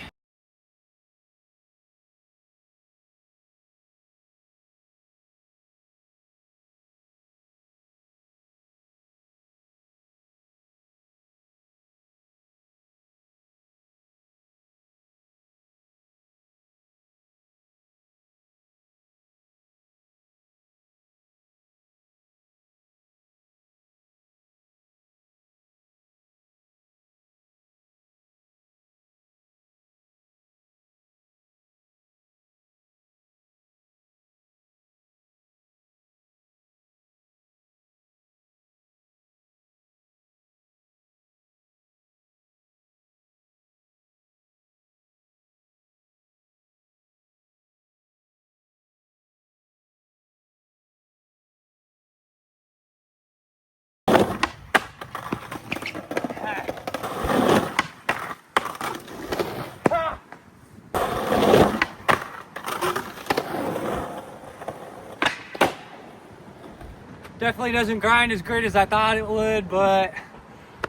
Definitely doesn't grind as great as I thought it would, but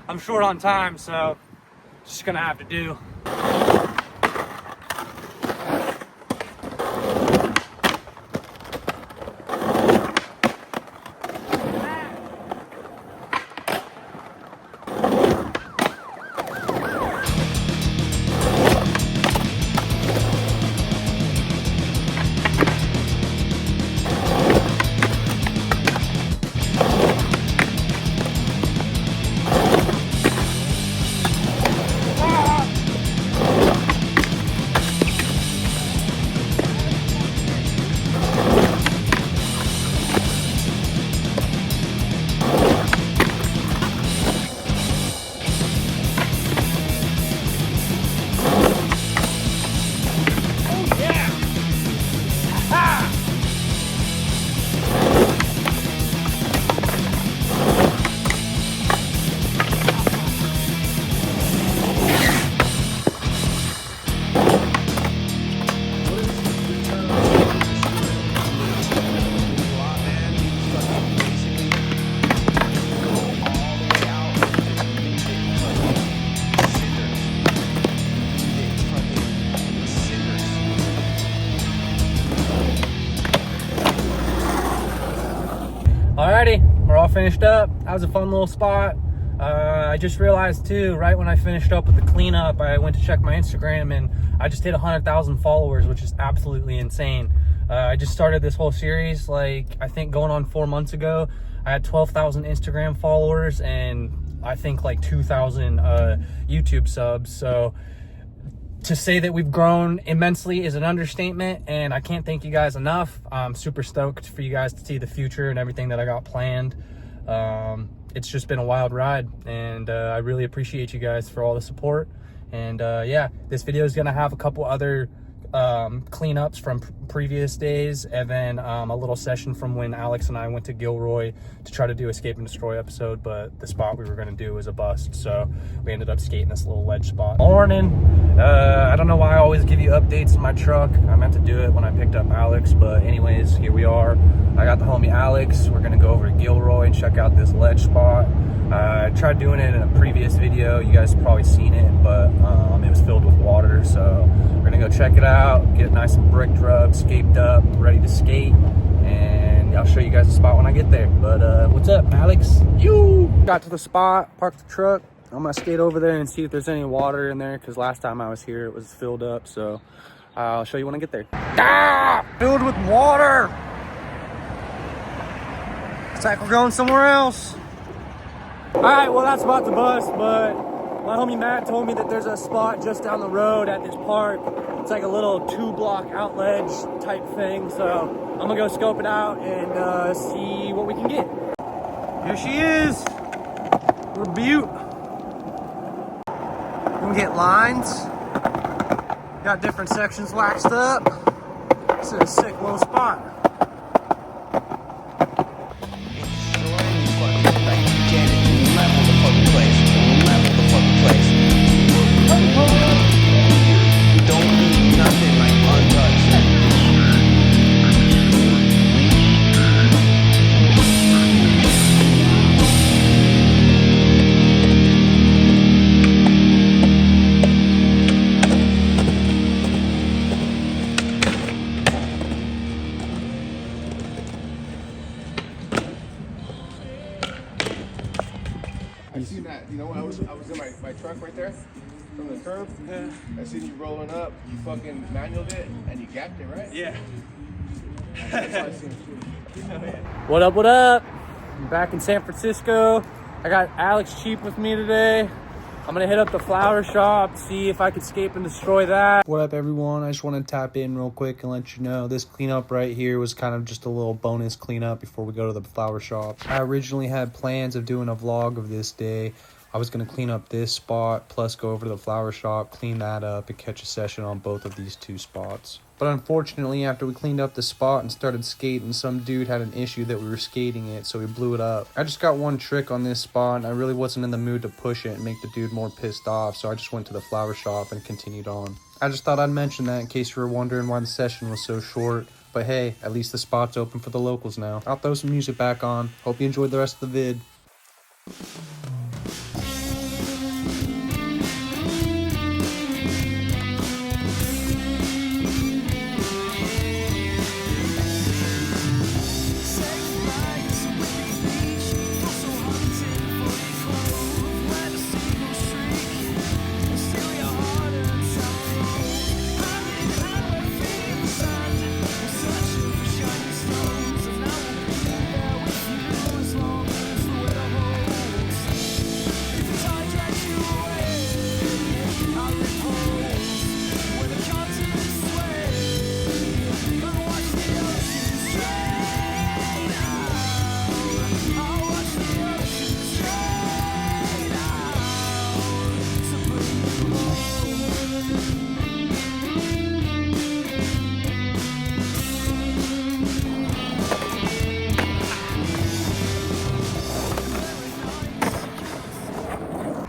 I'm short on time, so it's just gonna have to do. Alrighty, we're all finished up. That was a fun little spot. I just realized too, right when I finished up with the cleanup, I went to check my Instagram and I just hit 100,000 followers, which is absolutely insane. I just started this whole series, like, I think going on 4 months ago. I had 12,000 Instagram followers and I think like 2,000 YouTube subs. So to say that we've grown immensely is an understatement, and I can't thank you guys enough. I'm super stoked for you guys to see the future and everything that I got planned. It's just been a wild ride, and I really appreciate you guys for all the support. And yeah, this video is gonna have a couple other cleanups from previous days, and then a little session from when Alex and I went to Gilroy to try to do a Escape and Destroy episode, but the spot we were going to do was a bust, so we ended up skating this little ledge spot. Morning. I don't know why I always give you updates in my truck. I meant to do it when I picked up Alex, but anyways, here we are. I got the homie Alex. We're going to go over to Gilroy and check out this ledge spot. I tried doing it in a previous video. You guys have probably seen it, but it was filled with water, so we're gonna go check it out, get nice and bricked up, scaped up, ready to skate, and I'll show you guys the spot when I get there. But what's up, Alex? You got to the spot, parked the truck. I'm gonna skate over there and see if there's any water in there, because last time I was here it was filled up, so I'll show you when I get there. Ah! Filled with water! Looks like we're going somewhere else. All right, well, that's about to bust, but my homie Matt told me that there's a spot just down the road at this park. It's like a little 2-block out ledge type thing, so I'm gonna go scope it out and see what we can get. Here she is, little beaut. We can get lines. Got different sections waxed up. This is a sick little spot. I seen that, you know, I was in my truck right there from the curb. Yeah. I seen you rolling up, you fucking manualed it, and you gapped it, right? Yeah. That's how I seen it too. What up, what up? I'm back in San Francisco. I got Alex Cheap with me today. I'm gonna hit up the flower shop, see if I can escape and destroy that. What up, everyone? I just want to tap in real quick and let you know this cleanup right here was kind of just a little bonus cleanup before we go to the flower shop. I originally had plans of doing a vlog of this day. I was going to clean up this spot, plus go over to the flower shop, clean that up, and catch a session on both of these two spots. But unfortunately, after we cleaned up the spot and started skating, some dude had an issue that we were skating it, so we blew it up. I just got one trick on this spot, and I really wasn't in the mood to push it and make the dude more pissed off, so I just went to the flower shop and continued on. I just thought I'd mention that in case you were wondering why the session was so short. But hey, at least the spot's open for the locals now. I'll throw some music back on. Hope you enjoyed the rest of the vid.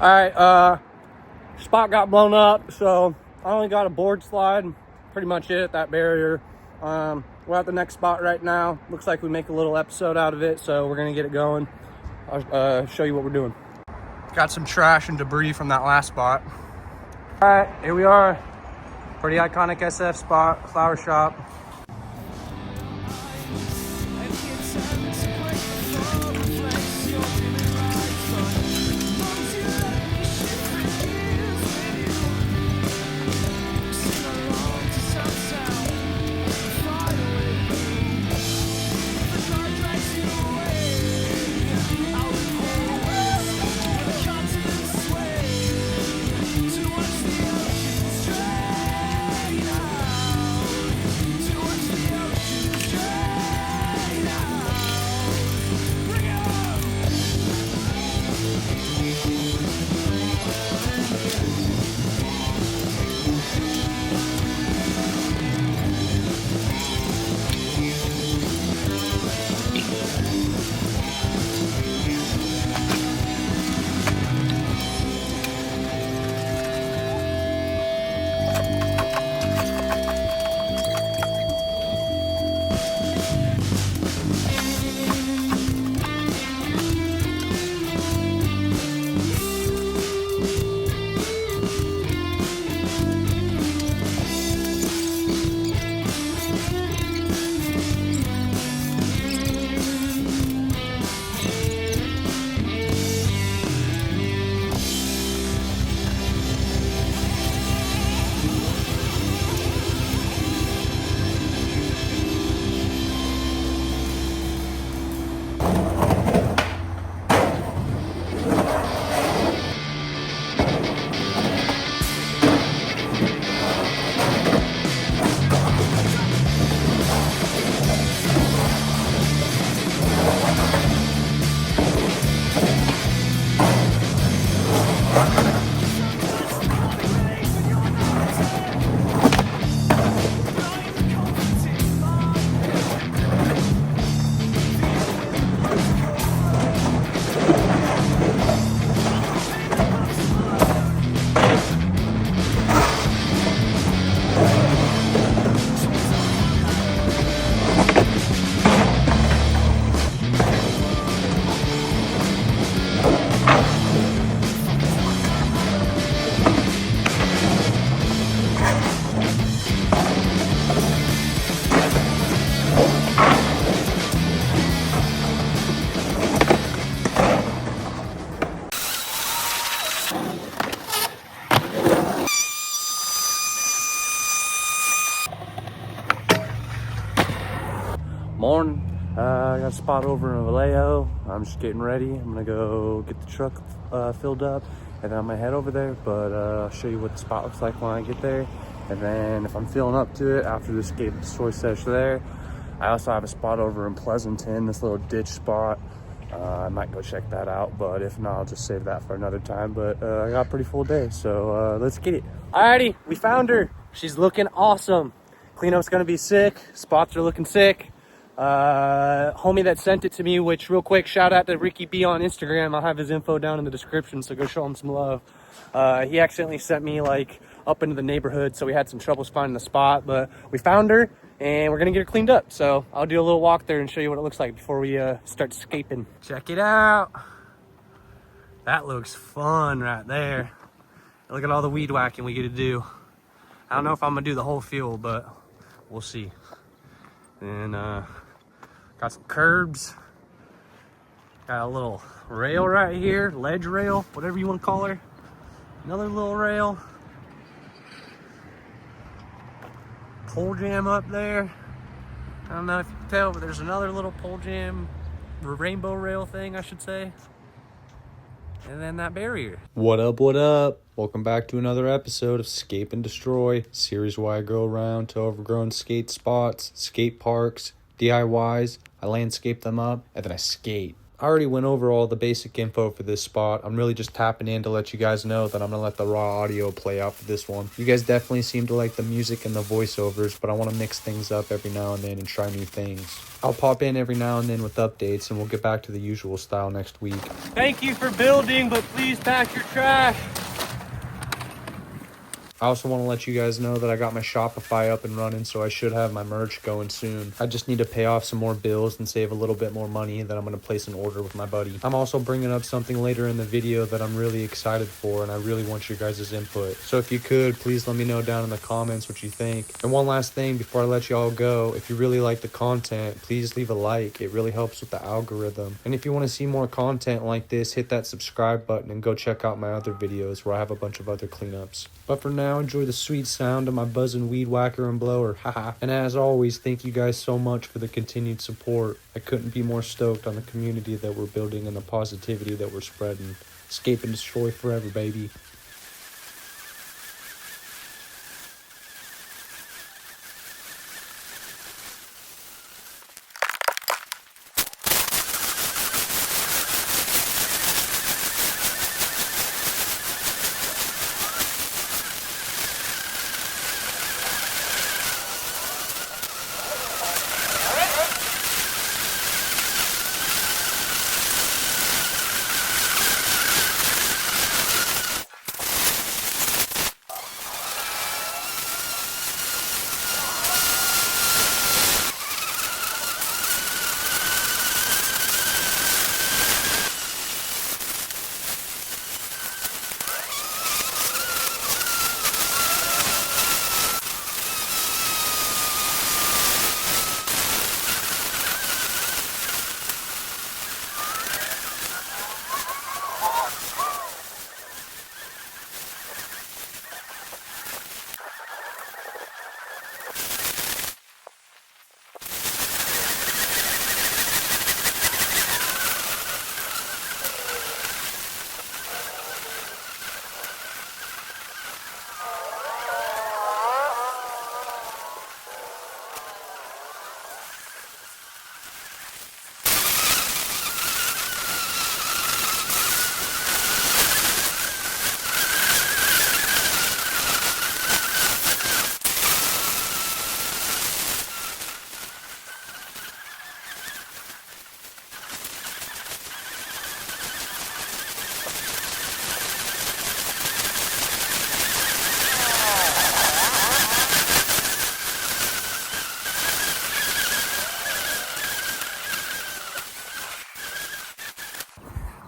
All right, spot got blown up, so I only got a board slide. Pretty much it, that barrier. We're at the next spot right now. Looks like we make a little episode out of it, so we're gonna get it going. I'll show you what we're doing. Got some trash and debris from that last spot. All right, here we are. Pretty iconic SF spot, flower shop. Morning. I got a spot over in Vallejo. I'm just getting ready. I'm gonna go get the truck filled up, and then I'm gonna head over there. But I'll show you what the spot looks like when I get there. And then if I'm feeling up to it after the Scape and Destroy session there, I also have a spot over in Pleasanton, this little ditch spot. I might go check that out, but if not, I'll just save that for another time. But I got a pretty full day, so let's get it. Alrighty, we found her. She's looking awesome. Cleanup's gonna be sick. Spots are looking sick. Homie that sent it to me, which real quick, shout out to Ricky B on Instagram. I'll have his info down in the description, so go show him some love. He accidentally sent me like up into the neighborhood, so we had some troubles finding the spot, but we found her and we're gonna get her cleaned up. So I'll do a little walk there and show you what it looks like before we start scaping. Check it out. That looks fun right there. Look at all the weed whacking we get to do. I don't know if I'm gonna do the whole field, but we'll see. And got some curbs. Got a little rail right here, ledge rail, whatever you want to call her. Another little rail. Pole jam up there. I don't know if you can tell, but there's another little pole jam, rainbow rail thing, I should say. And then that barrier. What up, what up? Welcome back to another episode of Scape and Destroy, a series where I go around to overgrown skate spots, skate parks, DIYs. I landscape them up, and then I skate. I already went over all the basic info for this spot. I'm really just tapping in to let you guys know that I'm going to let the raw audio play out for this one. You guys definitely seem to like the music and the voiceovers, but I want to mix things up every now and then and try new things. I'll pop in every now and then with updates, and we'll get back to the usual style next week. Thank you for building, but please pack your trash. I also want to let you guys know that I got my Shopify up and running, so I should have my merch going soon. I just need to pay off some more bills and save a little bit more money, then I'm going to place an order with my buddy. I'm also bringing up something later in the video that I'm really excited for, and I really want your guys' input. So if you could, please let me know down in the comments what you think. And one last thing before I let you all go, if you really like the content, please leave a like. It really helps with the algorithm. And if you want to see more content like this, hit that subscribe button and go check out my other videos where I have a bunch of other cleanups. But for now, enjoy the sweet sound of my buzzing weed whacker and blower, haha. And as always, thank you guys so much for the continued support. I couldn't be more stoked on the community that we're building and the positivity that we're spreading. Escape and destroy forever, baby.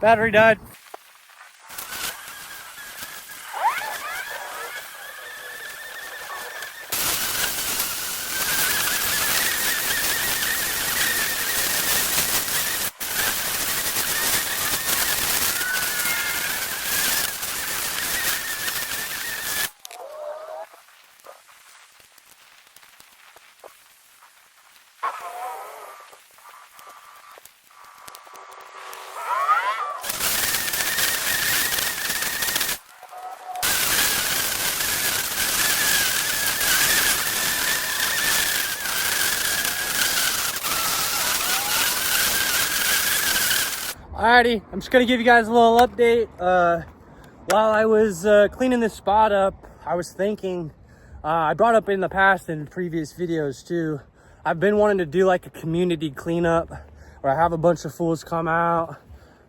Battery died. Alrighty, I'm just gonna give you guys a little update. While I was cleaning this spot up, I was thinking, I brought up in the past in previous videos too, I've been wanting to do like a community cleanup where I have a bunch of fools come out,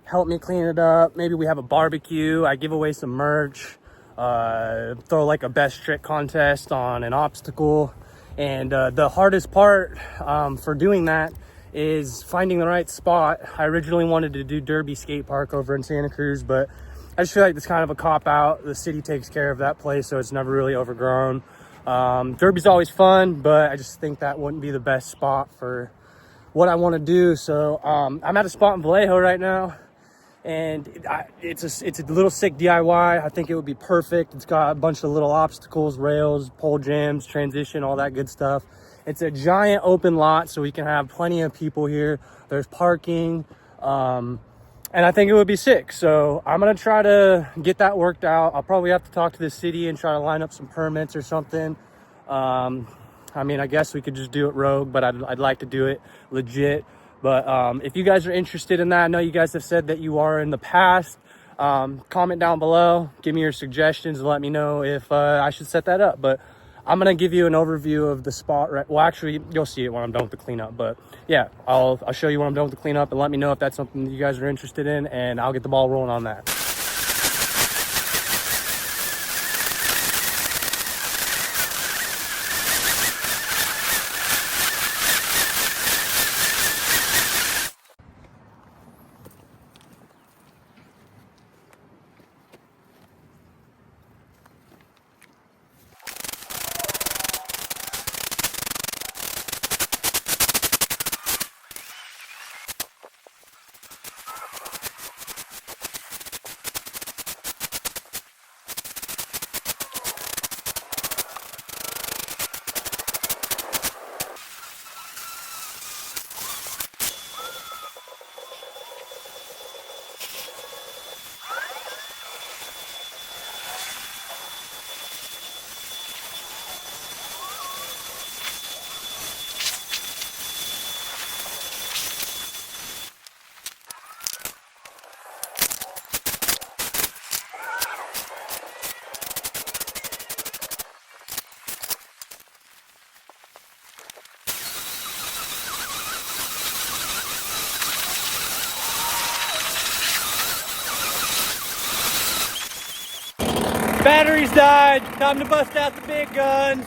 help me clean it up. Maybe we have a barbecue, I give away some merch, throw like a best trick contest on an obstacle. And the hardest part for doing that is finding the right spot. I originally wanted to do Derby Skate Park over in Santa Cruz, but I just feel like it's kind of a cop out. The city takes care of that place, so it's never really overgrown. Derby's always fun, but I just think that wouldn't be the best spot for what I want to do. So I'm at a spot in Vallejo right now, and it's a little sick DIY. I think it would be perfect. It's got a bunch of little obstacles, rails, pole jams, transition, all that good stuff. It's a giant open lot, so we can have plenty of people here. There's parking, and I think it would be sick. So I'm gonna try to get that worked out. I'll probably have to talk to the city and try to line up some permits or something. I mean, I guess we could just do it rogue, but I'd like to do it legit. But if you guys are interested in that, I know you guys have said that you are in the past. Comment down below, give me your suggestions, and let me know if I should set that up. But I'm gonna give you an overview of the spot. Right, well, actually, you'll see it when I'm done with the cleanup. But yeah, I'll show you when I'm done with the cleanup, and let me know if that's something that you guys are interested in, and I'll get the ball rolling on that. Batteries died. Time to bust out the big guns.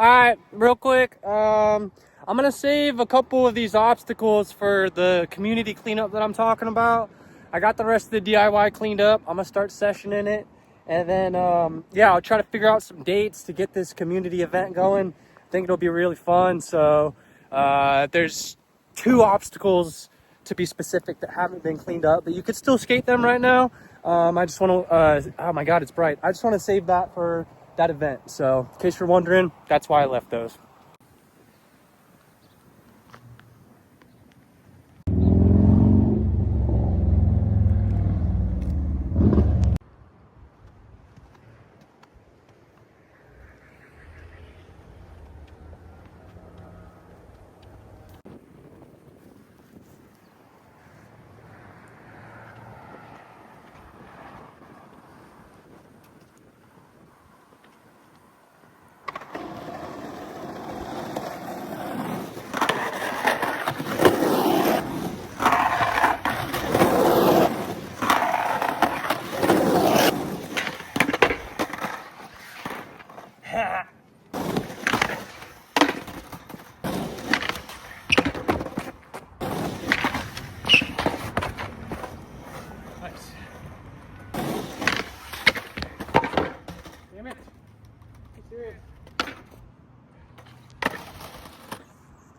All right, real quick, I'm gonna save a couple of these obstacles for the community cleanup that I'm talking about. I got the rest of the DIY cleaned up. I'm gonna start sessioning it, and then yeah, I'll try to figure out some dates to get this community event going. I think it'll be really fun. So there's 2 obstacles to be specific that haven't been cleaned up, but you could still skate them right now. I just want to oh my god, it's bright. I just want to save that for that event. So in case you're wondering, that's why I left those.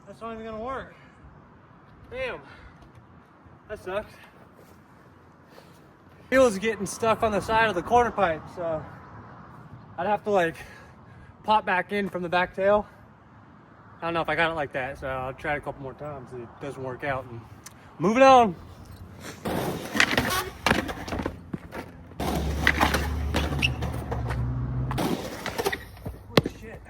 That's not even gonna work. Damn, that sucks. Wheel's getting stuck on the side of the quarter pipe, so I'd have to like pop back in from the back tail. I don't know if I got it like that, so I'll try it a couple more times. If it doesn't work out, and moving on. Holy shit.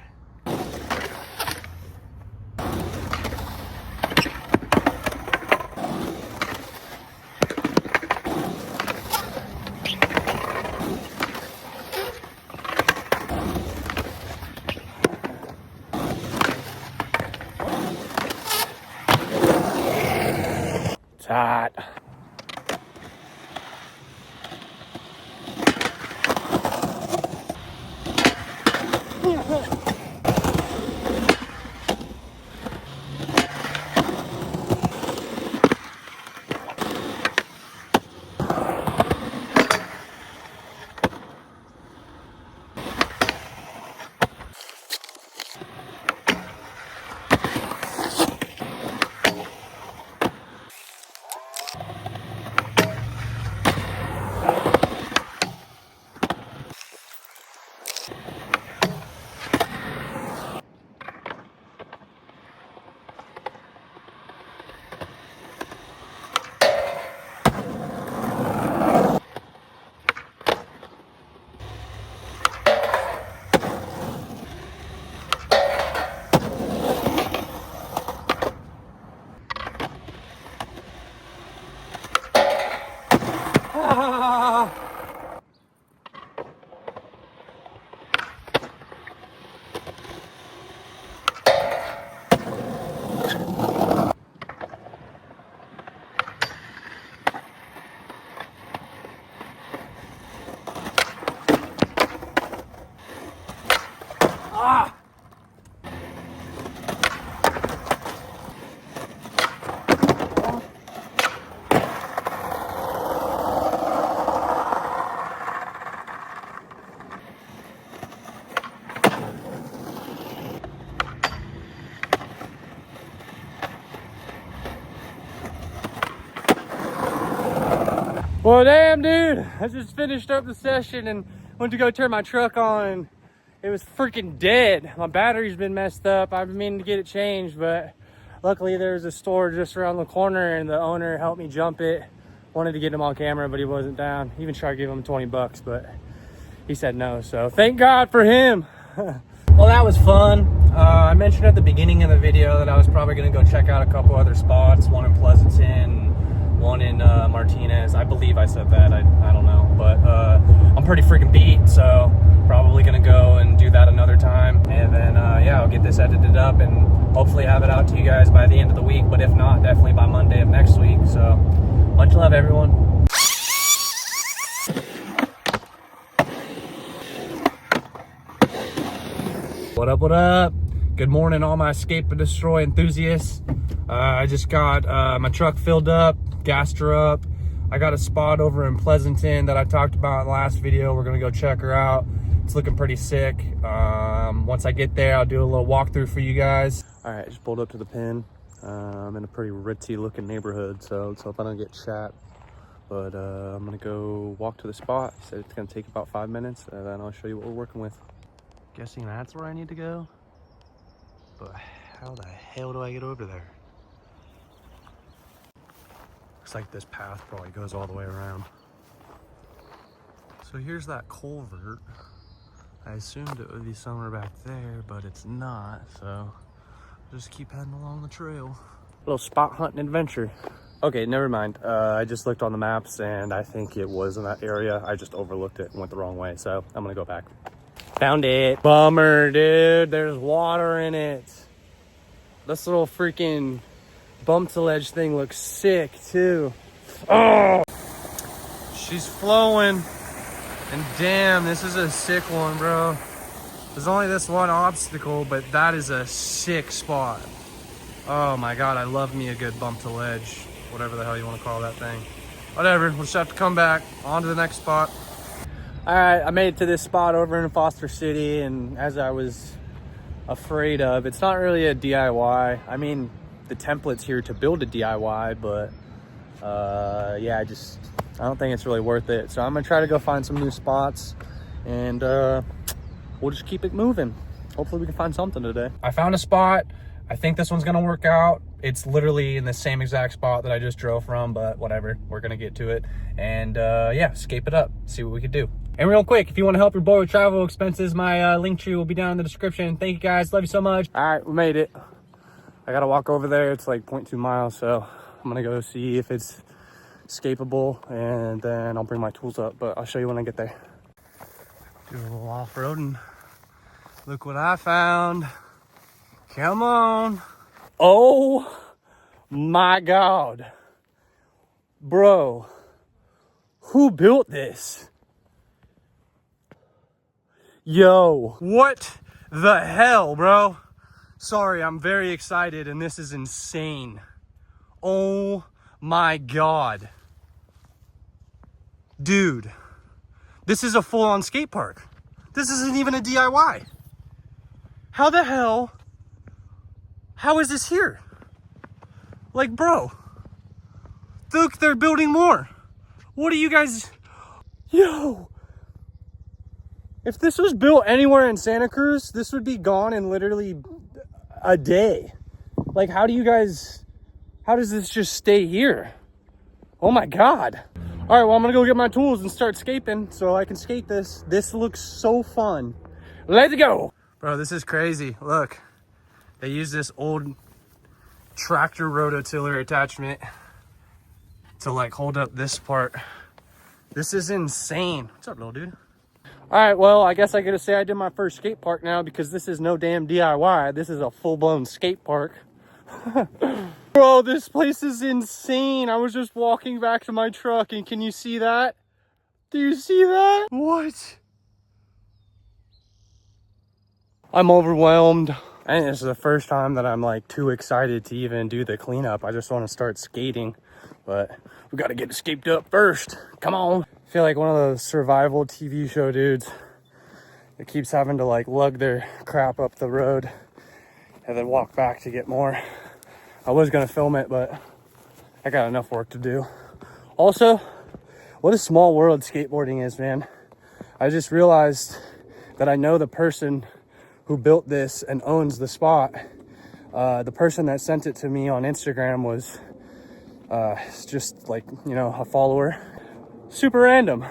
hot. Well, damn, dude, I just finished up the session and went to go turn my truck on. It was freaking dead. My battery's been messed up. I've been meaning to get it changed, but luckily there's a store just around the corner and the owner helped me jump it. Wanted to get him on camera, but he wasn't down. Even tried to give him 20 bucks, but he said no, so thank God for him. Well, that was fun. I mentioned at the beginning of the video that I was probably going to go check out a couple other spots, one in Pleasanton, one in Martinez. I believe I said that. I don't know, but I'm pretty freaking beat, so probably gonna go and do that another time. And then yeah, I'll get this edited up and hopefully have it out to you guys by the end of the week, but if not, definitely by Monday of next week. So much love, everyone. What up, what up? Good morning, all my Escape and Destroy enthusiasts. I just got my truck filled up, gassed her up. I got a spot over in Pleasanton that I talked about in the last video. We're gonna go check her out. It's looking pretty sick. Once I get there, I'll do a little walkthrough for you guys. All right, just pulled up to the pin. I'm in a pretty ritzy looking neighborhood, so let's hope I don't get shot. But I'm gonna go walk to the spot. He said it's gonna take about 5 minutes, and then I'll show you what we're working with. Guessing that's where I need to go. But how the hell do I get over there? Looks like this path probably goes all the way around. So here's that culvert. I assumed it would be somewhere back there, but it's not. So I'll just keep heading along the trail. Little spot hunting adventure. Okay, never mind. I just looked on the maps and I think it was in that area. I just overlooked it and went the wrong way. So I'm gonna go back. Found it. Bummer, dude. There's water in it. This little freaking bump to ledge thing looks sick too. Oh, she's flowing, and damn, this is a sick one, bro. There's only this one obstacle, but that is a sick spot. Oh my God, I love me a good bump to ledge, whatever the hell you want to call that thing. Whatever, we'll just have to come back on to the next spot. All right, I made it to this spot over in Foster City, and as I was afraid of, it's not really a DIY. I mean, the template's here to build a DIY, but yeah, I don't think it's really worth it. So I'm gonna try to go find some new spots, and we'll just keep it moving. Hopefully we can find something today. I found a spot. I think this one's gonna work out. It's literally in the same exact spot that I just drove from, but whatever, we're gonna get to it. And yeah, scape it up, see what we could do. And real quick, if you want to help your boy with travel expenses, my link tree will be down in the description. Thank you guys, love you so much. All right, we made it. I gotta walk over there. It's like 0.2 miles, so I'm gonna go see if it's escapable, and then I'll bring my tools up, but I'll show you when I get there. Do a little off-roading. Look what I found. Come on. Oh my God. Bro, who built this? Yo, what the hell, bro? Sorry, I'm very excited and this is insane. Oh my God. Dude, this is a full-on skate park. This isn't even a DIY. How the hell? How is this here? Like, bro, look, they're building more. What are you guys? Yo, if this was built anywhere in Santa Cruz, this would be gone in literally a day. Like, how does this just stay here? Oh my God. All right, well, I'm gonna go get my tools and start scaping so I can skate this. This looks so fun. Let's go. Bro, this is crazy. Look, they use this old tractor rototiller attachment to like hold up this part. This is insane. What's up, little dude? All right, well, I guess I gotta say I did my first skate park now because this is no damn DIY. This is a full-blown skate park. Bro, this place is insane. I was just walking back to my truck and can you see that? Do you see that? What? I'm overwhelmed. And this is the first time that I'm like too excited to even do the cleanup. I just want to start skating, but we got to get it scaped up first. Come on. I feel like one of those survival TV show dudes that keeps having to like lug their crap up the road and then walk back to get more. I was going to film it, but I got enough work to do. Also, what a small world skateboarding is, man. I just realized that I know the person who built this and owns the spot. The person that sent it to me on Instagram was just like, you know, a follower. Super random.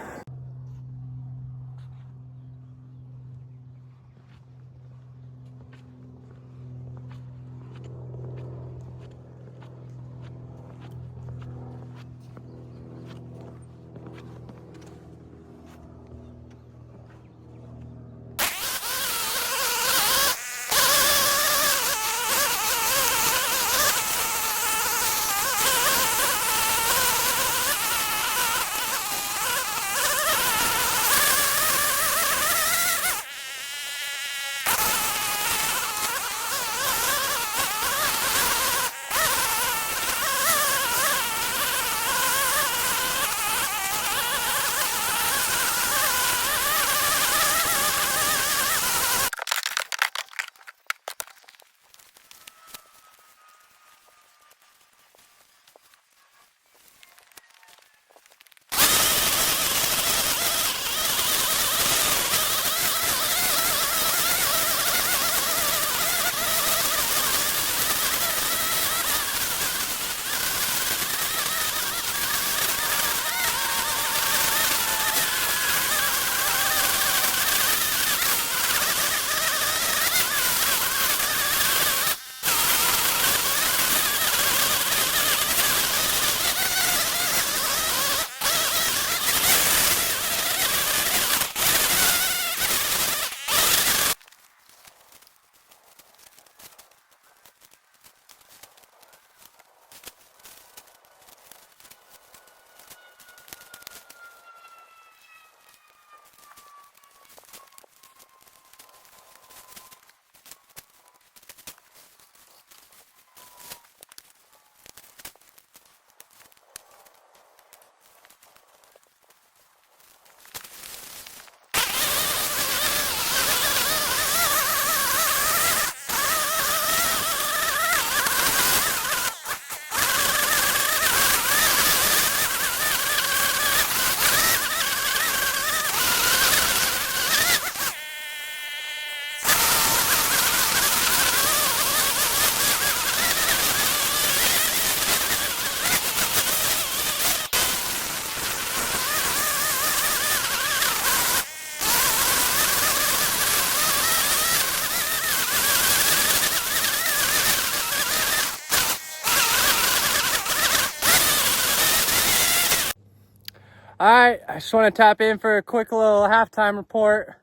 All right, I just want to tap in for a quick little halftime report.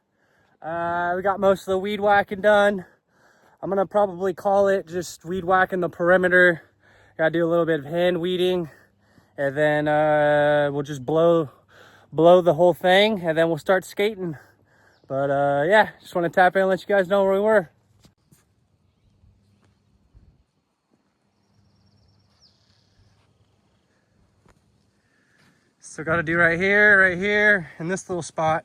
We got most of the weed whacking done. I'm gonna probably call it just weed whacking the perimeter. Gotta do a little bit of hand weeding and then we'll just blow the whole thing, and then we'll start skating. But yeah, just want to tap in and let you guys know where we were. So got to do right here, in this little spot.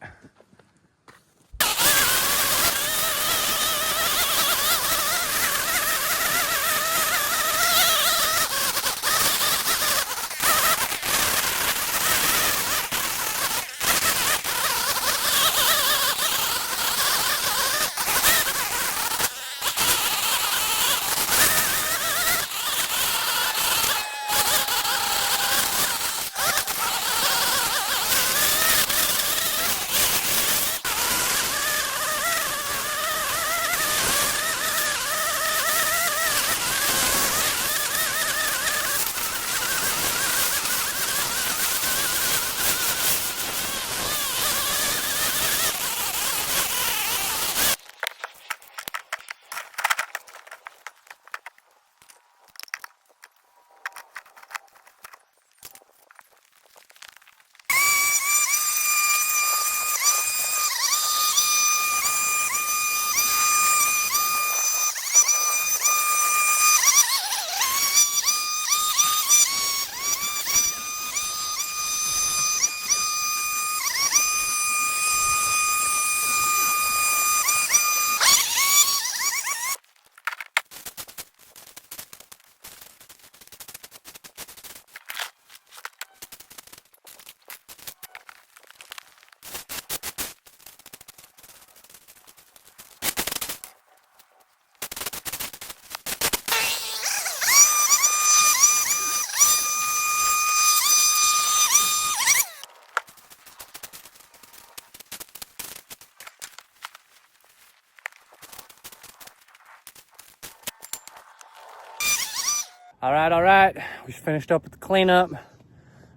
All right. We finished up with the cleanup. I'm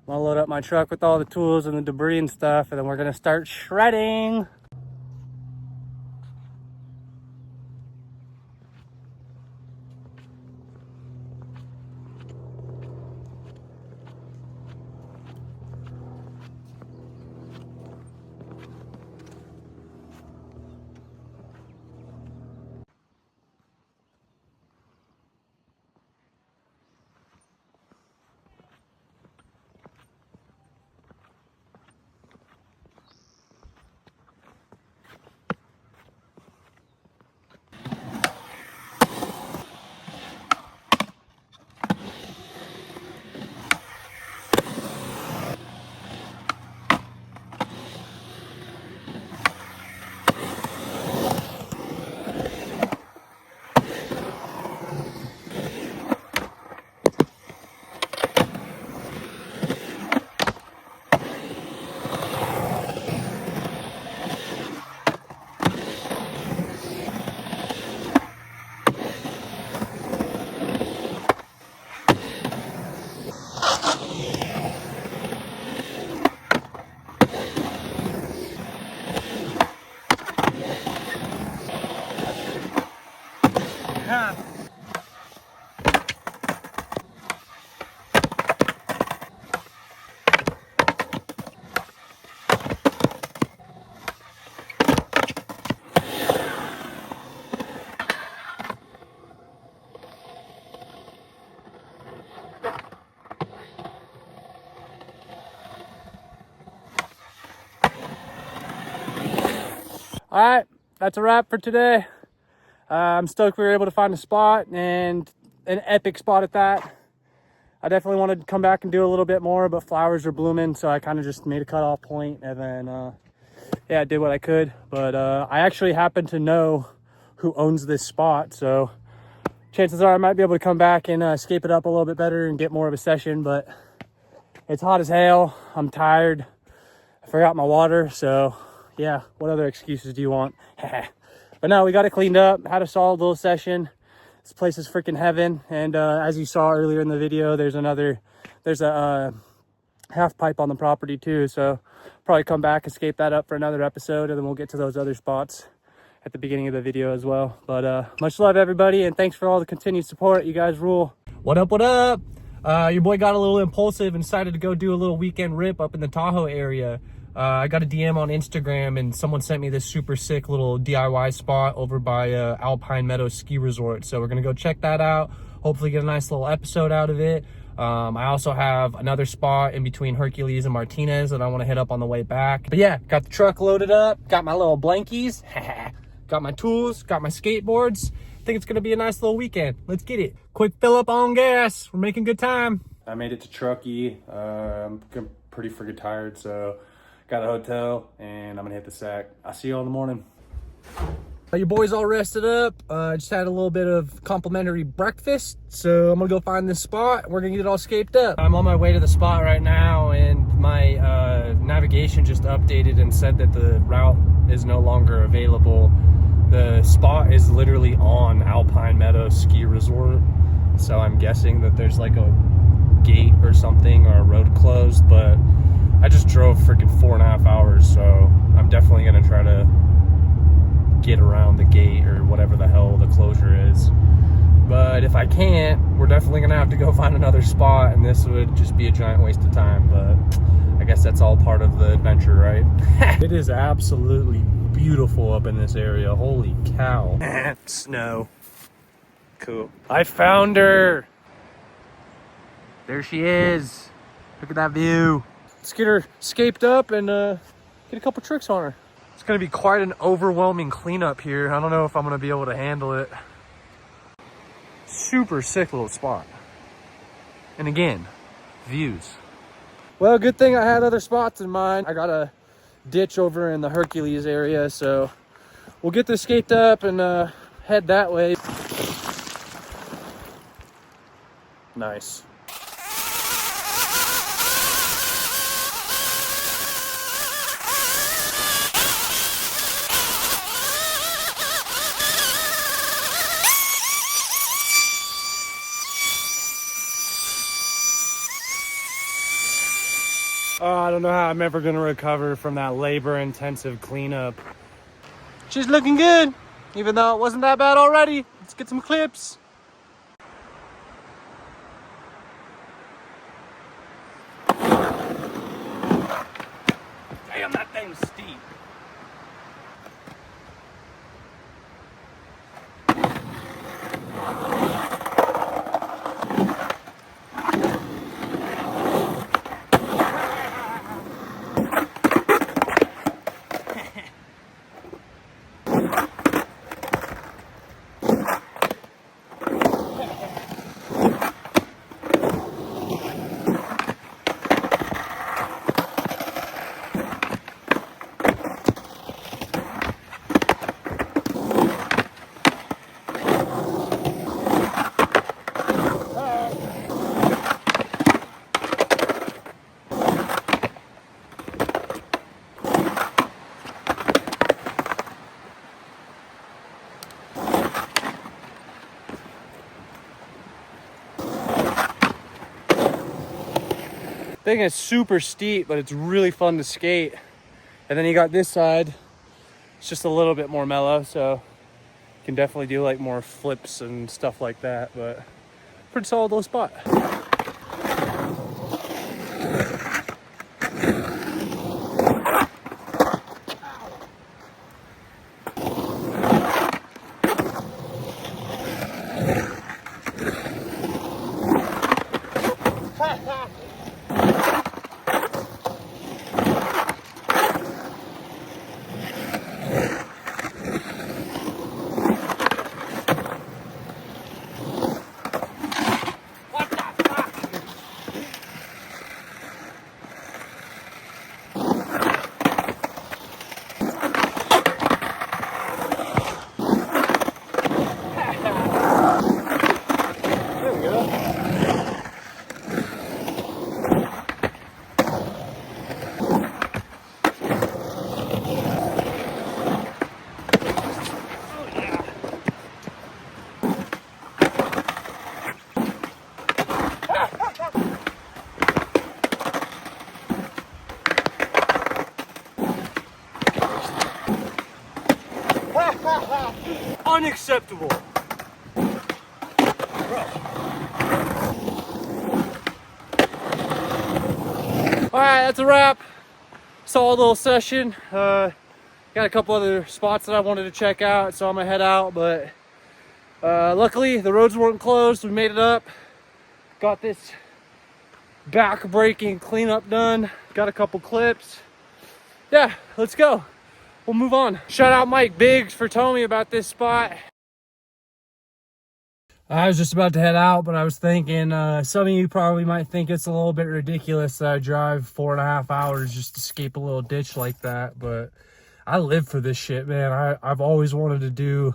gonna load up my truck with all the tools and the debris and stuff, and then we're gonna start shredding. All right, that's a wrap for today. I'm stoked we were able to find a spot, and an epic spot at that. I definitely wanted to come back and do a little bit more, but flowers are blooming, so I kind of just made a cutoff point, and then yeah, I did what I could. But I actually happen to know who owns this spot, so chances are I might be able to come back and scape it up a little bit better and get more of a session. But it's hot as hell. I'm tired. I forgot my water, so yeah, what other excuses do you want? But no, we got it cleaned up, had a solid little session. This place is freaking heaven. And as you saw earlier in the video, there's a half pipe on the property too. So probably come back and scape that up for another episode, and then we'll get to those other spots at the beginning of the video as well. But much love, everybody, and thanks for all the continued support. You guys rule. What up, what up? Your boy got a little impulsive and decided to go do a little weekend rip up in the Tahoe area. I got a DM on Instagram and someone sent me this super sick little DIY spot over by Alpine Meadows Ski Resort. So we're gonna go check that out. Hopefully get a nice little episode out of it. I also have another spot in between Hercules and Martinez that I want to hit up on the way back. But yeah, got the truck loaded up, got my little blankies, got my tools, got my skateboards. I think it's gonna be a nice little weekend. Let's get it. Quick fill up on gas. We're making good time. I made it to Truckee. I'm pretty freaking tired, so got a hotel and I'm gonna hit the sack. I'll see you all in the morning. Your boy's all rested up. Just had a little bit of complimentary breakfast, so I'm gonna go find this spot. We're gonna get it all scaped up. I'm on my way to the spot right now, and my navigation just updated and said that the route is no longer available. The spot is literally on Alpine Meadows Ski Resort, so I'm guessing that there's like a gate or something or a road closed, but I just drove freaking 4.5 hours, so I'm definitely gonna try to get around the gate or whatever the hell the closure is. But if I can't, we're definitely gonna have to go find another spot, and this would just be a giant waste of time, but I guess that's all part of the adventure, right? It is absolutely beautiful up in this area. Holy cow. Snow. Cool. I found her. There she is. Look at that view. Let's get her scaped up and get a couple tricks on her. It's gonna be quite an overwhelming cleanup here. I don't know if I'm gonna be able to handle it. Super sick little spot. And again, views. Well, good thing I had other spots in mind. I got a ditch over in the Hercules area, so we'll get this scaped up and head that way. Nice. Oh, I don't know how I'm ever gonna recover from that labor-intensive cleanup. She's looking good, even though it wasn't that bad already. Let's get some clips. Damn, that thing was steep. Thing is super steep, but it's really fun to skate. And then you got this side, it's just a little bit more mellow, so you can definitely do like more flips and stuff like that, but pretty solid little spot. Unacceptable. All right, that's a wrap. Solid little session. Got a couple other spots that I wanted to check out, so I'm gonna head out. But luckily, the roads weren't closed. We made it up. Got this back-breaking cleanup done. Got a couple clips. Yeah, let's go. We'll move on. Shout out Mike Biggs for telling me about this spot. I was just about to head out, but I was thinking some of you probably might think it's a little bit ridiculous that I drive 4.5 hours just to escape a little ditch like that, but I live for this shit, man. I've always wanted to do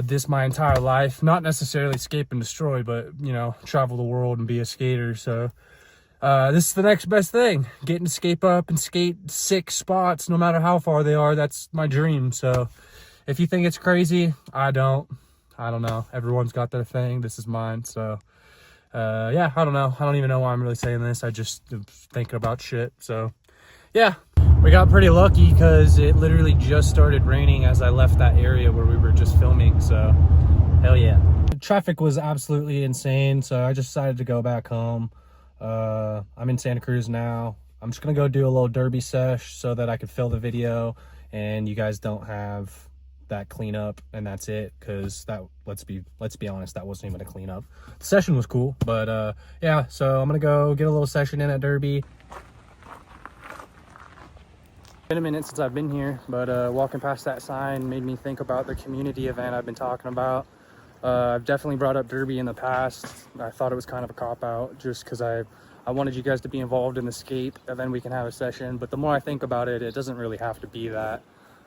this my entire life. Not necessarily escape and destroy, but, you know, travel the world and be a skater. So this is the next best thing. Getting to escape up and skate 6 spots, no matter how far they are. That's my dream. So if you think it's crazy, I don't know. Everyone's got their thing. This is mine. So yeah, I don't know. I don't even know why I'm really saying this. I just am thinking about shit. So yeah, we got pretty lucky because it literally just started raining as I left that area where we were just filming. So hell yeah. The traffic was absolutely insane. So I just decided to go back home. I'm in Santa Cruz now. I'm just gonna go do a little derby sesh so that I could fill the video and you guys don't have that cleanup, and that's it, because that, let's be honest, that wasn't even a cleanup. The session was cool, but yeah, so I'm gonna go get a little session in at derby. Been a minute since I've been here, but walking past that sign made me think about the community event I've been talking about. I've definitely brought up derby in the past. I thought it was kind of a cop-out just because I wanted you guys to be involved in the Scape, and then we can have a session. But the more I think about it, it doesn't really have to be that.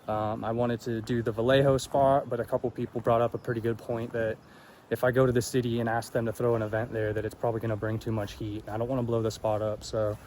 I wanted to do the Vallejo spot, but a couple people brought up a pretty good point that if I go to the city and ask them to throw an event there, that it's probably going to bring too much heat. I don't want to blow the spot up. So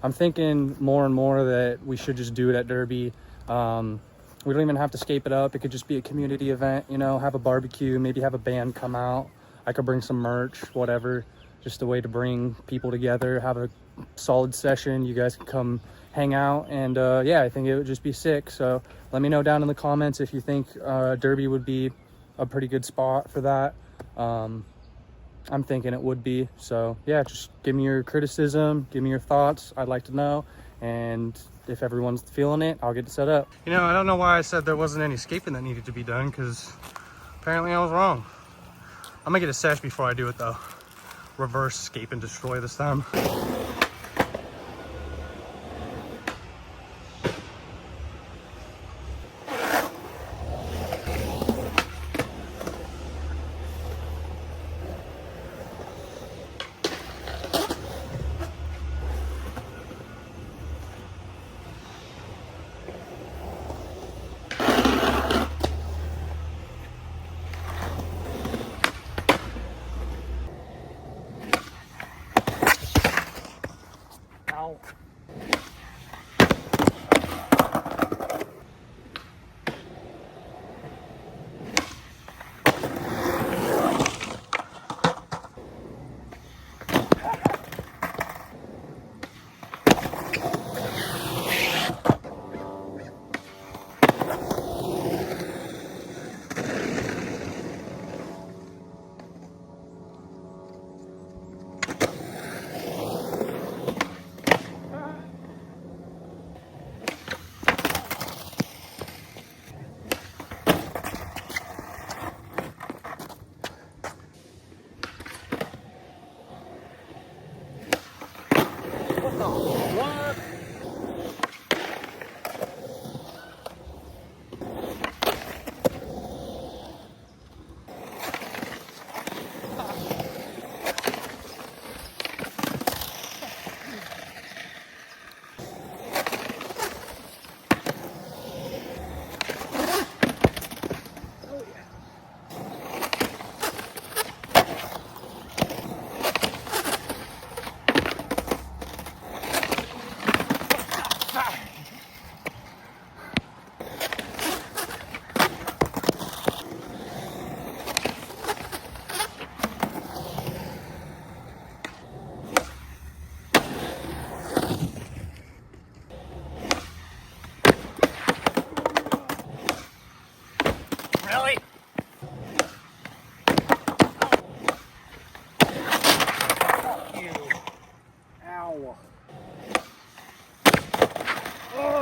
I'm thinking more and more that we should just do it at derby. We don't even have to scape it up. It could just be a community event, you know, have a barbecue, maybe have a band come out. I could bring some merch, whatever, just a way to bring people together, have a solid session. You guys can come hang out, and yeah, I think it would just be sick. So let me know down in the comments if you think derby would be a pretty good spot for that. I'm thinking it would be. So yeah, just give me your criticism, give me your thoughts. I'd like to know, and if everyone's feeling it, I'll get it set up. You know, I don't know why I said there wasn't any escaping that needed to be done, because apparently I was wrong. I'm gonna get a sesh before I do it though. Reverse escape and destroy this time.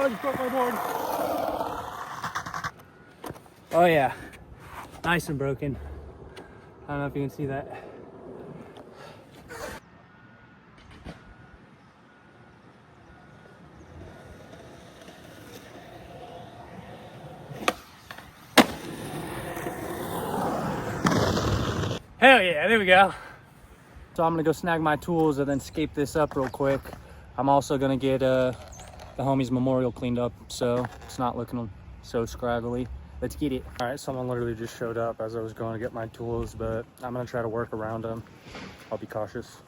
I just broke my board. Oh yeah, nice and broken. I don't know if you can see that. Hell yeah, there we go. So I'm gonna go snag my tools and then scape this up real quick. I'm also gonna get the homie's memorial cleaned up so it's not looking so scraggly. Let's get it. All right, someone literally just showed up as I was going to get my tools, but I'm gonna try to work around them. I'll be cautious.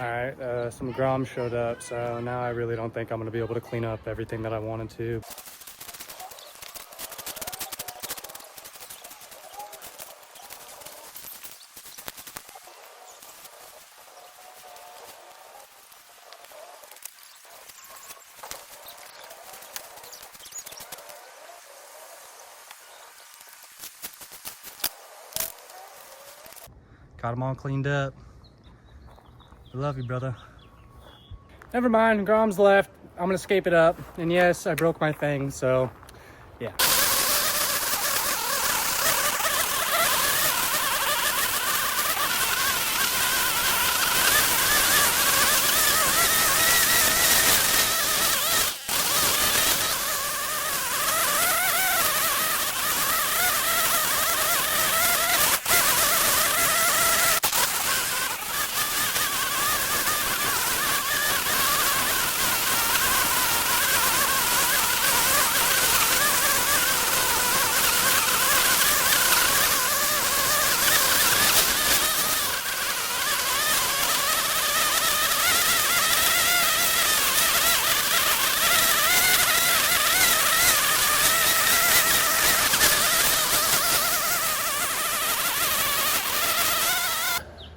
Alright, some Grom showed up, so now I really don't think I'm going to be able to clean up everything that I wanted to. Got them all cleaned up. I love you, brother. Never mind, Grom's left. I'm gonna scape it up. And yes, I broke my thing, so yeah.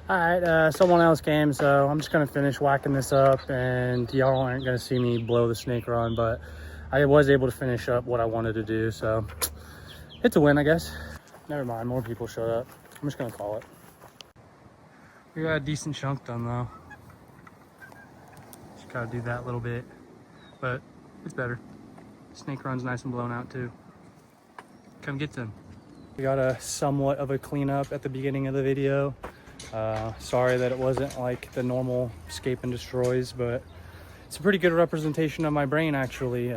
All right, someone else came, so I'm just gonna finish whacking this up, and y'all aren't gonna see me blow the snake run, but I was able to finish up what I wanted to do, so it's a win, I guess. Never mind, more people showed up. I'm just gonna call it. We got a decent chunk done though. Just gotta do that little bit, but it's better. Snake run's nice and blown out too. Come get them. We got a somewhat of a cleanup at the beginning of the video. Sorry that it wasn't like the normal Scape and Destroys, but it's a pretty good representation of my brain actually.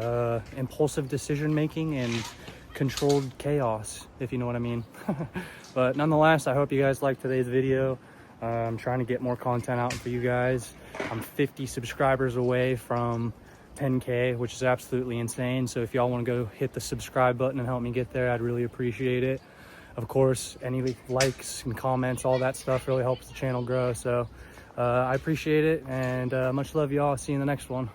Impulsive decision making and controlled chaos, if you know what I mean. But nonetheless, I hope you guys liked today's video. I'm trying to get more content out for you guys. I'm 50 subscribers away from 10K, which is absolutely insane. So if y'all want to go hit the subscribe button and help me get there, I'd really appreciate it. Of course, any likes and comments, all that stuff really helps the channel grow. So I appreciate it, and much love, y'all. See you in the next one.